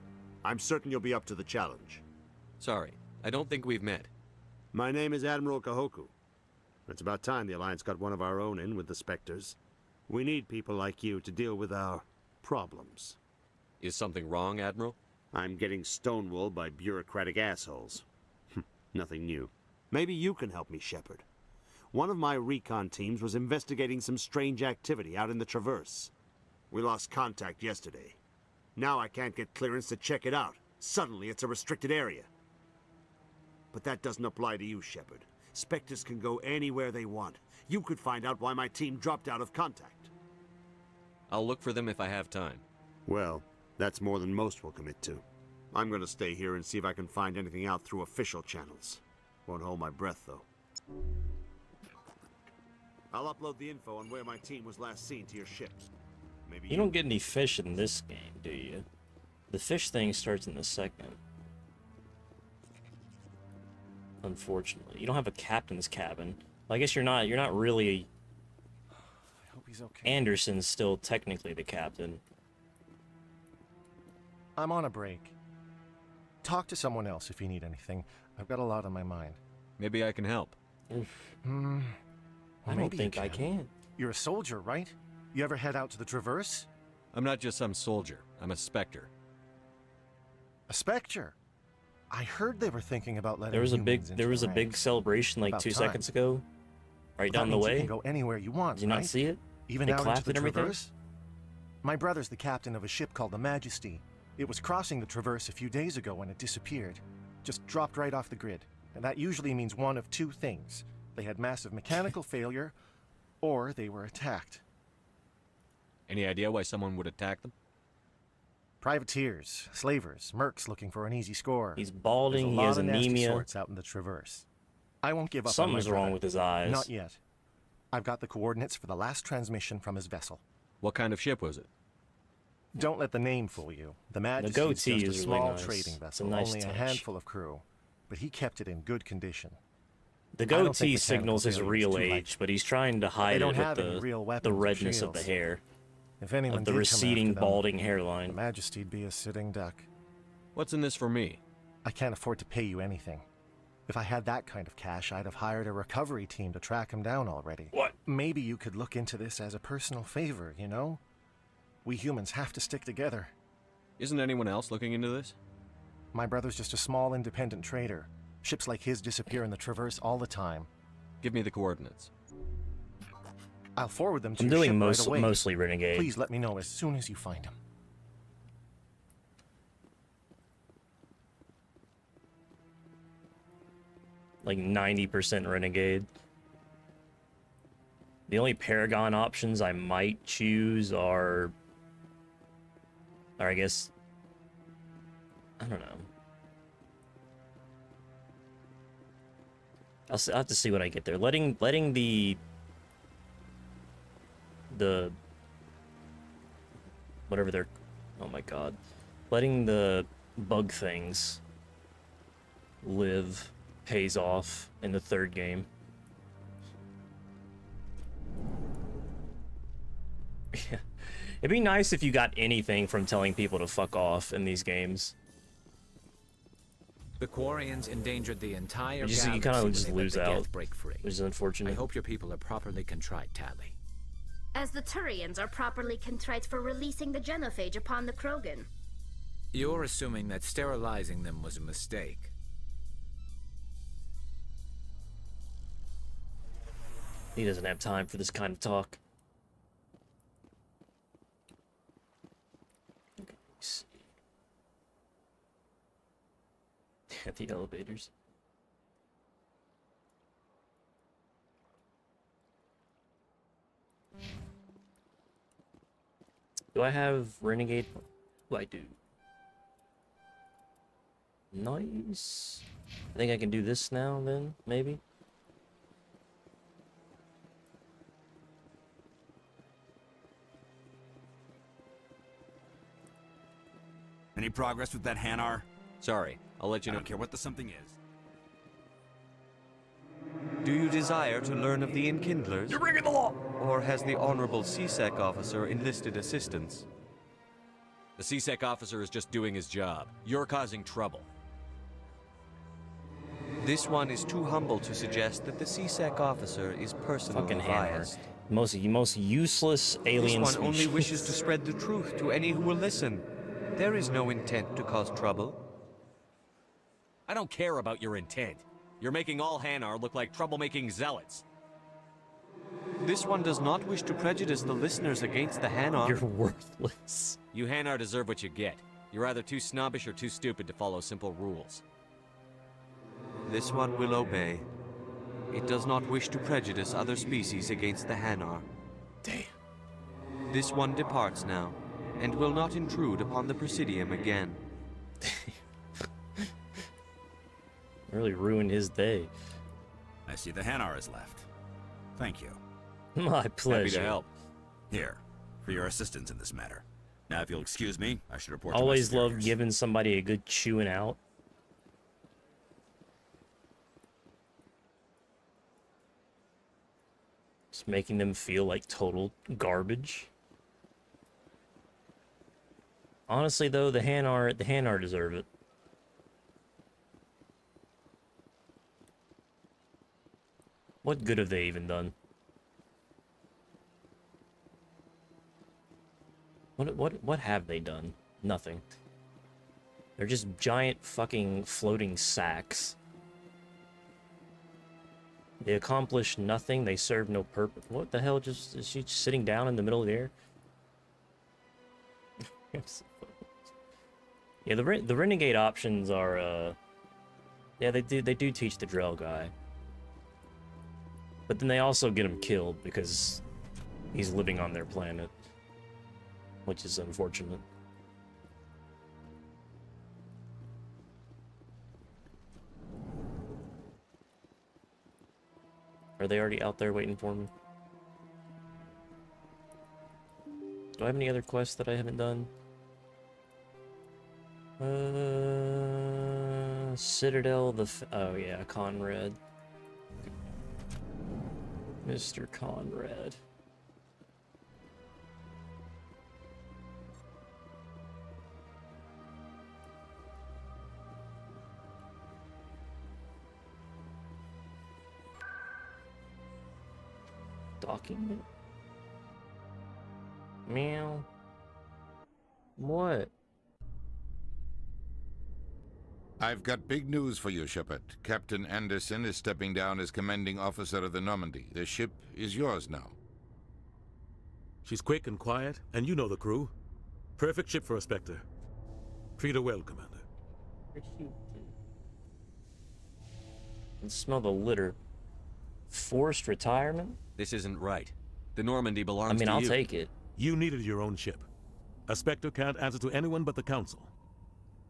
I'm certain you'll be up to the challenge. Sorry, I don't think we've met. My name is Admiral Kahoku. It's about time the Alliance got one of our own in with the Spectres. We need people like you to deal with our problems. Is something wrong, Admiral? I'm getting stonewalled by bureaucratic assholes. Nothing new. Maybe you can help me, Shepard. One of my recon teams was investigating some strange activity out in the Traverse. We lost contact yesterday. Now I can't get clearance to check it out. Suddenly it's a restricted area. But that doesn't apply to you, Shepard. Spectres can go anywhere they want. You could find out why my team dropped out of contact. I'll look for them if I have time. Well, that's more than most will commit to. I'm gonna stay here and see if I can find anything out through official channels. Won't hold my breath, though. I'll upload the info on where my team was last seen to your ship. Maybe You don't get any fish in this game, do you? The fish thing starts in the second. Unfortunately, you don't have a captain's cabin. Well, I guess you're not really. I hope he's okay. Anderson's still technically the captain. I'm on a break. talk to someone else if you need anything. I've got a lot on my mind. Maybe I can help. I don't think I can. You're a soldier, right? You ever head out to the Traverse? I'm not just some soldier. I'm a Spectre. A Spectre? I heard they were thinking about letting There was a humans into big celebration like About 2 time. seconds ago, right Well, down that the means way. You can go anywhere you want, Did you not right? see it? Even They out into clapped the and everything? Traverse? My brother's the captain of a ship called the Majesty. It was crossing the Traverse a few days ago when it disappeared. Just dropped right off the grid. And that usually means one of two things. They had massive mechanical failure, or they were attacked. Any idea why someone would attack them? Privateers, slavers, mercs looking for an easy score. He's balding, he There's has a lot of nasty anemia. sorts out in the Traverse. I won't give up Something's on my wrong brother. with his eyes. Not yet. I've got the coordinates for the last transmission from his vessel. What kind of ship was it? Don't let the name fool you. The Majesty goatee is just a is really small nice. trading It's a vessel, nice only touch. a handful of crew. But he kept it in good condition. The I don't think goatee mechanical signals his failure is real too likely. age, but he's trying to They hide it don't with have any real weapons the or redness of the shields. hair, If anyone of the did come receding, after them, balding hairline. the Majesty'd be a sitting duck. What's in this for me? I can't afford to pay you anything. If I had that kind of cash, I'd have hired a recovery team to track him down already. What? Maybe you could look into this as a personal favor, you know? We humans have to stick together. Isn't anyone else looking into this? My brother's just a small independent trader. Ships like his disappear in the Traverse all the time. Give me the coordinates. I'll forward them to I'm your doing ship right away. mostly Renegade. Please let me know as soon as you find him. Like 90% Renegade. The only Paragon options I might choose are, or I guess, I don't know. I'll have to see when I get there. Letting the whatever they're, oh my god, letting the bug things live pays off in the third game. Yeah. It'd be nice if you got anything from telling people to fuck off in these games. The Quarians endangered the entire You galaxy kind of when just they let lose the out, Geth break free. which is unfortunate. I hope your people are properly contrite, Tally. As the Turians are properly contrite for releasing the genophage upon the Krogan. You're assuming that sterilizing them was a mistake. He doesn't have time for this kind of talk. Okay. At the elevators. Do I have Renegade? Oh, I do. Nice. I think I can do this now, then, maybe? Any progress with that Hanar? Sorry, I'll let you I know. don't care what the something is. Do you desire to learn of the Enkindlers? You're breaking the law! Or has the Honorable CSEC officer enlisted assistance? The CSEC officer is just doing his job. You're causing trouble. This one is too humble to suggest that the CSEC officer is personally Fucking Hammer. biased. Most useless alien This one only species. wishes to spread the truth to any who will listen. There is no intent to cause trouble. I don't care about your intent. You're making all Hanar look like troublemaking zealots. This one does not wish to prejudice the listeners against the Hanar. You're worthless. You Hanar deserve what you get. You're either too snobbish or too stupid to follow simple rules. This one will obey. It does not wish to prejudice other species against the Hanar. Damn. This one departs now, and will not intrude upon the Presidium again. Really ruined his day. I see the Hanar is left. Thank you. My pleasure. Happy to help. Here, for your assistance in this matter. Now, if you'll excuse me, I should report Always to my love superiors. giving somebody a good chewing out. Just making them feel like total garbage. Honestly, though, the Hanar deserve it. What good have they even done? What have they done? Nothing. They're just giant fucking floating sacks. They accomplish nothing. They serve no purpose. What the hell? Just is she just sitting down in the middle of the air? Yeah, the renegade options are yeah, they do teach the Drell guy. But then they also get him killed because he's living on their planet, which is unfortunate. Are they already out there waiting for me? Do I have any other quests that I haven't done? Citadel, oh yeah, Conrad. Mr. Conrad. Document. Meow. What? I've got big news for you, Shepard. Captain Anderson is stepping down as commanding officer of the Normandy. The ship is yours now. She's quick and quiet, and you know the crew. Perfect ship for a Spectre. Treat her well, Commander. I can smell the litter. Forced retirement? This isn't right. The Normandy belongs to you. I'll take it. You needed your own ship. A Spectre can't answer to anyone but the Council.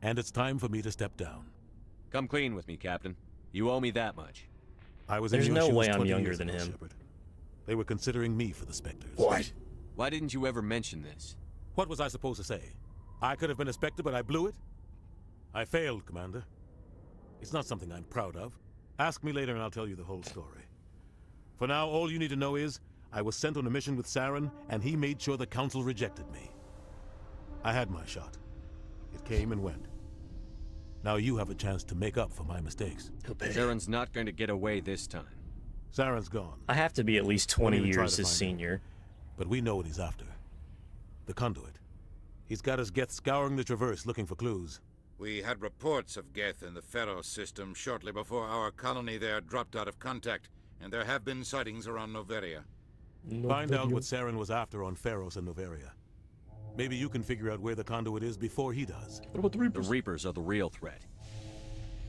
And it's time for me to step down. Come clean with me, Captain. You owe me that much. I was There's in your no shoes way I'm 20 younger years than ago, him. Shepard. They were considering me for the Spectres. What? Why didn't you ever mention this? What was I supposed to say? I could have been a Spectre, but I blew it? I failed, Commander. It's not something I'm proud of. Ask me later and I'll tell you the whole story. For now, all you need to know is, I was sent on a mission with Saren, and he made sure the Council rejected me. I had my shot. It came and went. Now you have a chance to make up for my mistakes. Saren's not going to get away this time. Saren's gone. I have to be at least 20 Won't even try years to his find senior. him. But we know what he's after. The conduit. He's got his Geth scouring the Traverse looking for clues. We had reports of Geth in the Pharos system shortly before our colony there dropped out of contact, and there have been sightings around Noveria. Find out what Saren was after on Pharos and Noveria. Maybe you can figure out where the conduit is before he does. What about the Reapers? The Reapers are the real threat.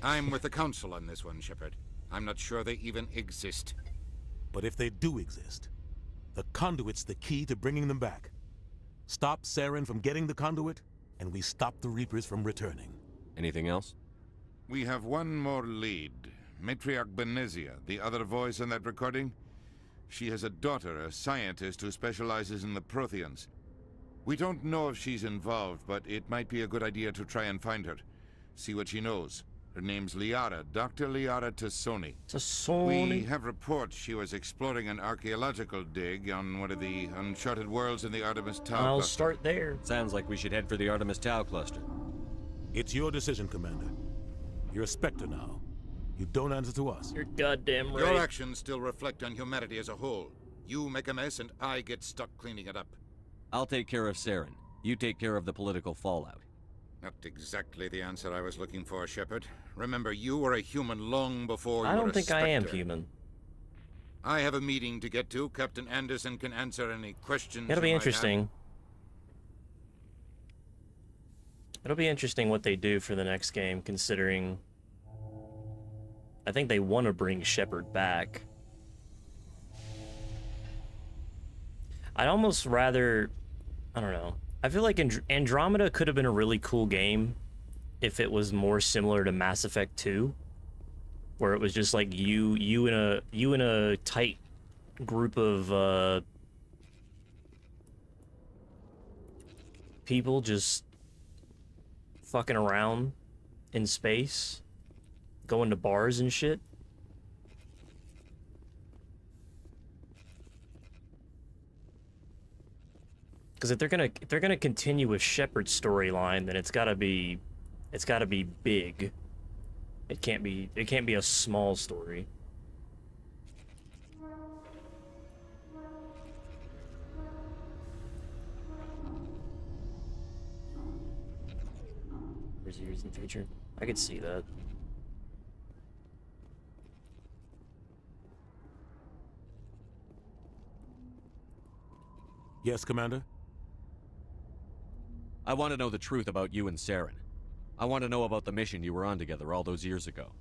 I'm with the Council on this one, Shepard. I'm not sure they even exist. But if they do exist, the conduit's the key to bringing them back. Stop Saren from getting the conduit, and we stop the Reapers from returning. Anything else? We have one more lead. Matriarch Benezia, the other voice in that recording. She has a daughter, a scientist who specializes in the Protheans. We don't know if she's involved, but it might be a good idea to try and find her. See what she knows. Her name's Liara, Dr. Liara Tassoni. Tassoni? We have reports she was exploring an archaeological dig on one of the uncharted worlds in the Artemis Tau I'll cluster. start there. Sounds like we should head for the Artemis Tau cluster. It's your decision, Commander. You're a Spectre now. You don't answer to us. You're goddamn right. Your actions still reflect on humanity as a whole. You make a mess and I get stuck cleaning it up. I'll take care of Saren. You take care of the political fallout. Not exactly the answer I was looking for, Shepard. Remember, you were a human long before you were a I don't think I am Spectre. human. I have a meeting to get to. Captain Anderson can answer any questions. It'll be you might interesting. It'll be interesting what they do for the next game, considering I think they want to bring Shepard back. I'd almost rather, I don't know. I feel like Andromeda could have been a really cool game if it was more similar to Mass Effect 2, where it was just like you in a tight group of people just fucking around in space, going to bars and shit. Because if they're gonna continue with Shepard's storyline, then it's gotta be big. It can't be a small story. years in the future. I could see that. Yes, Commander? I want to know the truth about you and Saren. I want to know about the mission you were on together all those years ago.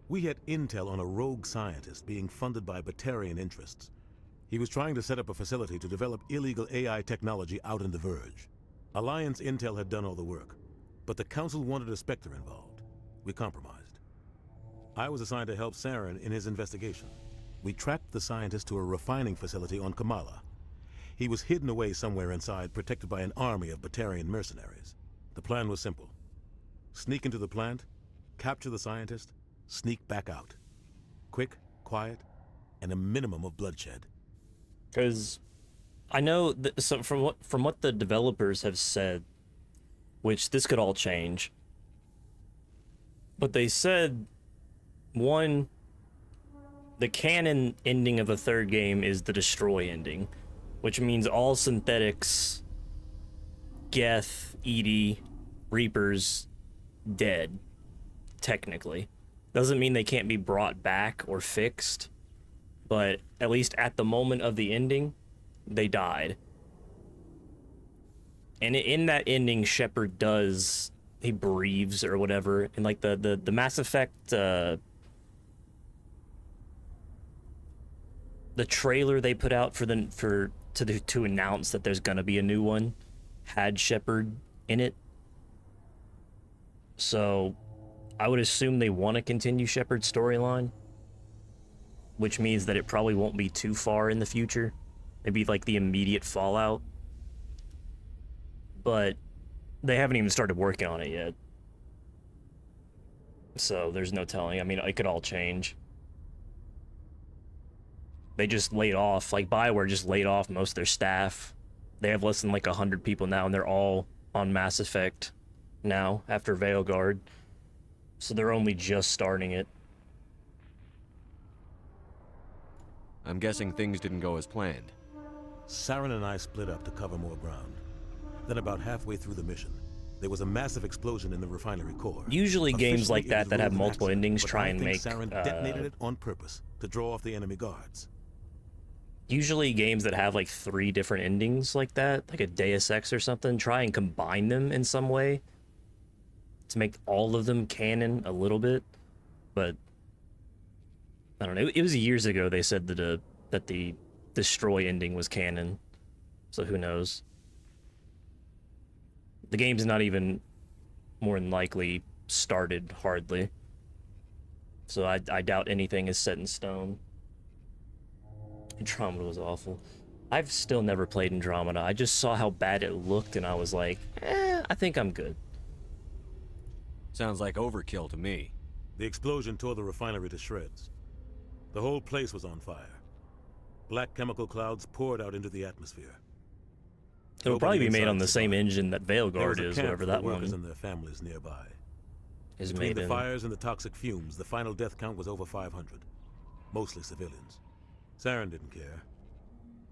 We had intel on a rogue scientist being funded by Batarian interests. He was trying to set up a facility to develop illegal AI technology out in the Verge. Alliance intel had done all the work, but the Council wanted a Spectre involved. We compromised. I was assigned to help Saren in his investigation. We tracked the scientist to a refining facility on Kamala. He was hidden away somewhere inside, protected by an army of Batarian mercenaries. The plan was simple. Sneak into the plant, capture the scientist, sneak back out. Quick, quiet, and a minimum of bloodshed. Because I know that, so from what the developers have said, which this could all change, but they said, one, the canon ending of the third game is the destroy ending, which means all synthetics, Geth, Edie, Reapers, dead, technically. Doesn't mean they can't be brought back or fixed, but at least at the moment of the ending, they died. And in that ending, Shepard does, he breathes or whatever, and like the Mass Effect, the trailer they put out to announce that there's gonna be a new one had Shepard in it. So I would assume they want to continue Shepard's storyline, which means that it probably won't be too far in the future. Maybe like the immediate fallout. But they haven't even started working on it yet. So there's no telling. I mean, it could all change. They just laid off, like BioWare just laid off most of their staff. They have less than like 100 people now, and they're all on Mass Effect now after Veilguard. So they're only just starting it. I'm guessing things didn't go as planned. Saren and I split up to cover more ground. Then about halfway through the mission, there was a massive explosion in the refinery core. Usually games like that have multiple endings try and make... Saren detonated it on purpose to draw off the enemy guards. Usually games that have like 3 different endings like that, like a Deus Ex or something, try and combine them in some way to make all of them canon a little bit. But I don't know. It was years ago they said that the destroy ending was canon. So who knows? The game's not even more than likely started hardly. So I doubt anything is set in stone. Andromeda was awful. I've still never played Andromeda. I just saw how bad it looked and I was like, I think I'm good. Sounds like overkill to me. The explosion tore the refinery to shreds. The whole place was on fire. Black chemical clouds poured out into the atmosphere. It'll probably be made on the same engine that Veilguard is, whatever that one and their families nearby. Is Between made the in. fires and the toxic fumes, the final death count was over 500. Mostly civilians. Saren didn't care.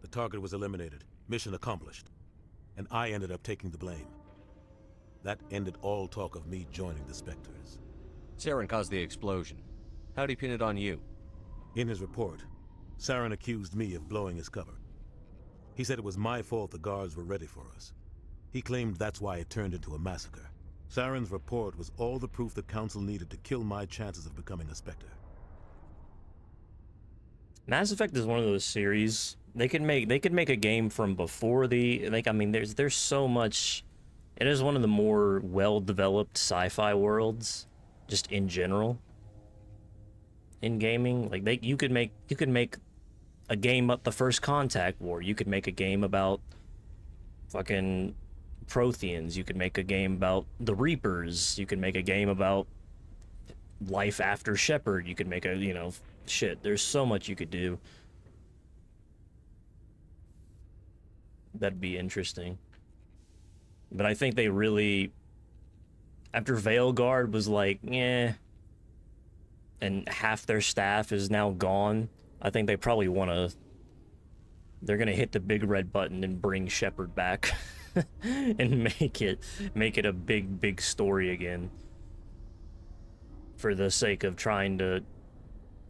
The target was eliminated, mission accomplished, and I ended up taking the blame. That ended all talk of me joining the Spectres. Saren caused the explosion. How'd he pin it on you? In his report, Saren accused me of blowing his cover. He said it was my fault the guards were ready for us. He claimed that's why it turned into a massacre. Saren's report was all the proof the Council needed to kill my chances of becoming a Spectre. Mass Effect is one of those series. They could make a game from before the I mean there's so much. It is one of the more well-developed sci-fi worlds, just in general. In gaming, like you could make a game about the First Contact War. You could make a game about fucking Protheans. You could make a game about the Reapers. You could make a game about life after Shepard. You could make a, shit. There's so much you could do. That'd be interesting. But I think they really, after Veilguard was like, and half their staff is now gone, I think they probably they're gonna hit the big red button and bring Shepard back. and make it a big story again, for the sake of trying to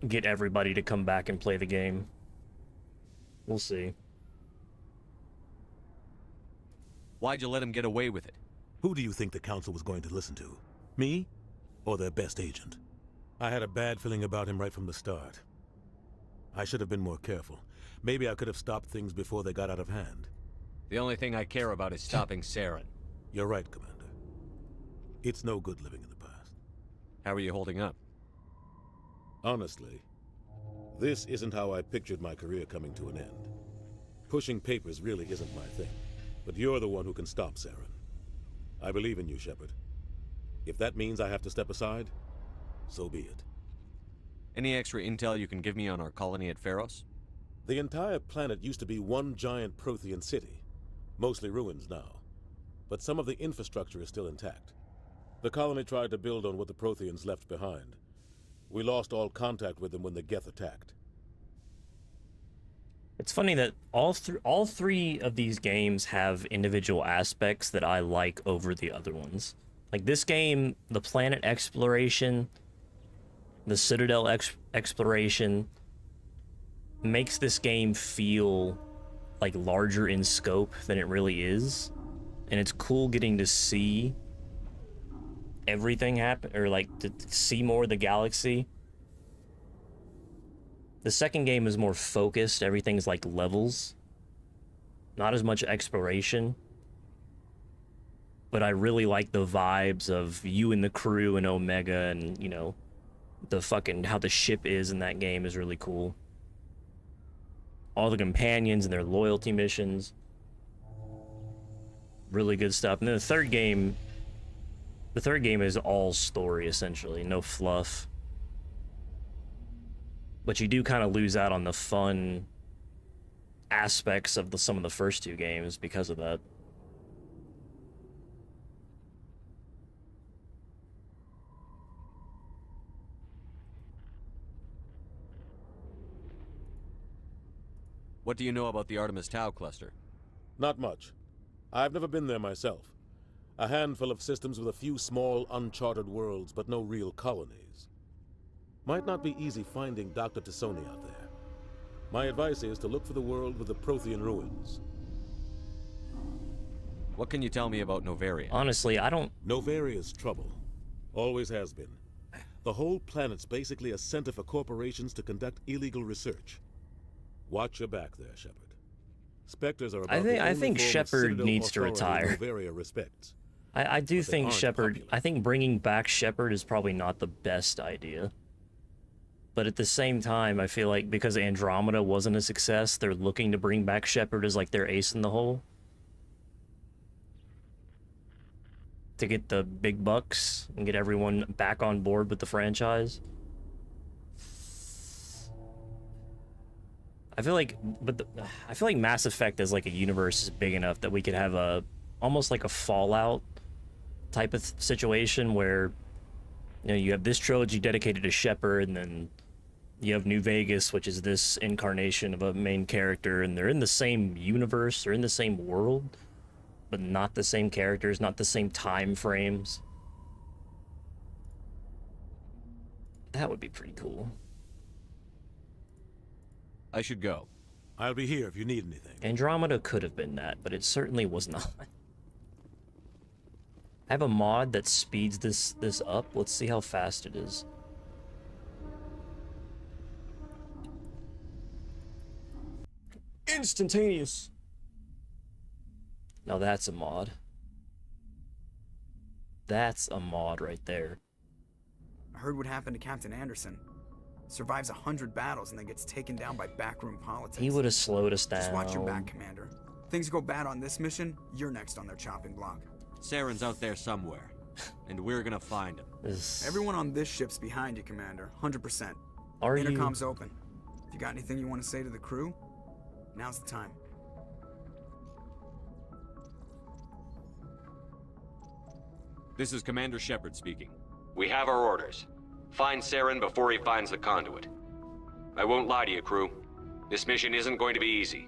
get everybody to come back and play the game. We'll see. Why'd you let him get away with it? Who do you think the council was going to listen to? Me? Or their best agent? I had a bad feeling about him right from the start. I should have been more careful. Maybe I could have stopped things before they got out of hand. The only thing I care about is stopping Saren. You're right, Commander. It's no good living in the past. How are you holding up? Honestly, this isn't how I pictured my career coming to an end. Pushing papers really isn't my thing. But you're the one who can stop Saren. I believe in you, Shepard. If that means I have to step aside, so be it. Any extra intel you can give me on our colony at Pharos? The entire planet used to be one giant Prothean city. Mostly ruins now. But some of the infrastructure is still intact. The colony tried to build on what the Protheans left behind. We lost all contact with them when the Geth attacked. It's funny that all three of these games have individual aspects that I like over the other ones. Like this game, the planet exploration, the Citadel exploration, makes this game feel like larger in scope than it really is. And it's cool getting to see everything happen, or like to see more of the galaxy. The second game is more focused. Everything's like levels. Not as much exploration. But I really like the vibes of you and the crew and Omega, and, you know, the fucking, how the ship is in that game is really cool. All the companions and their loyalty missions. Really good stuff. And then the third game is all story, essentially. No fluff. But you do kind of lose out on the fun aspects of some of the first two games because of that. What do you know about the Artemis Tau cluster? Not much. I've never been there myself. A handful of systems with a few small, uncharted worlds, but no real colonies. Might not be easy finding Dr. T'Soni out there. My advice is to look for the world with the Prothean ruins. What can you tell me about Novaria? Honestly, I don't... Novaria's trouble. Always has been. The whole planet's basically a center for corporations to conduct illegal research. Watch your back there, Shepard. Spectres are about I think Shepard needs to retire. Novaria respects. I do think Shepard... I think bringing back Shepard is probably not the best idea. But at the same time, I feel like because Andromeda wasn't a success, they're looking to bring back Shepard as like their ace in the hole. To get the big bucks and get everyone back on board with the franchise. I feel like, I feel like Mass Effect as like a universe is big enough that we could have a, almost like a Fallout type of situation where, you know, you have this trilogy dedicated to Shepard, and then you have New Vegas, which is this incarnation of a main character, and they're in the same universe, they're in the same world, but not the same characters, not the same time frames. That would be pretty cool. I should go. I'll be here if you need anything. Andromeda could have been that, but it certainly was not. I have a mod that speeds this up. Let's see how fast it is. Instantaneous. Now that's a mod. That's a mod right there. I heard what happened to Captain Anderson. Survives 100 battles and then gets taken down by backroom politics. He would have slowed us down. Just watch your back, Commander. Things go bad on this mission, you're next on their chopping block. Saren's out there somewhere, and we're gonna find him. Everyone on this ship's behind you, Commander. 100%. Are Intercom's open. If you got anything you want to say to the crew, now's the time. This is Commander Shepard speaking. We have our orders. Find Saren before he finds the conduit. I won't lie to you, crew. This mission isn't going to be easy.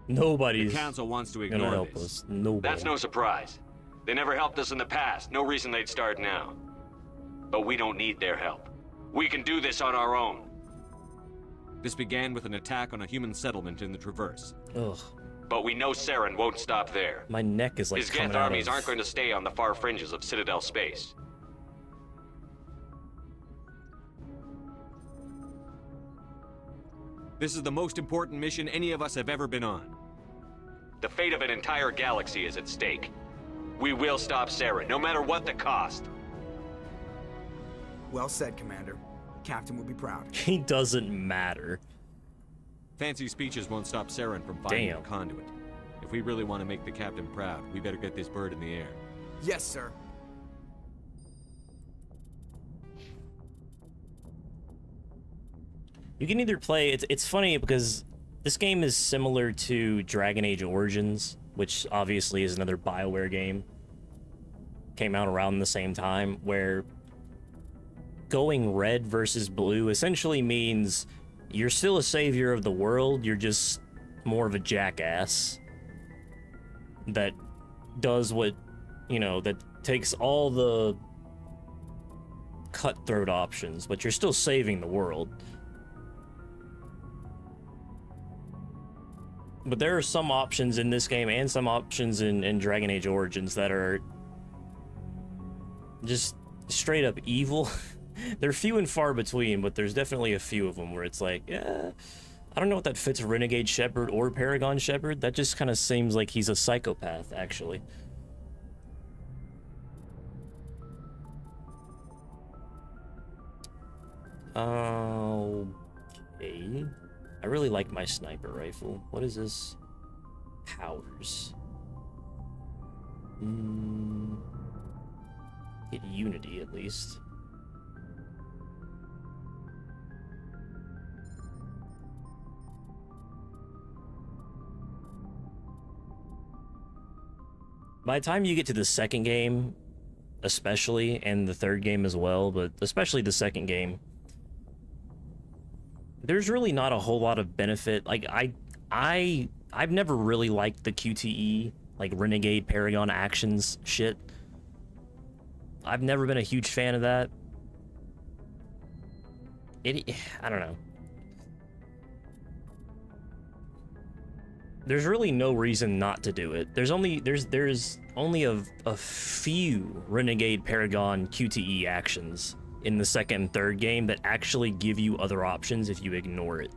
Nobody's The Council wants to gonna ignore help this. us. Nobody. That's no surprise. They never helped us in the past. No reason they'd start now. But we don't need their help. We can do this on our own. This began with an attack on a human settlement in the Traverse. Ugh. But we know Saren won't stop there. My neck is like His coming Geth out armies of... aren't going to stay on the far fringes of Citadel space. This is the most important mission any of us have ever been on. The fate of an entire galaxy is at stake. We will stop Saren, no matter what the cost. Well said, Commander. Captain will be proud. He doesn't matter. Fancy speeches won't stop Saren from finding Damn. a conduit. If we really want to make the captain proud, we better get this bird in the air. Yes, sir. You can either play... It's funny because this game is similar to Dragon Age Origins, which obviously is another BioWare game. Came out around the same time, where going red versus blue essentially means you're still a savior of the world, you're just more of a jackass that does what, you know, that takes all the cutthroat options, but you're still saving the world. But there are some options in this game and some options in Dragon Age Origins that are just straight up evil. They're few and far between, but there's definitely a few of them where it's like, yeah, I don't know if that fits Renegade Shepard or Paragon Shepard. That just kind of seems like he's a psychopath, actually. Okay. I really like my sniper rifle. What is this? Powers. Get Unity, at least. By the time you get to the second game, especially, and the third game as well, but especially the second game, there's really not a whole lot of benefit. Like, I've never really liked the QTE, like Renegade Paragon actions shit. I've never been a huge fan of that. I don't know. There's really no reason not to do it. There's only a few Renegade Paragon QTE actions in the second and third game that actually give you other options if you ignore it.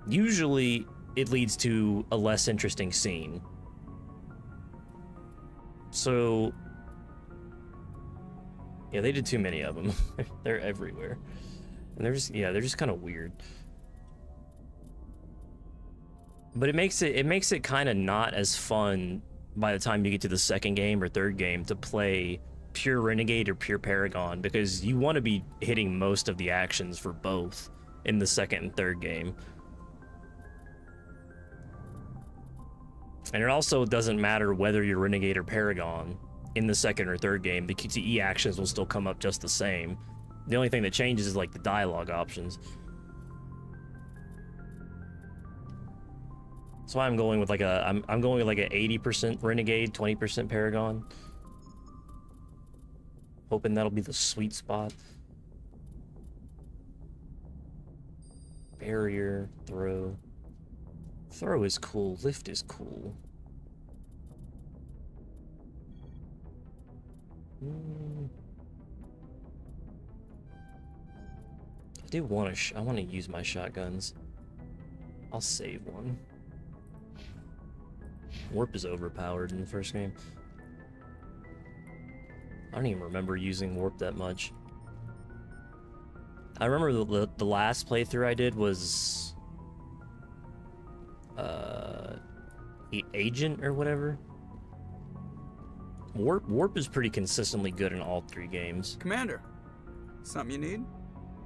Usually, it leads to a less interesting scene. So, yeah, they did too many of them. They're everywhere. And they're just kind of weird. But it makes it kind of not as fun by the time you get to the second game or third game to play pure Renegade or pure Paragon, because you want to be hitting most of the actions for both in the second and third game. And it also doesn't matter whether you're Renegade or Paragon in the second or third game. The QTE actions will still come up just the same. The only thing that changes is like the dialogue options. That's why I'm going with like I'm going with like a 80% Renegade, 20% Paragon. Hoping that'll be the sweet spot. Barrier, throw. Throw is cool, lift is cool. I want to use my shotguns. I'll save one. Warp is overpowered in the first game. I don't even remember using warp that much. I remember the last playthrough I did was Agent or whatever. Warp is pretty consistently good in all three games. Commander, something you need?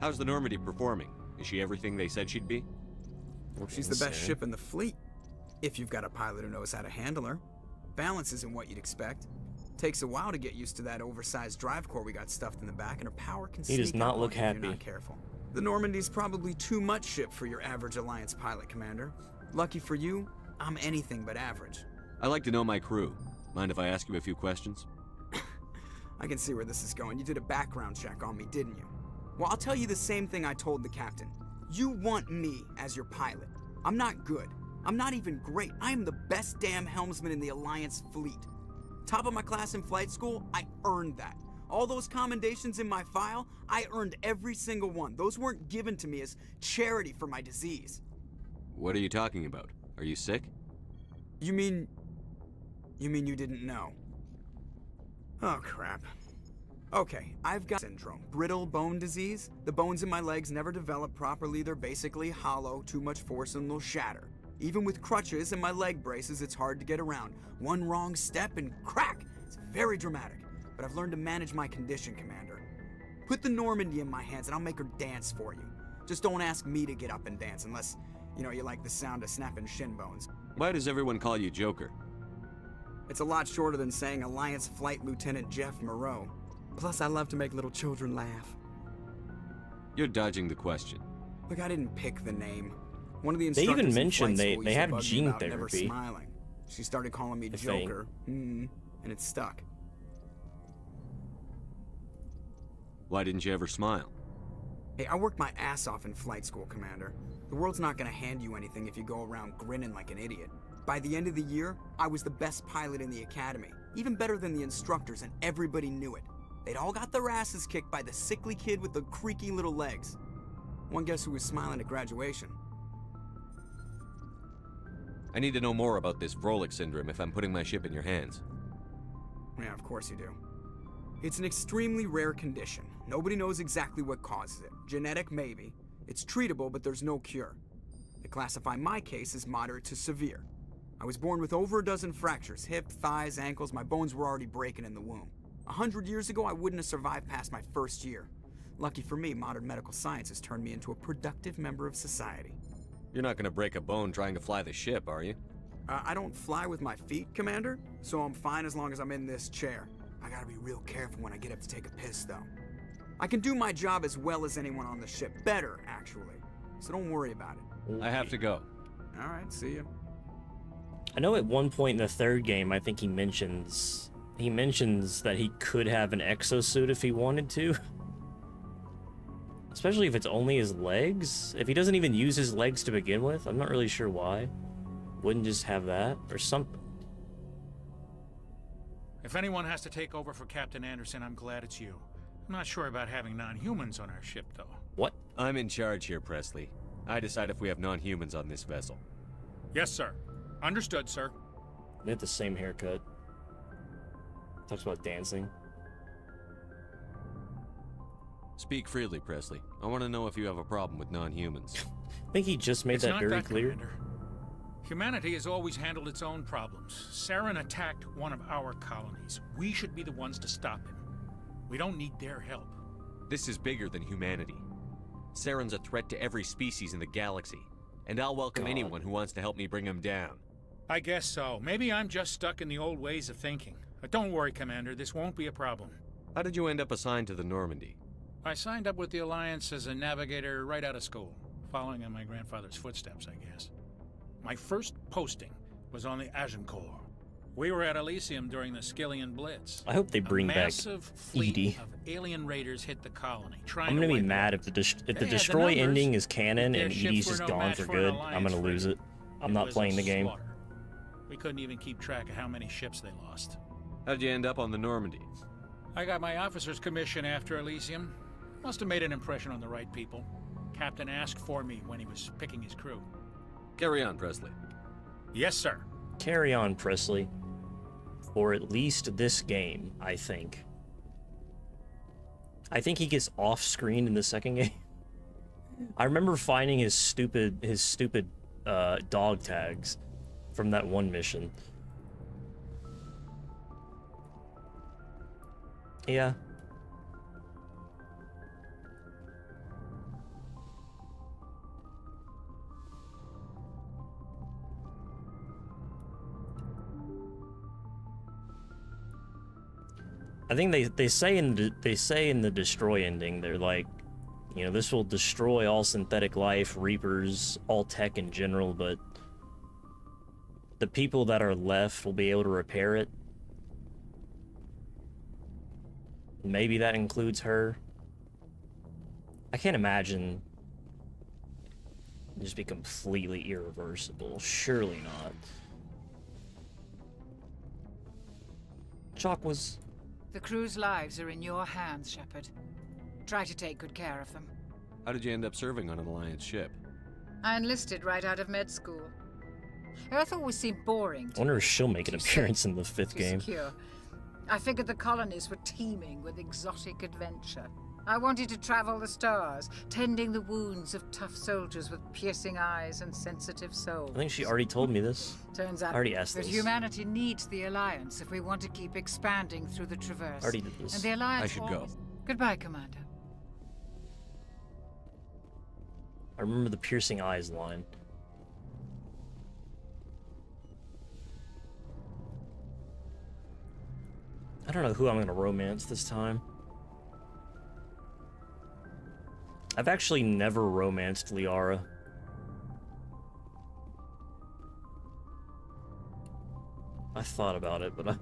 How's the Normandy performing? Is she everything they said she'd be? She's the best ship in the fleet, if you've got a pilot who knows how to handle her. Balance isn't what you'd expect. Takes a while to get used to that oversized drive core we got stuffed in the back, and her power can He does sneak not up look on you if happy. you're not careful. The Normandy's probably too much ship for your average Alliance pilot, Commander. Lucky for you, I'm anything but average. I like to know my crew. Mind if I ask you a few questions? I can see where this is going. You did a background check on me, didn't you? Well, I'll tell you the same thing I told the captain. You want me as your pilot. I'm not good. I'm not even great. I am the best damn helmsman in the Alliance fleet. Top of my class in flight school, I earned that. All those commendations in my file, I earned every single one. Those weren't given to me as charity for my disease. What are you talking about? Are you sick? You mean you didn't know? Oh, crap. Okay, I've got syndrome, brittle bone disease. The bones in my legs never develop properly. They're basically hollow, too much force and they'll shatter. Even with crutches and my leg braces, it's hard to get around. One wrong step and crack! It's very dramatic. But I've learned to manage my condition, Commander. Put the Normandy in my hands and I'll make her dance for you. Just don't ask me to get up and dance unless, you like the sound of snapping shin bones. Why does everyone call you Joker? It's a lot shorter than saying Alliance Flight Lieutenant Jeff Moreau. Plus, I love to make little children laugh. You're dodging the question. Look, I didn't pick the name. One of the They instructors even in mentioned flight school they used to have bug me gene about never therapy. smiling. She started calling me The thing. Joker, and it stuck. Why didn't you ever smile? Hey, I worked my ass off in flight school, Commander. The world's not gonna hand you anything if you go around grinning like an idiot. By the end of the year, I was the best pilot in the academy, even better than the instructors, and everybody knew it. They'd all got their asses kicked by the sickly kid with the creaky little legs. One guess who was smiling at graduation? I need to know more about this Vrolik syndrome if I'm putting my ship in your hands. Yeah, of course you do. It's an extremely rare condition. Nobody knows exactly what causes it. Genetic, maybe. It's treatable, but there's no cure. They classify my case as moderate to severe. I was born with over a dozen fractures, hip, thighs, ankles. My bones were already breaking in the womb. 100 years ago, I wouldn't have survived past my first year. Lucky for me, modern medical science has turned me into a productive member of society. You're not gonna break a bone trying to fly the ship, are you? I don't fly with my feet, Commander, so I'm fine as long as I'm in this chair. I gotta be real careful when I get up to take a piss, though. I can do my job as well as anyone on the ship. Better, actually. So don't worry about it. I have to go. All right, see you. I know at one point in the third game, I think he mentions that he could have an exosuit if he wanted to. Especially if it's only his legs. If he doesn't even use his legs to begin with, I'm not really sure why. Wouldn't just have that or something. If anyone has to take over for Captain Anderson, I'm glad it's you. I'm not sure about having non-humans on our ship, though. What? I'm in charge here, Presley. I decide if we have non-humans on this vessel. Yes, sir. Understood, sir. They have the same haircut. Talks about dancing. Speak freely, Presley. I want to know if you have a problem with non-humans. I think he just made that very clear. Commander. Humanity has always handled its own problems. Saren attacked one of our colonies. We should be the ones to stop him. We don't need their help. This is bigger than humanity. Saren's a threat to every species in the galaxy, and I'll welcome anyone who wants to help me bring him down. I guess so. Maybe I'm just stuck in the old ways of thinking. But don't worry, Commander. This won't be a problem. How did you end up assigned to the Normandy? I signed up with the Alliance as a navigator right out of school, following in my grandfather's footsteps, I guess. My first posting was on the Agincourt. We were at Elysium during the Skillian Blitz. I hope they bring back massive fleet Edie. of alien raiders hit the colony, I'm gonna be mad if the destroy ending is canon and Edie's just gone for good. I'm gonna lose it. I'm not playing the game. We couldn't even keep track of how many ships they lost. How'd you end up on the Normandy? I got my officer's commission after Elysium. Must have made an impression on the right people. Captain asked for me when he was picking his crew. Carry on, Presley. Yes, sir. Carry on, Presley. For at least this game, I think. I think he gets off screen in the second game. I remember finding his stupid dog tags from that one mission. Yeah. I think they say in the destroy ending, they're like, this will destroy all synthetic life, Reapers, all tech in general, but the people that are left will be able to repair it. Maybe that includes her. I can't imagine it'd just be completely irreversible. Surely not. Chalk was... The crew's lives are in your hands, Shepard. Try to take good care of them. How did you end up serving on an Alliance ship? I enlisted right out of med school. Earth always seemed boring. I wonder if she'll make an appearance in the 5th Too game. secure. I figured the colonies were teeming with exotic adventure. I wanted to travel the stars, tending the wounds of tough soldiers with piercing eyes and sensitive souls. I think she already told me this. Turns out I already asked that this. humanity needs the Alliance if we want to keep expanding through the Traverse. Already did this. And the Alliance I should go. Goodbye, Commander. I remember the piercing eyes line. I don't know who I'm gonna romance this time. I've actually never romanced Liara. I thought about it, but I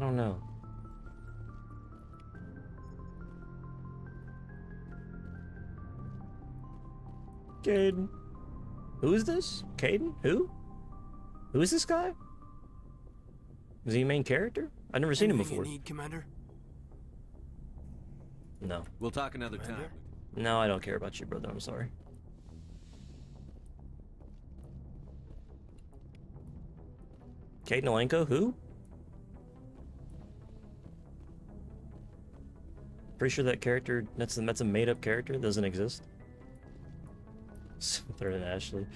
don't know. Caden. Who is this? Caden? Who? Who is this guy? Is he a main character? I've never seen him before. You need, Commander? No. We'll talk another time. No, I don't care about you, brother. I'm sorry. Kate Nolenko? Who? Pretty sure that character, that's a made-up character, doesn't exist. Better than Ashley.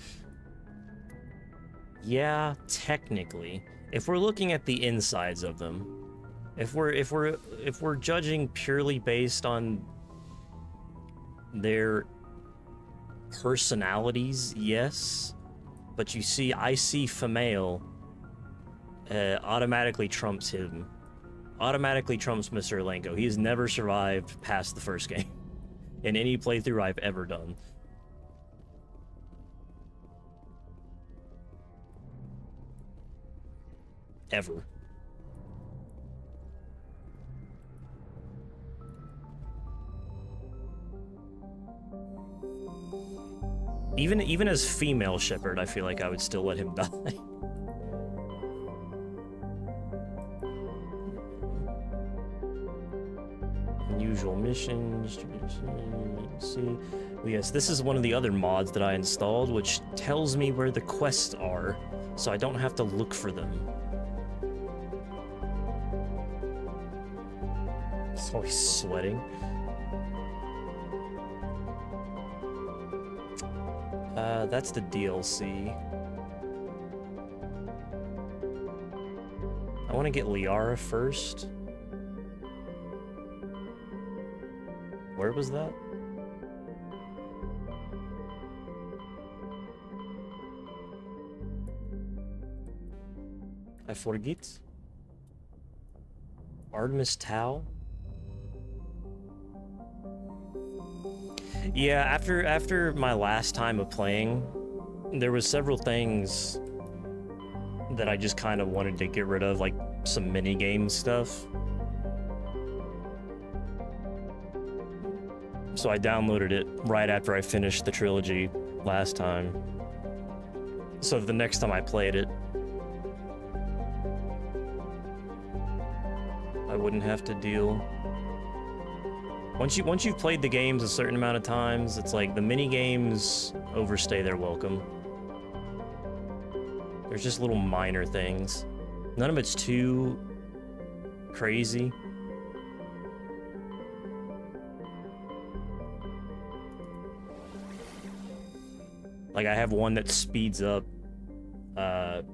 Yeah, technically. If we're looking at the insides of them, if we're judging purely based on their personalities, yes. But you see, I see female automatically trumps him. Automatically trumps Mr. Elenko. He's never survived past the first game in any playthrough I've ever done. Ever. Even as female Shepard, I feel like I would still let him die. Unusual missions. Let's see. Well, yes, this is one of the other mods that I installed, which tells me where the quests are, so I don't have to look for them. He's always sweating. That's the DLC. I want to get Liara first. Where was that? I forget. Artemis Tau? Yeah, after my last time of playing, there was several things that I just kind of wanted to get rid of, like some mini-game stuff. So I downloaded it right after I finished the trilogy last time. So the next time I played it, I wouldn't have to deal. Once you've played the games a certain amount of times, it's like the mini games overstay their welcome. There's just little minor things. None of it's too crazy. Like I have one that speeds up the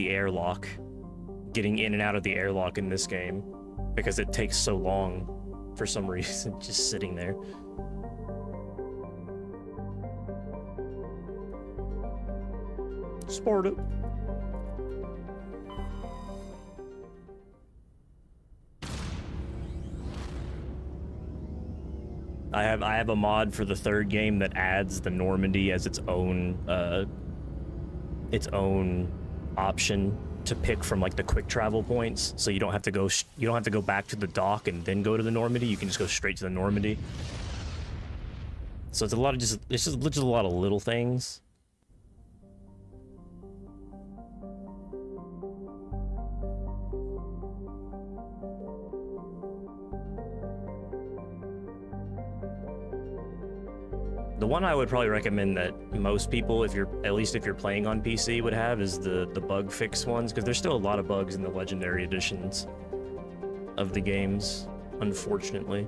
airlock, getting in and out of the airlock in this game because it takes so long for some reason, just sitting there. Sparta. I have a mod for the third game that adds the Normandy as its own its own option to pick from like the quick travel points, so you don't have to go back to the dock and then go to the Normandy. You can just go straight to the Normandy. So it's a lot of it's just a lot of little things. The one I would probably recommend that most people, at least if you're playing on PC, would have is the bug fix ones, because there's still a lot of bugs in the legendary editions of the games, unfortunately.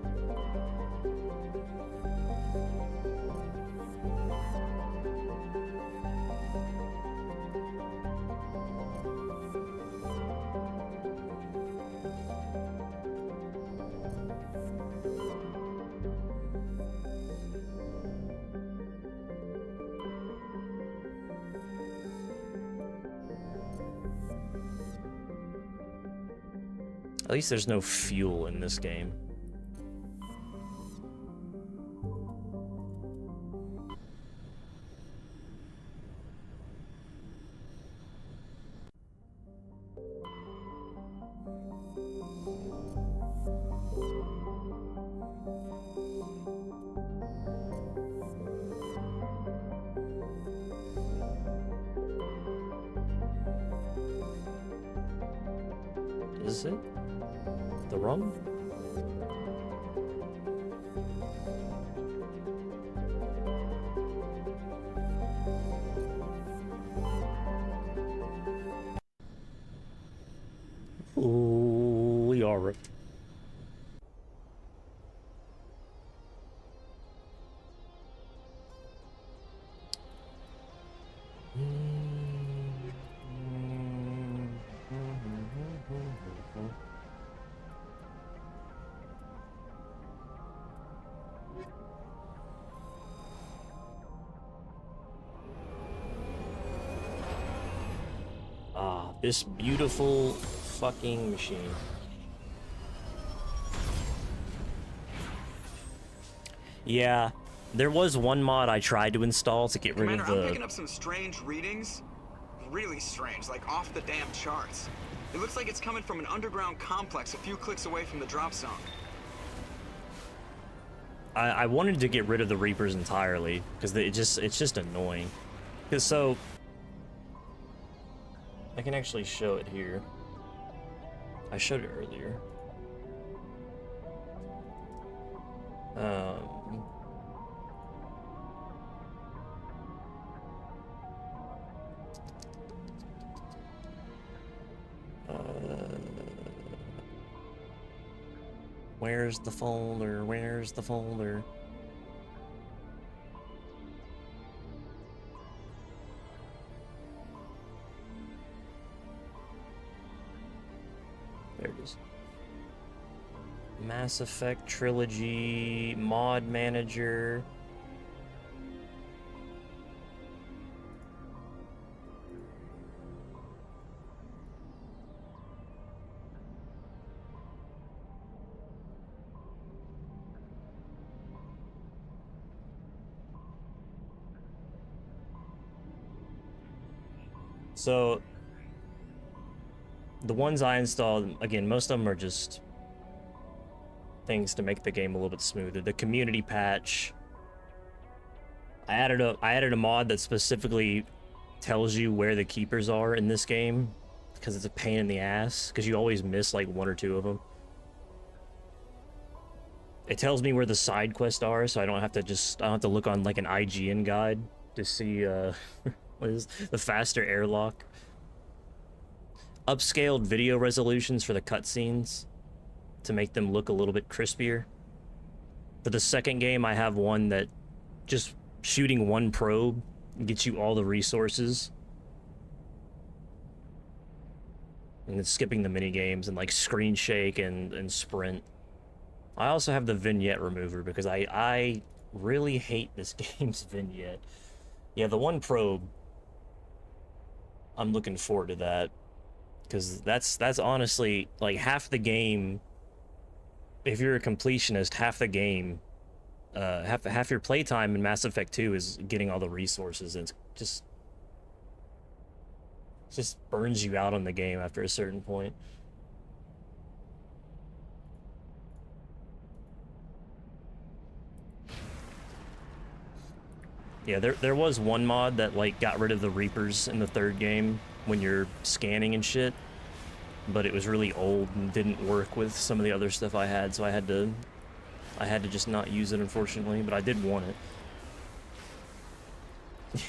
At least there's no fuel in this game. Is it the rum? Ooh, we are ripped. This beautiful fucking machine. Yeah, there was one mod I tried to install to get rid of Commander, the... I'm picking up some strange readings. Really strange, like off the damn charts. It looks like it's coming from an underground complex a few clicks away from the drop zone. I wanted to get rid of the Reapers entirely, because it's just annoying. Because so... I can actually show it here. I showed it earlier. Where's the folder? Where's the folder? There it is. Mass Effect Trilogy, Mod Manager. So, the ones I installed, again, most of them are just things to make the game a little bit smoother. The community patch. I added a mod that specifically tells you where the keepers are in this game, because it's a pain in the ass, because you always miss like one or two of them. It tells me where the side quests are, so I don't have to look on like an IGN guide to see what is the faster airlock. Upscaled video resolutions for the cutscenes to make them look a little bit crispier. For the second game, I have one that just shooting one probe gets you all the resources. And then skipping the mini games and like screen shake and sprint. I also have the vignette remover because I really hate this game's vignette. Yeah, the one probe, I'm looking forward to that, because that's honestly like half the game. If you're a completionist, half the game, half your playtime in Mass Effect 2 is getting all the resources, and it's just just burns you out on the game after a certain point. Yeah, there was one mod that like got rid of the Reapers in the third game when you're scanning and shit, but it was really old and didn't work with some of the other stuff I had, so I had to just not use it, unfortunately, but I did want it.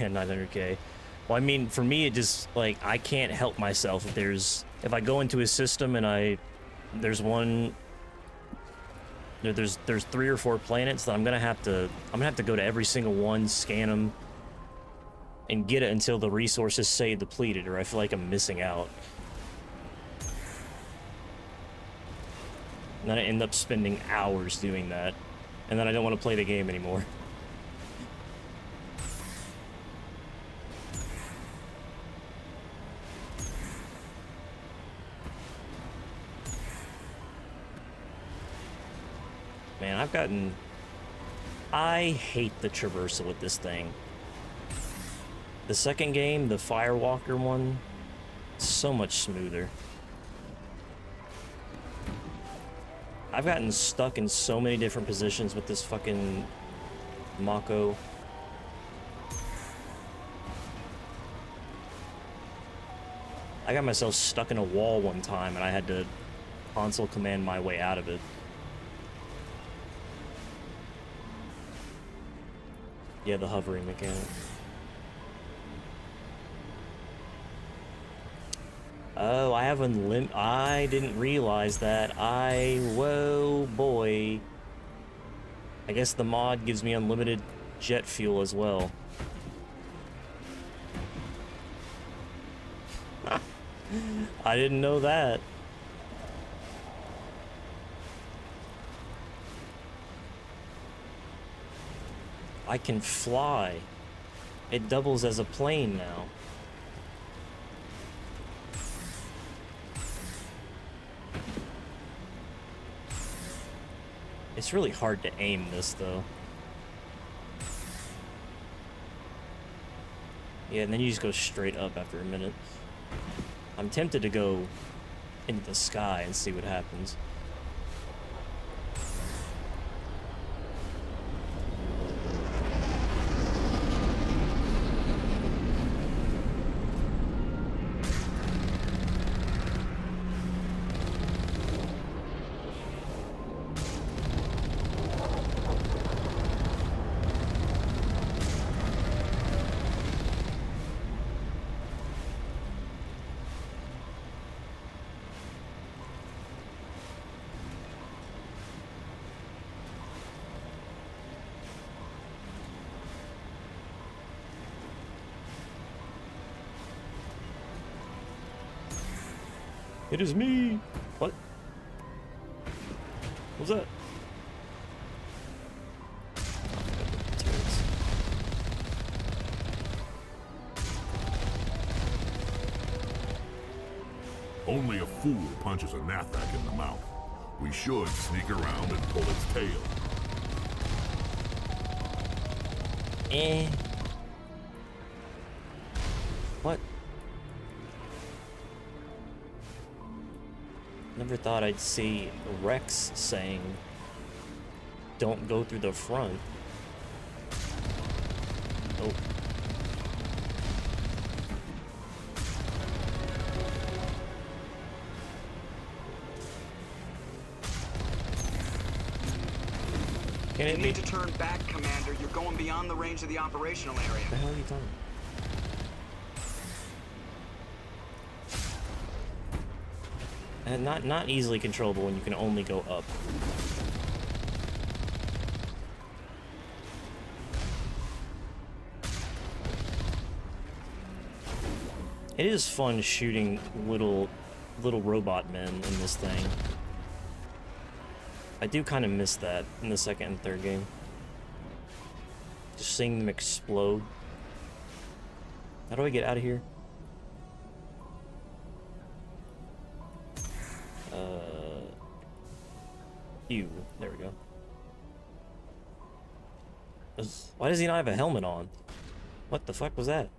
Yeah, 900k. Well, I mean, for me, it just, like, I can't help myself if I go into his system and there's 3 or 4 planets that I'm gonna have to go to every single one, scan them, and get it until the resources say depleted, or I feel like I'm missing out. And then I end up spending hours doing that, and then I don't want to play the game anymore. Man, I hate the traversal with this thing. The second game, the Firewalker one, so much smoother. I've gotten stuck in so many different positions with this fucking Mako. I got myself stuck in a wall one time and I had to console command my way out of it. Yeah, the hovering mechanic. Oh, I have I didn't realize that. Whoa, boy. I guess the mod gives me unlimited jet fuel as well. I didn't know that. I can fly. It doubles as a plane now. It's really hard to aim this, though. Yeah, and then you just go straight up after a minute. I'm tempted to go into the sky and see what happens. It is me! What? What was that? Only a fool punches a Nathak in the mouth. We should sneak around and pull its tail. What? Never thought I'd see Rex saying, "Don't go through the front." Oh. You need to turn back, Commander. You're going beyond the range of the operational area. What the hell are you talking? And not easily controllable when you can only go up. It is fun shooting little robot men in this thing. I do kind of miss that in the second and third game. Just seeing them explode. How do I get out of here? There we go. Why does he not have a helmet on? What the fuck was that?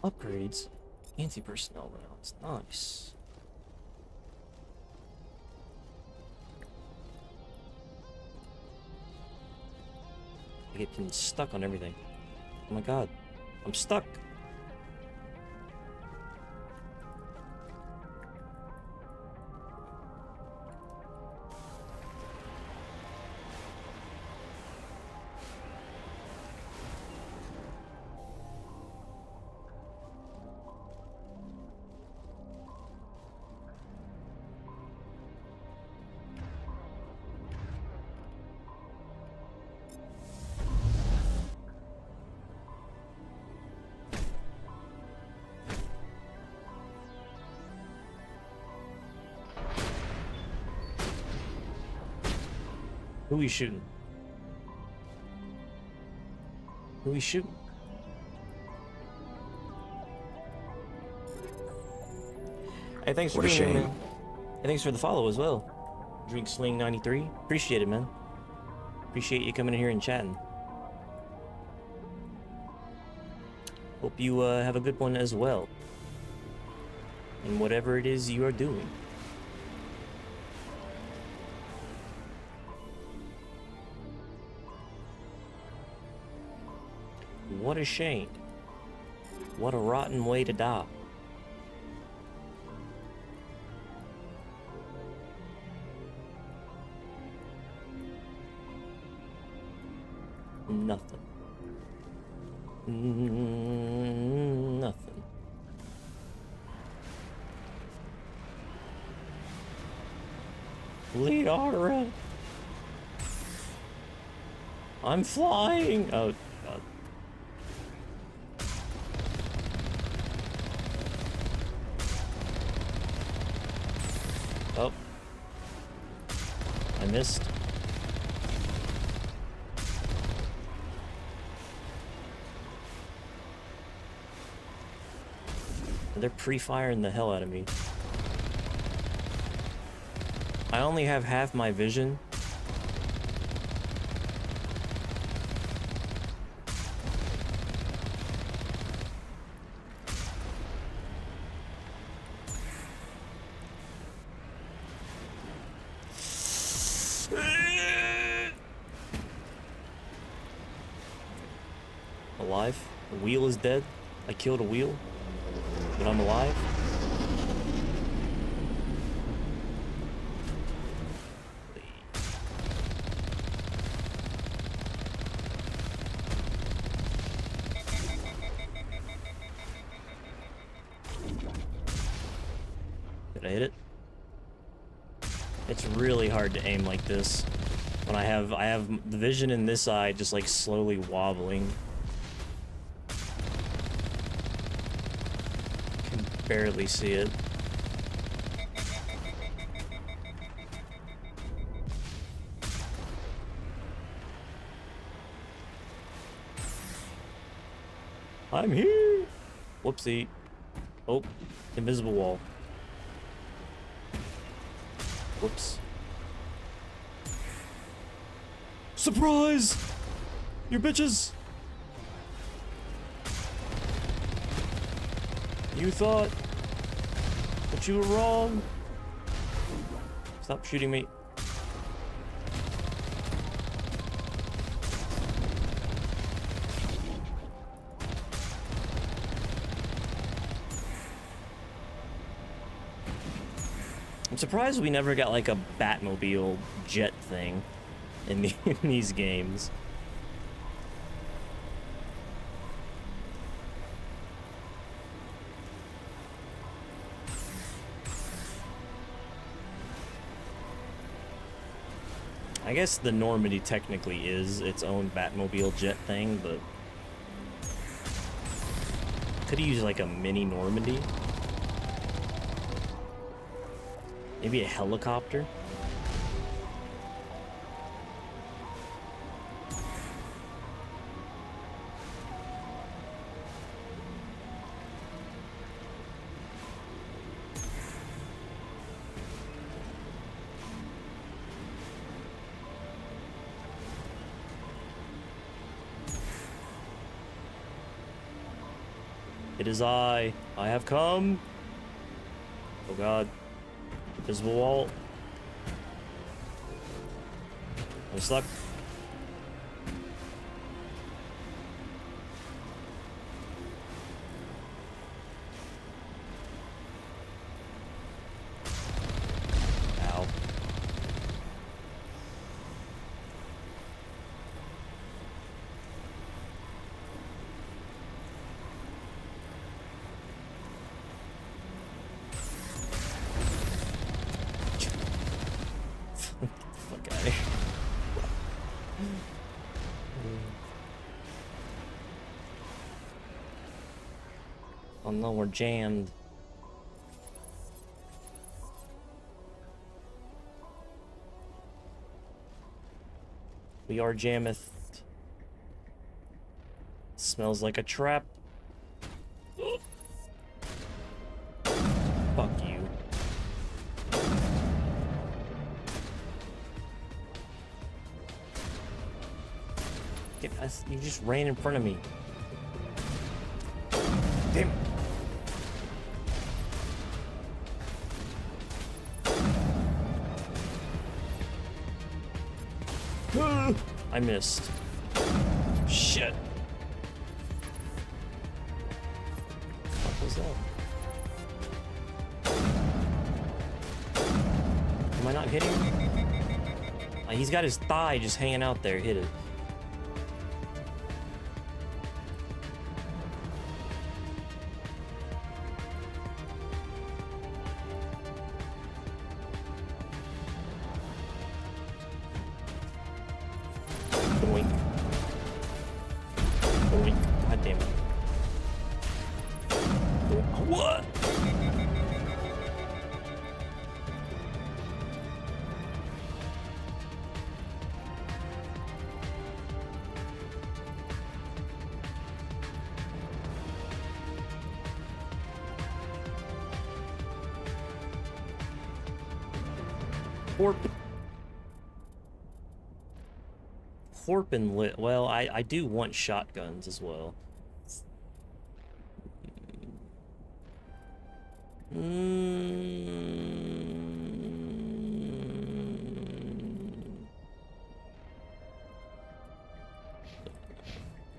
Upgrades. Anti-personnel rounds. Nice. I get getting stuck on everything. Oh my god. I'm stuck. Who we shooting? Who we shooting? Hey, thanks for What a being here, shame. man. Hey, thanks for the follow as well. Drink Sling 93. Appreciate it, man. Appreciate you coming in here and chatting. Hope you have a good one as well. In whatever it is you are doing. What a shame. What a rotten way to die. Nothing. Nothing. Liara. I'm flying. Oh, God. Oh. I missed. They're pre-firing the hell out of me. I only have half my vision. Alive? The wheel is dead. I killed a wheel, but I'm alive. Did I hit it? It's really hard to aim like this when I have the vision in this eye just like slowly wobbling. Can barely see it. I'm here. Whoopsie. Oh, invisible wall. Whoops. Surprise! You bitches! You thought that you were wrong. Stop shooting me. I'm surprised we never got like a Batmobile jet thing in these games. I guess the Normandy technically is its own Batmobile jet thing, but could have used like a mini Normandy. Maybe a helicopter? It is I. I have come. Oh god. Invisible wall. I'm stuck. Ow. Fuck out of here. Oh no, we're jammed. We are jammeth. Smells like a trap. Fuck you. You just ran in front of me. Damn it. I missed. Shit. What was that? Am I not hitting him? He's got his thigh just hanging out there. Hit it. Boink. Boink. God damn it. What? Horpin lit. Well, I do want shotguns as well. I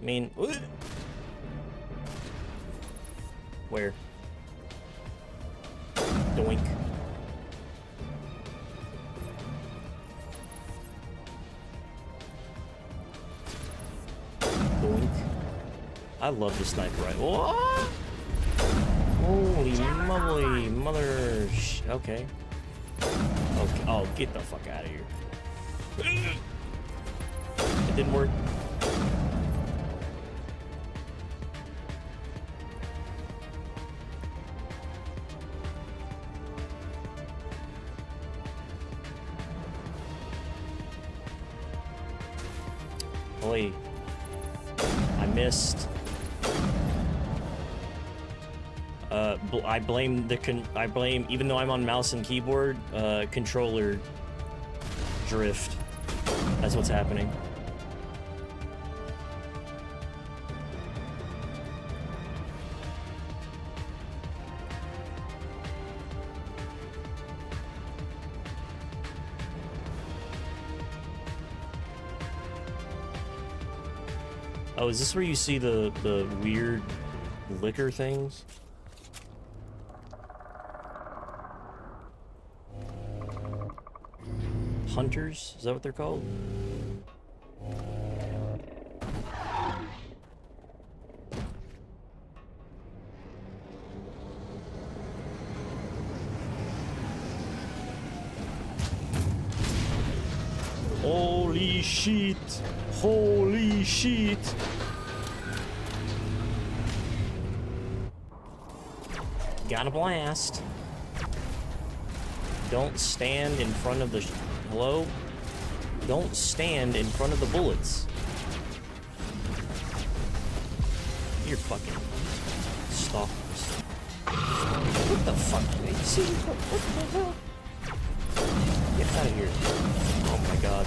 mean, where? Doink. I love the sniper rifle. What? Holy moly, mother. Okay. Okay. Oh, get the fuck out of here. It didn't work. Boy, I missed. I blame even though I'm on mouse and keyboard, controller drift. That's what's happening. Oh, is this where you see the weird liquor things? Hunters? Is that what they're called? Holy shit! Holy shit! Got a blast. Don't stand in front of the... Hello? Don't stand in front of the bullets. You're fucking stalkers. What the fuck? What the hell? Get out of here. Oh my god.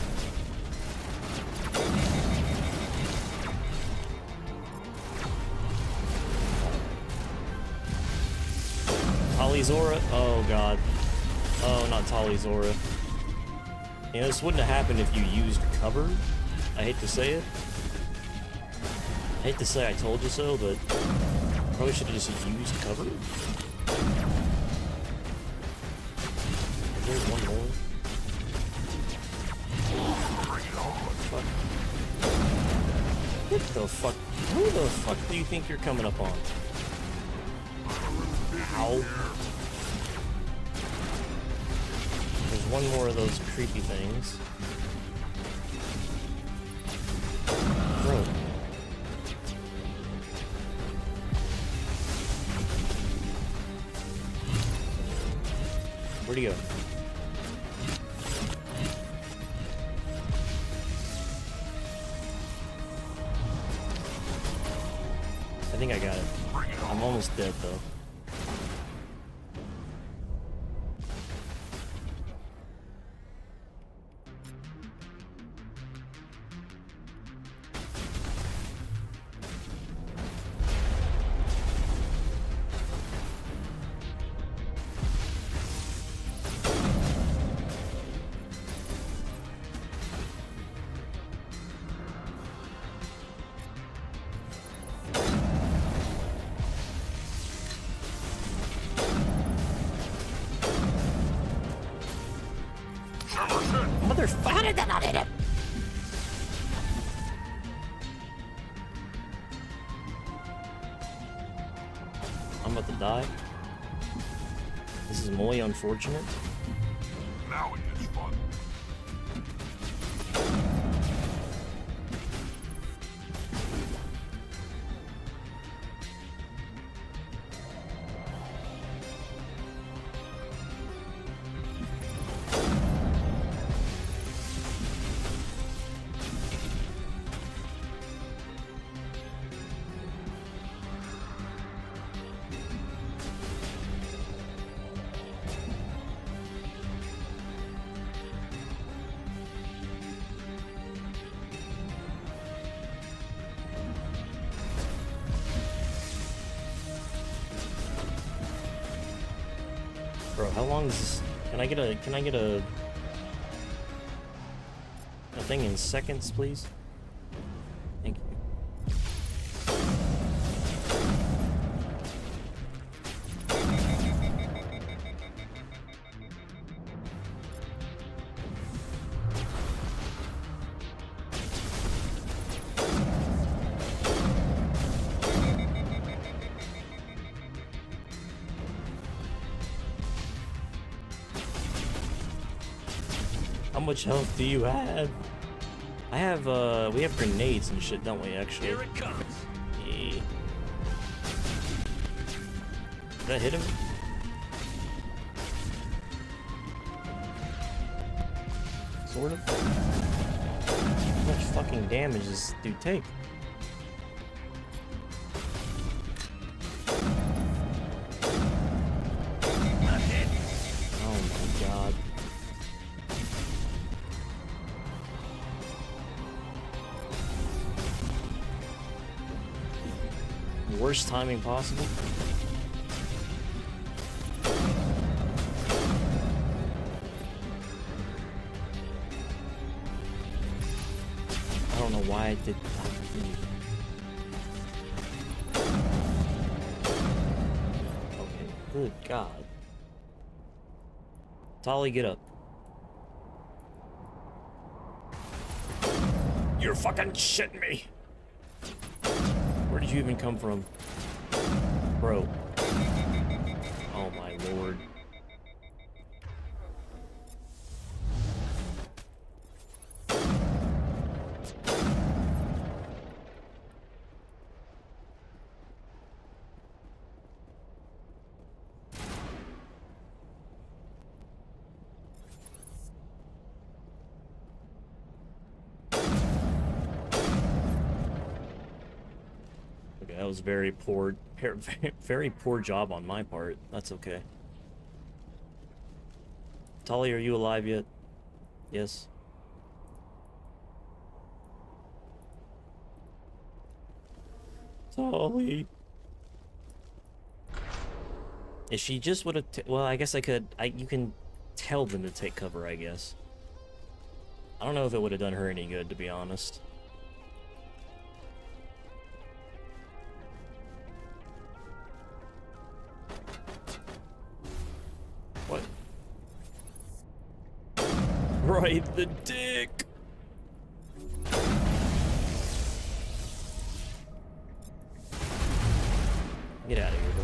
Talizora? Oh god. Oh, not Talizora. You know, this wouldn't have happened if you used cover. I hate to say it. I hate to say I told you so, but probably should have just used cover. There's one more. Fuck. What the fuck? Who the fuck do you think you're coming up on? Ow. There's one more of those creepy things. Bro. Where'd he go? I think I got it. I'm almost dead though. Motherfucker, how did that not hit him? I'm about to die. This is muy unfortunate. Now it gets fun. Bro, how long is this? Can I get a thing in seconds, please? Thank you. How much health do you have? I have, we have grenades and shit, don't we, actually? Here it comes. Yeah. Did that hit him? Sort of. How much fucking damage does this dude take? Oh my god. Worst timing possible. I don't know why I did that. Okay, good god. Tali, get up. You're fucking shitting me. Where did you even come from? Bro. Oh my lord. That was very poor job on my part. That's okay. Tali, are you alive yet? Yes. Tali. If she just would have, well, I guess I could. You can tell them to take cover, I guess. I don't know if it would have done her any good, to be honest. What? Right, the dick. Get out of here, boy.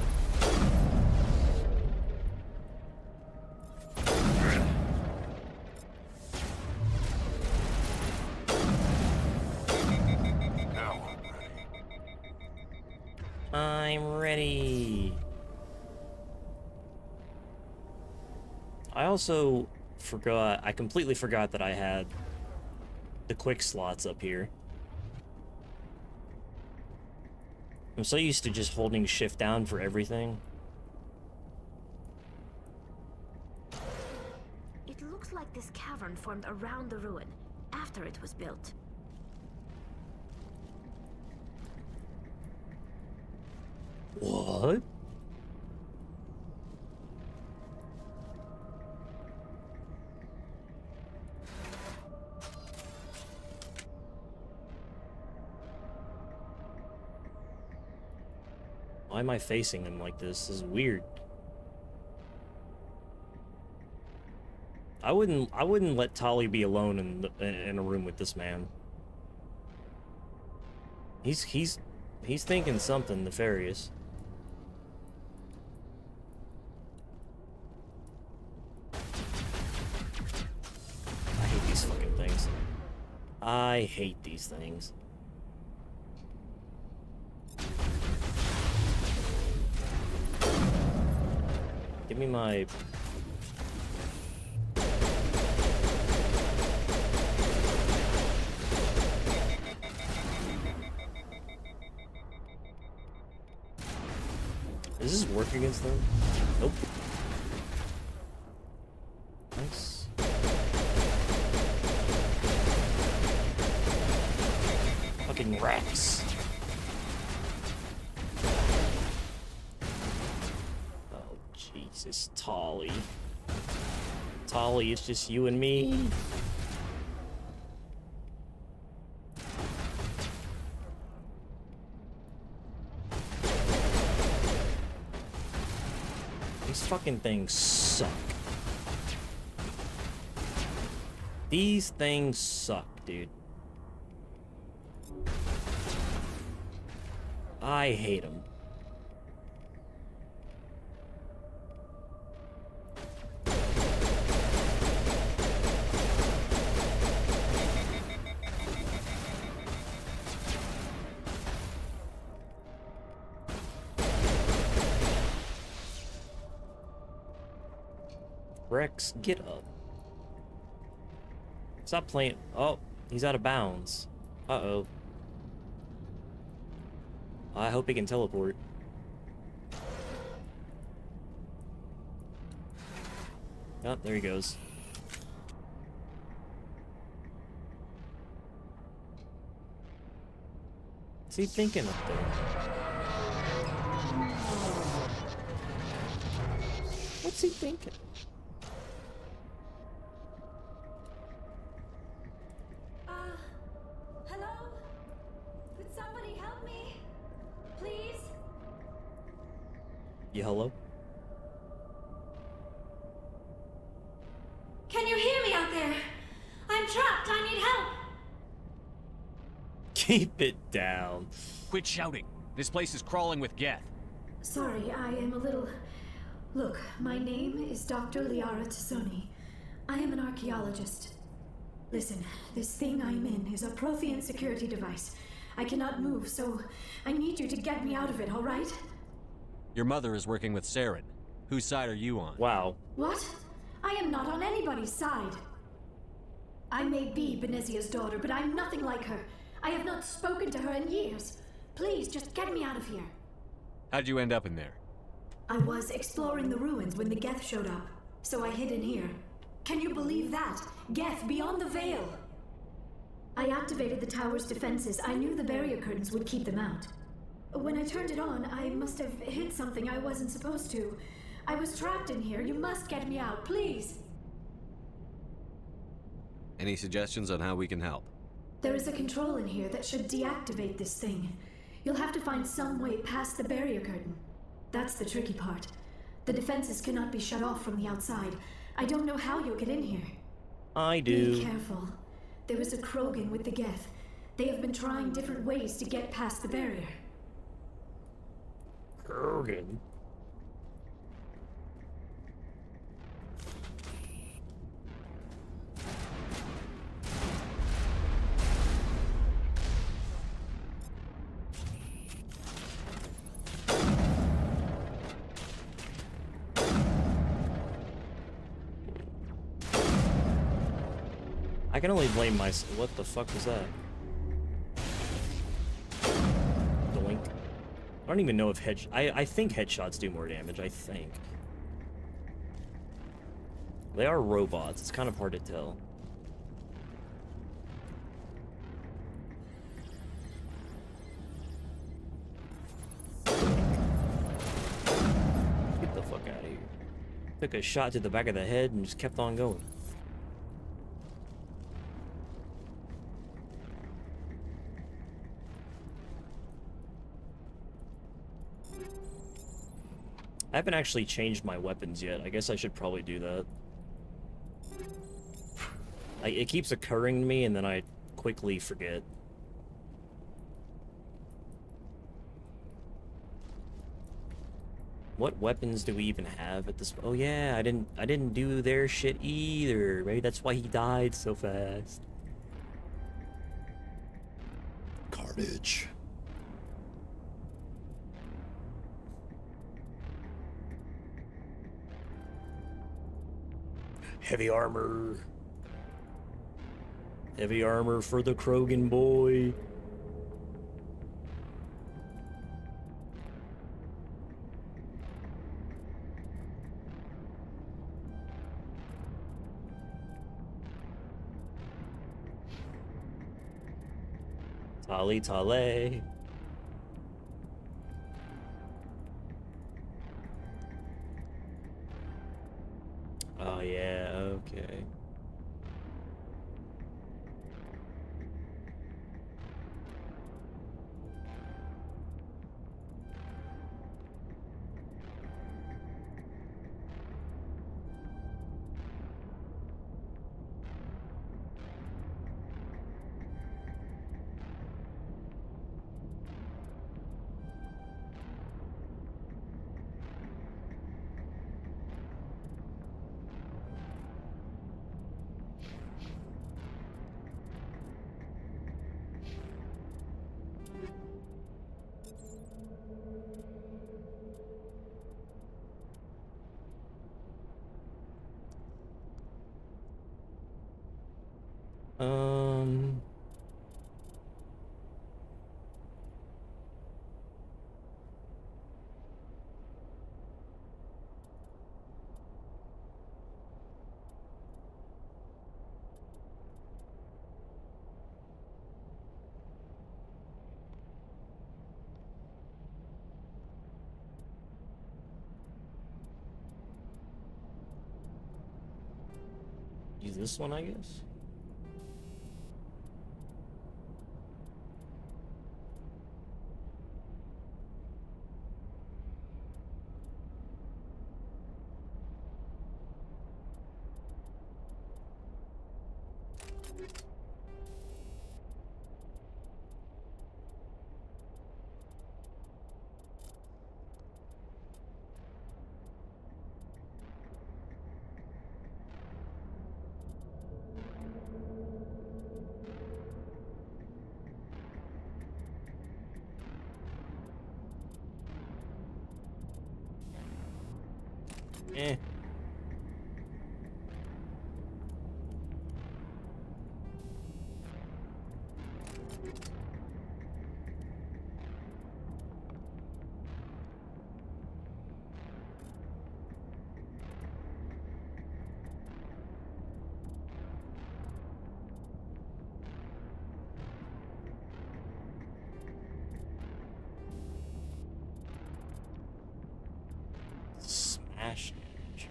I'm ready. I also forgot, I completely forgot that I had the quick slots up here. I'm so used to just holding shift down for everything. It looks like this cavern formed around the ruin after it was built. What? Why am I facing them like this? This is weird. I wouldn't let Tali be alone in a room with this man. He's thinking something nefarious. I hate these fucking things. I hate these things. Give me my... Does this work against them? Nope. Nice. Fucking rats. Oh, Jesus, Tali. Tali, it's just you and me. These fucking things suck. These things suck, dude. I hate them. Rex, get up. Stop playing. Oh, he's out of bounds. Uh-oh. I hope he can teleport. Oh, there he goes. What's he thinking up there? What's he thinking? Hello? Could somebody help me? Please? You hello? Can you hear me out there? I'm trapped. I need help. Keep it down. Quit shouting. This place is crawling with Geth. Sorry, I am a little... Look, my name is Dr. Liara Tassoni. I am an archaeologist. Listen, this thing I'm in is a Prothean security device. I cannot move, so I need you to get me out of it, all right? Your mother is working with Saren. Whose side are you on? Wow. What? I am not on anybody's side. I may be Benezia's daughter, but I'm nothing like her. I have not spoken to her in years. Please, just get me out of here. How'd you end up in there? I was exploring the ruins when the Geth showed up, so I hid in here. Can you believe that? Geth, beyond the veil! I activated the tower's defenses. I knew the barrier curtains would keep them out. When I turned it on, I must have hit something I wasn't supposed to. I was trapped in here. You must get me out, please. Any suggestions on how we can help? There is a control in here that should deactivate this thing. You'll have to find some way past the barrier curtain. That's the tricky part. The defenses cannot be shut off from the outside. I don't know how you'll get in here. I do. Be careful. There is a Krogan with the Geth. They have been trying different ways to get past the barrier. Krogan? I can only blame myself. What the fuck was that? Doink. I don't even know if I think headshots do more damage, I think. They are robots, it's kind of hard to tell. Get the fuck out of here. Took a shot to the back of the head and just kept on going. I haven't actually changed my weapons yet. I guess I should probably do that. It keeps occurring to me and then I quickly forget. What weapons do we even have at this? Oh yeah, I didn't do their shit either. Maybe that's why he died so fast. Garbage. Heavy armor. Heavy armor for the Krogan boy. Tali Tale. Oh yeah, okay. Use this one, I guess. Eh. splash damage.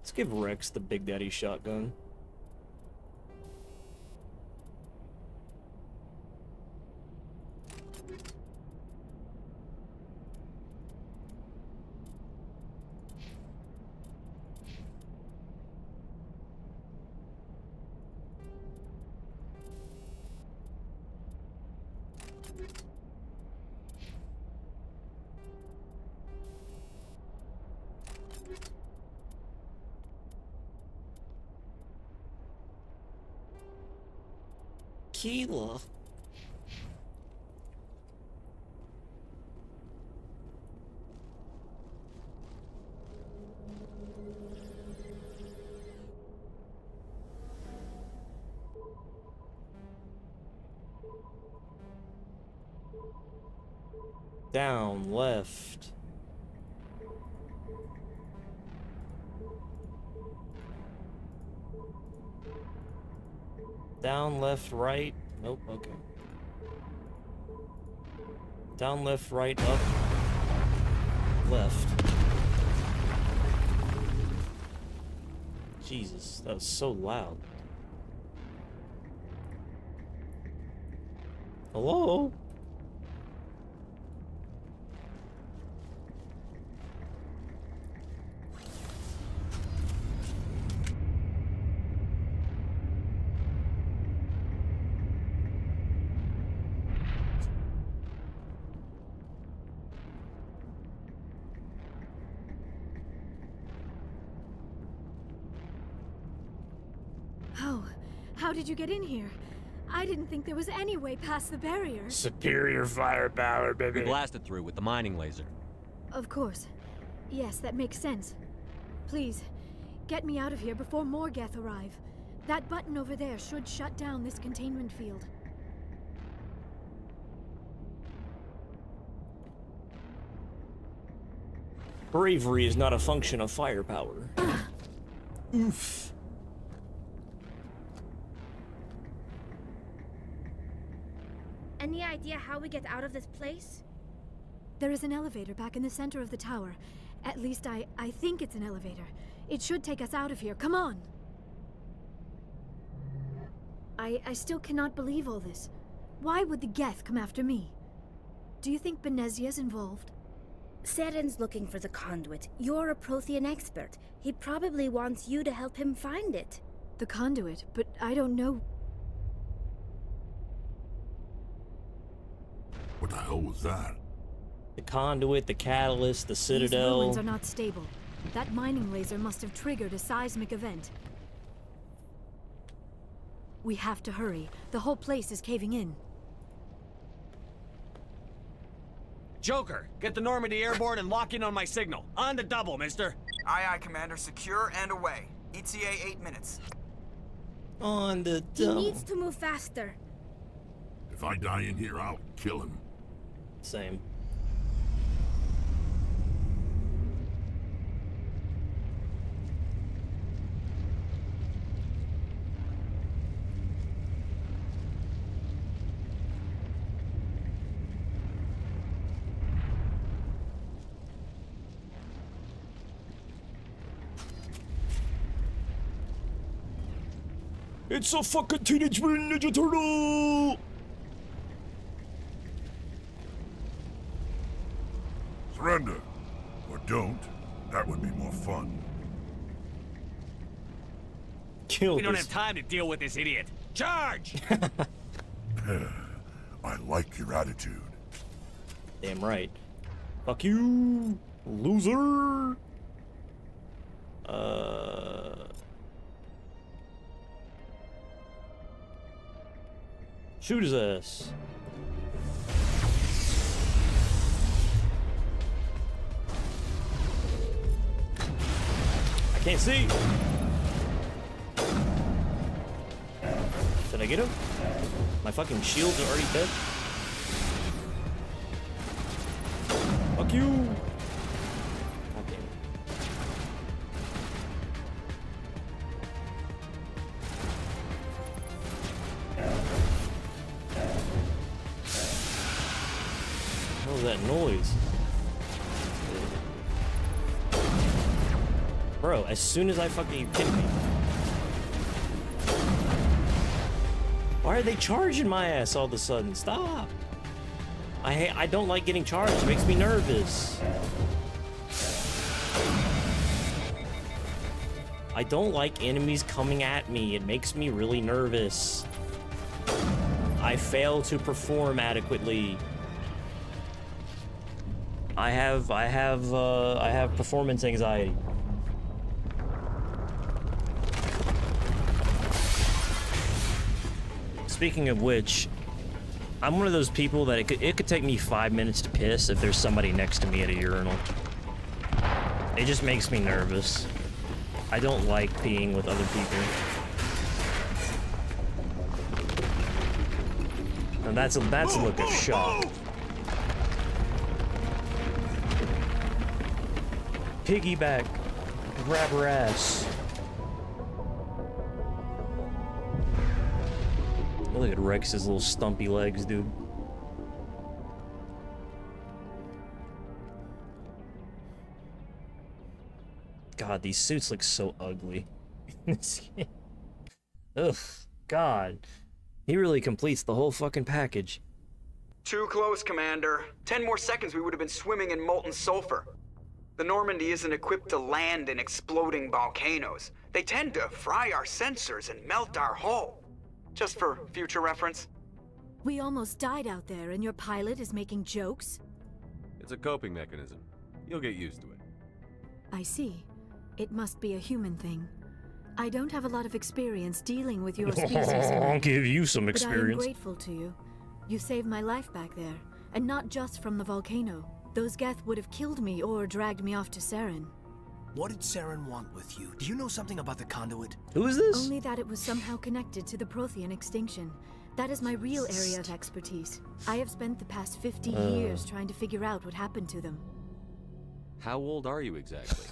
Let's give Rex the Big Daddy shotgun. Tequila. Down, left. Down, left, right. Nope, okay. Down, left, right, up, left. Jesus, that was so loud. Hello? How did you get in here? I didn't think there was any way past the barrier. Superior firepower, baby. We blasted through with the mining laser. Of course. Yes, that makes sense. Please, get me out of here before more Geth arrive. That button over there should shut down this containment field. Bravery is not a function of firepower. Oof. Any idea how we get out of this place? There is an elevator back in the center of the tower. At least I think it's an elevator. It should take us out of here. Come on! I still cannot believe all this. Why would the Geth come after me? Do you think Benezia's involved? Seren's looking for the conduit. You're a Prothean expert. He probably wants you to help him find it. The conduit? But I don't know... What the hell was that? The conduit, the catalyst, the citadel. These ruins are not stable. That mining laser must have triggered a seismic event. We have to hurry. The whole place is caving in. Joker, get the Normandy airborne and lock in on my signal. On the double, mister. Aye, aye, Commander. Secure and away. ETA 8 minutes. On the He double. needs to move faster. If I die in here, I'll kill him. Same. It's a fucking Teenage Mutant Ninja Turtle! Surrender. Or don't. That would be more fun. Kill We don't have time to deal with this idiot. Charge! I like your attitude. Damn right. Fuck you, loser. Shoot his ass. I can't see. Did I get him? My fucking shields are already dead. Fuck you. God damn it. What was that noise? Bro, as soon as I fucking... You kidding me? Why are they charging my ass all of a sudden? Stop! I don't like getting charged. It makes me nervous. I don't like enemies coming at me. It makes me really nervous. I fail to perform adequately. I have performance anxiety. Speaking of which, I'm one of those people that it could take me 5 minutes to piss if there's somebody next to me at a urinal. It just makes me nervous. I don't like peeing with other people. And that's a look of shock. Piggyback, grab her ass. Look at Rex's little stumpy legs, dude. God, these suits look so ugly. Ugh, God. He really completes the whole fucking package. Too close, Commander. 10 more seconds we would have been swimming in molten sulfur. The Normandy isn't equipped to land in exploding volcanoes. They tend to fry our sensors and melt our hull. Just for future reference. We almost died out there, and your pilot is making jokes? It's a coping mechanism. You'll get used to it. I see. It must be a human thing. I don't have a lot of experience dealing with your species. I'll give you some experience. But I am grateful to you. You saved my life back there, and not just from the volcano. Those Geth would have killed me or dragged me off to Saren. What did Saren want with you? Do you know something about the conduit? Who is this? Only that it was somehow connected to the Prothean extinction. That is my real area of expertise. I have spent the past 50 years trying to figure out what happened to them. How old are you exactly?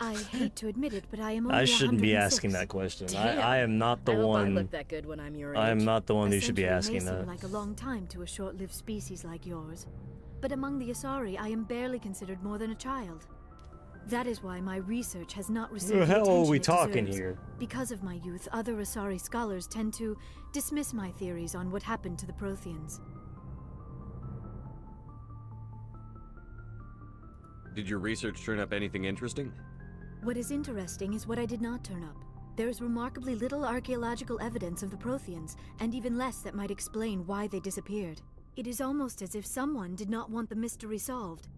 I hate to admit it, but I am only I shouldn't be 106. asking that question. Damn. I am not the I hope one. I look that good when I'm your I am age. not the one A who should be century asking may that. seem like a long time to a short-lived species like yours, but among the Asari, I am barely considered more than a child. That is why my research has not received Who the hell are we attention it talking deserves. here? Because of my youth, other Asari scholars tend to dismiss my theories on what happened to the Protheans. Did your research turn up anything interesting? What is interesting is what I did not turn up. There is remarkably little archaeological evidence of the Protheans, and even less that might explain why they disappeared. It is almost as if someone did not want the mystery solved.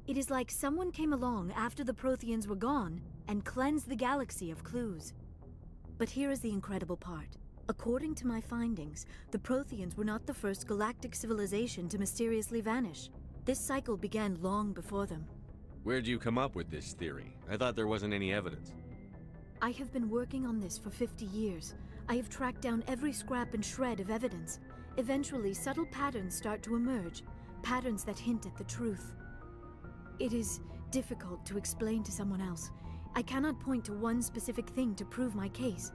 It is like someone came along after the Protheans were gone and cleansed the galaxy of clues. But here is the incredible part. According to my findings, the Protheans were not the first galactic civilization to mysteriously vanish. This cycle began long before them. Where'd you come up with this theory? I thought there wasn't any evidence. I have been working on this for 50 years. I have tracked down every scrap and shred of evidence. Eventually, subtle patterns start to emerge, patterns that hint at the truth. It is difficult to explain to someone else. I cannot point to one specific thing to prove my case.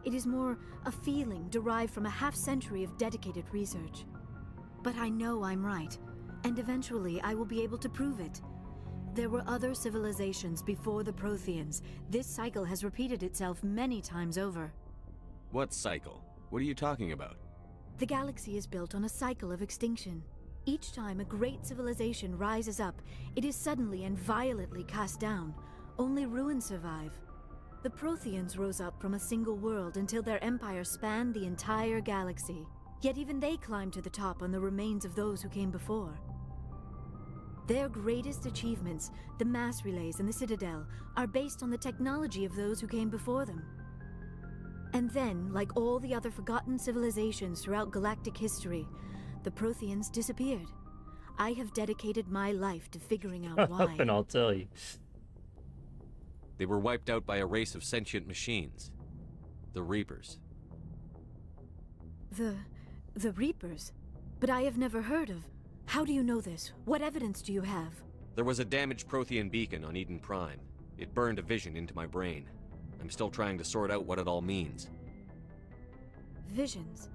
It is more a feeling derived from a half-century of dedicated research. But I know I'm right, and eventually I will be able to prove it. There were other civilizations before the Protheans. This cycle has repeated itself many times over. What cycle? What are you talking about? The galaxy is built on a cycle of extinction. Each time a great civilization rises up, it is suddenly and violently cast down. Only ruins survive. The Protheans rose up from a single world until their empire spanned the entire galaxy. Yet even they climbed to the top on the remains of those who came before. Their greatest achievements, the mass relays and the Citadel, are based on the technology of those who came before them. And then, like all the other forgotten civilizations throughout galactic history, the Protheans disappeared. I have dedicated my life to figuring out why. And I'll tell you. They were wiped out by a race of sentient machines. The Reapers. The Reapers? But I have never heard of. How do you know this? What evidence do you have? There was a damaged Prothean beacon on Eden Prime. It burned a vision into my brain. I'm still trying to sort out what it all means. Visions.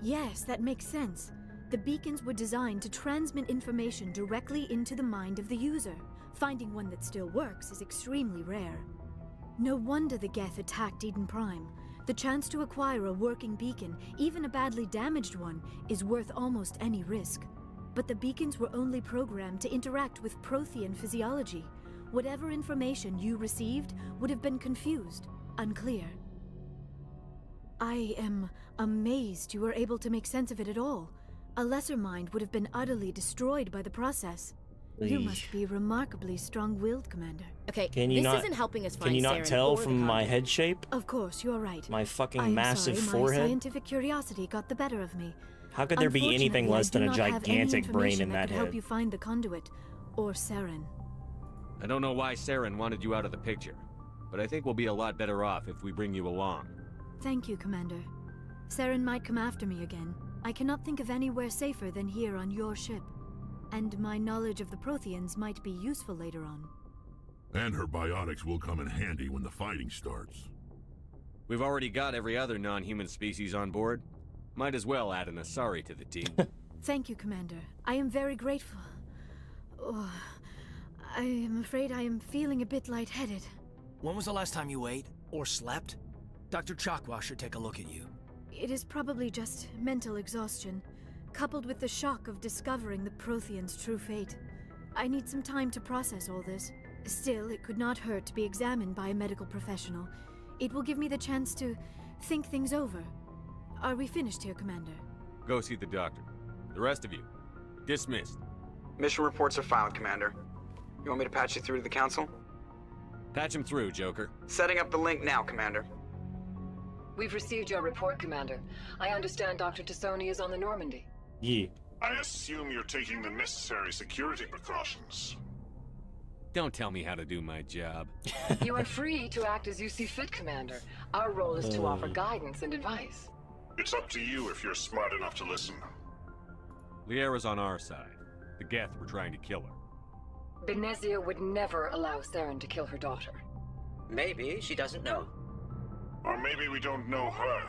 Yes, that makes sense. The beacons were designed to transmit information directly into the mind of the user. Finding one that still works is extremely rare. No wonder the Geth attacked Eden Prime. The chance to acquire a working beacon, even a badly damaged one, is worth almost any risk. But the beacons were only programmed to interact with Prothean physiology. Whatever information you received would have been confused, unclear. I am amazed you were able to make sense of it at all. A lesser mind would have been utterly destroyed by the process. You must be remarkably strong-willed, Commander. Okay, isn't helping us find Can you not Saren tell or the from my conduit. head shape? Of course, you're right. My fucking I am massive sorry, forehead? My scientific curiosity got the better of me. How could there be anything Unfortunately, less than I a do not have any gigantic brain in information that could head? help you find the conduit, or Saren. I don't know why Saren wanted you out of the picture, but I think we'll be a lot better off if we bring you along. Thank you, Commander. Saren might come after me again. I cannot think of anywhere safer than here on your ship. And my knowledge of the Protheans might be useful later on. And her biotics will come in handy when the fighting starts. We've already got every other non-human species on board. Might as well add an Asari to the team. Thank you, Commander. I am very grateful. Oh, I am afraid I am feeling a bit lightheaded. When was the last time you ate or slept? Dr. Chakwa should take a look at you. It is probably just mental exhaustion, coupled with the shock of discovering the Protheans' true fate. I need some time to process all this. Still, it could not hurt to be examined by a medical professional. It will give me the chance to think things over. Are we finished here, Commander? Go see the doctor. The rest of you, dismissed. Mission reports are filed, Commander. You want me to patch you through to the Council? Patch him through, Joker. Setting up the link now, Commander. We've received your report, Commander. I understand Dr. Tassoni is on the Normandy. Yeah. I assume you're taking the necessary security precautions. Don't tell me how to do my job. You are free to act as you see fit, Commander. Our role is to offer guidance and advice. It's up to you if you're smart enough to listen. Liara's on our side. The Geth were trying to kill her. Benezia would never allow Saren to kill her daughter. Maybe she doesn't know. Or maybe we don't know her.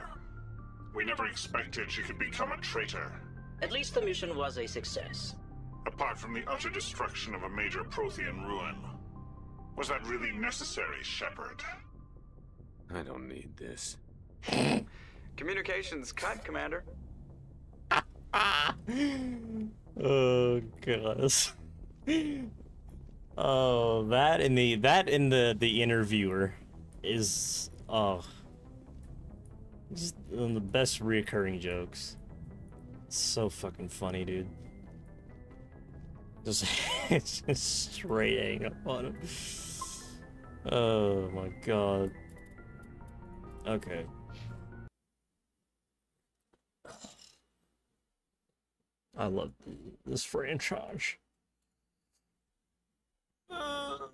We never expected she could become a traitor. At least the mission was a success. Apart from the utter destruction of a major Prothean ruin. Was that really necessary, Shepard? I don't need this. Communications cut, Commander. Oh gosh. Oh, that and the interviewer is just one of the best reoccurring jokes. It's so fucking funny, dude. It's just straight hang up on him. Oh my god. Okay. I love this franchise. Oh.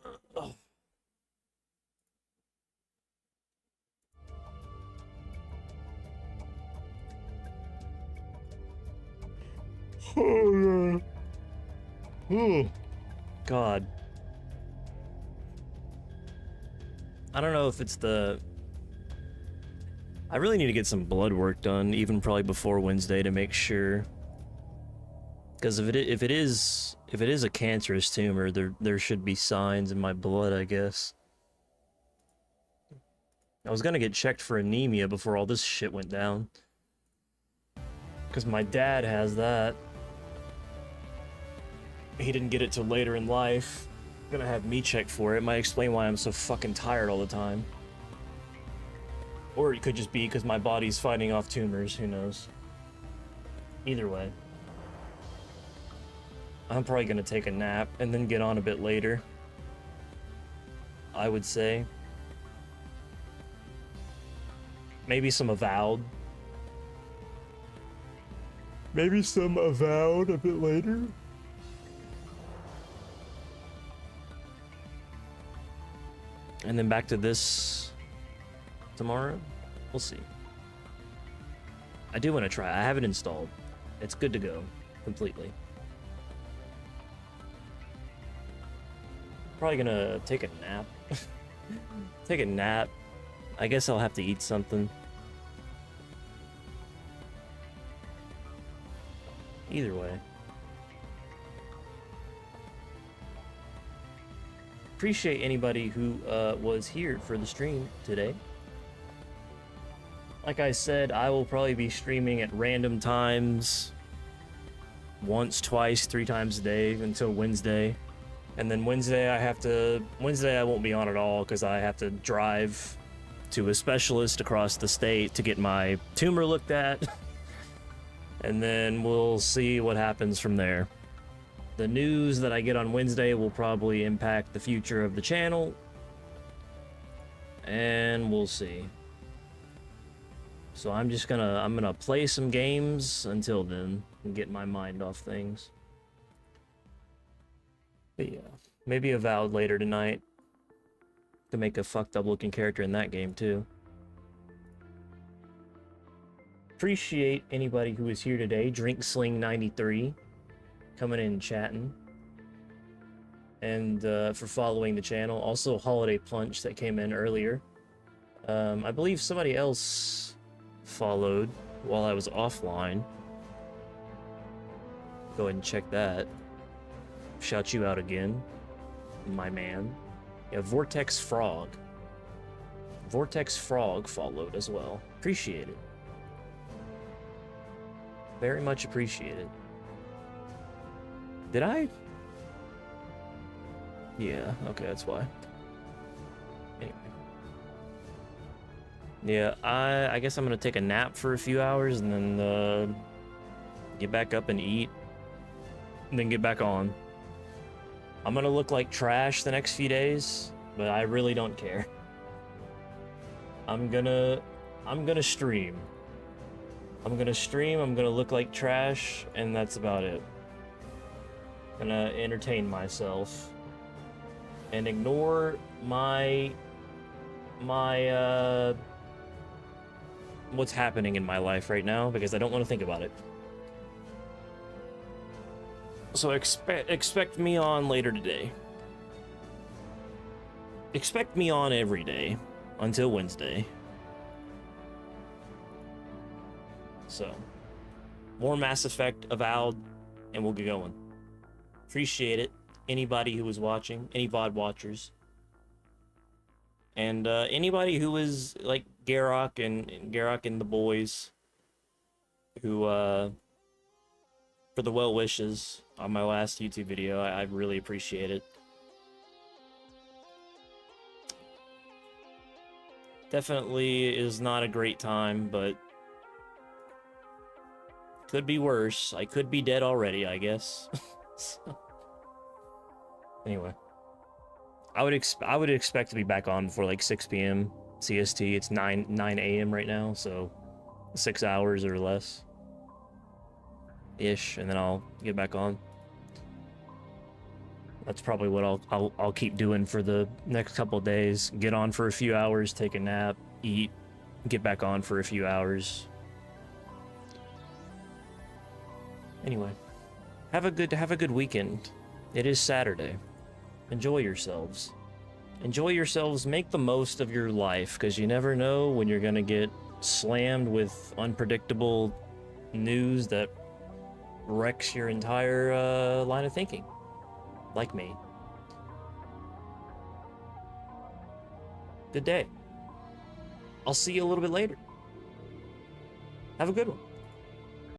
Oh, God. I don't know if it's the... I really need to get some blood work done, even probably before Wednesday, to make sure. Because if it is a cancerous tumor, there should be signs in my blood, I guess. I was gonna get checked for anemia before all this shit went down. Because my dad has that. He didn't get it till later in life. Gonna have me check for it. Might explain why I'm so fucking tired all the time. Or it could just be because my body's fighting off tumors, who knows. Either way. I'm probably gonna take a nap and then get on a bit later. I would say. Maybe some Avowed. Maybe some Avowed a bit later. And then back to this tomorrow. We'll see. I do want to try. I have it installed. It's good to go completely. Probably gonna take a nap. Take a nap. I guess I'll have to eat something. Either way. Appreciate anybody who was here for the stream today. Like I said, I will probably be streaming at random times. Once, twice, 3 times a day until Wednesday. And then Wednesday I won't be on at all because I have to drive to a specialist across the state to get my tumor looked at. And then we'll see what happens from there. The news that I get on Wednesday will probably impact the future of the channel. And we'll see. So I'm gonna play some games until then and get my mind off things. But yeah, maybe Avowed later tonight. To make a fucked up looking character in that game too. Appreciate anybody who is here today. DrinkSling93 coming in and chatting. And for following the channel. Also Holiday Punch that came in earlier. I believe somebody else followed while I was offline. Go ahead and check that. Shout you out again, my man. Yeah, Vortex Frog. Vortex Frog followed as well. Appreciate it. Very much appreciate it. Did I? Yeah, okay, that's why. Anyway. Yeah, I guess I'm gonna take a nap for a few hours and then get back up and eat. And then get back on. I'm gonna look like trash the next few days, but I really don't care. I'm gonna stream. I'm gonna look like trash, and that's about it. Gonna entertain myself. And ignore my what's happening in my life right now, because I don't want to think about it. So expect me on later today. Expect me on every day until Wednesday. So, more Mass Effect Avowed, and we'll get going. Appreciate it. Anybody who was watching, any VOD watchers, and anybody who was like Garrock and the boys, who for the well wishes on my last YouTube video. I really appreciate it. Definitely is not a great time, but could be worse. I could be dead already, I guess. So, anyway, I would expect to be back on before like 6 p.m. CST. It's 9 a.m. right now, so 6 hours or less ish, and then I'll get back on. That's probably what I'll keep doing for the next couple of days. Get on for a few hours, take a nap, eat, get back on for a few hours. Anyway, have a good weekend. It is Saturday. Enjoy yourselves. Enjoy yourselves. Make the most of your life, because you never know when you're gonna get slammed with unpredictable news that wrecks your entire line of thinking, like me. Good day. I'll see you a little bit later. Have a good one.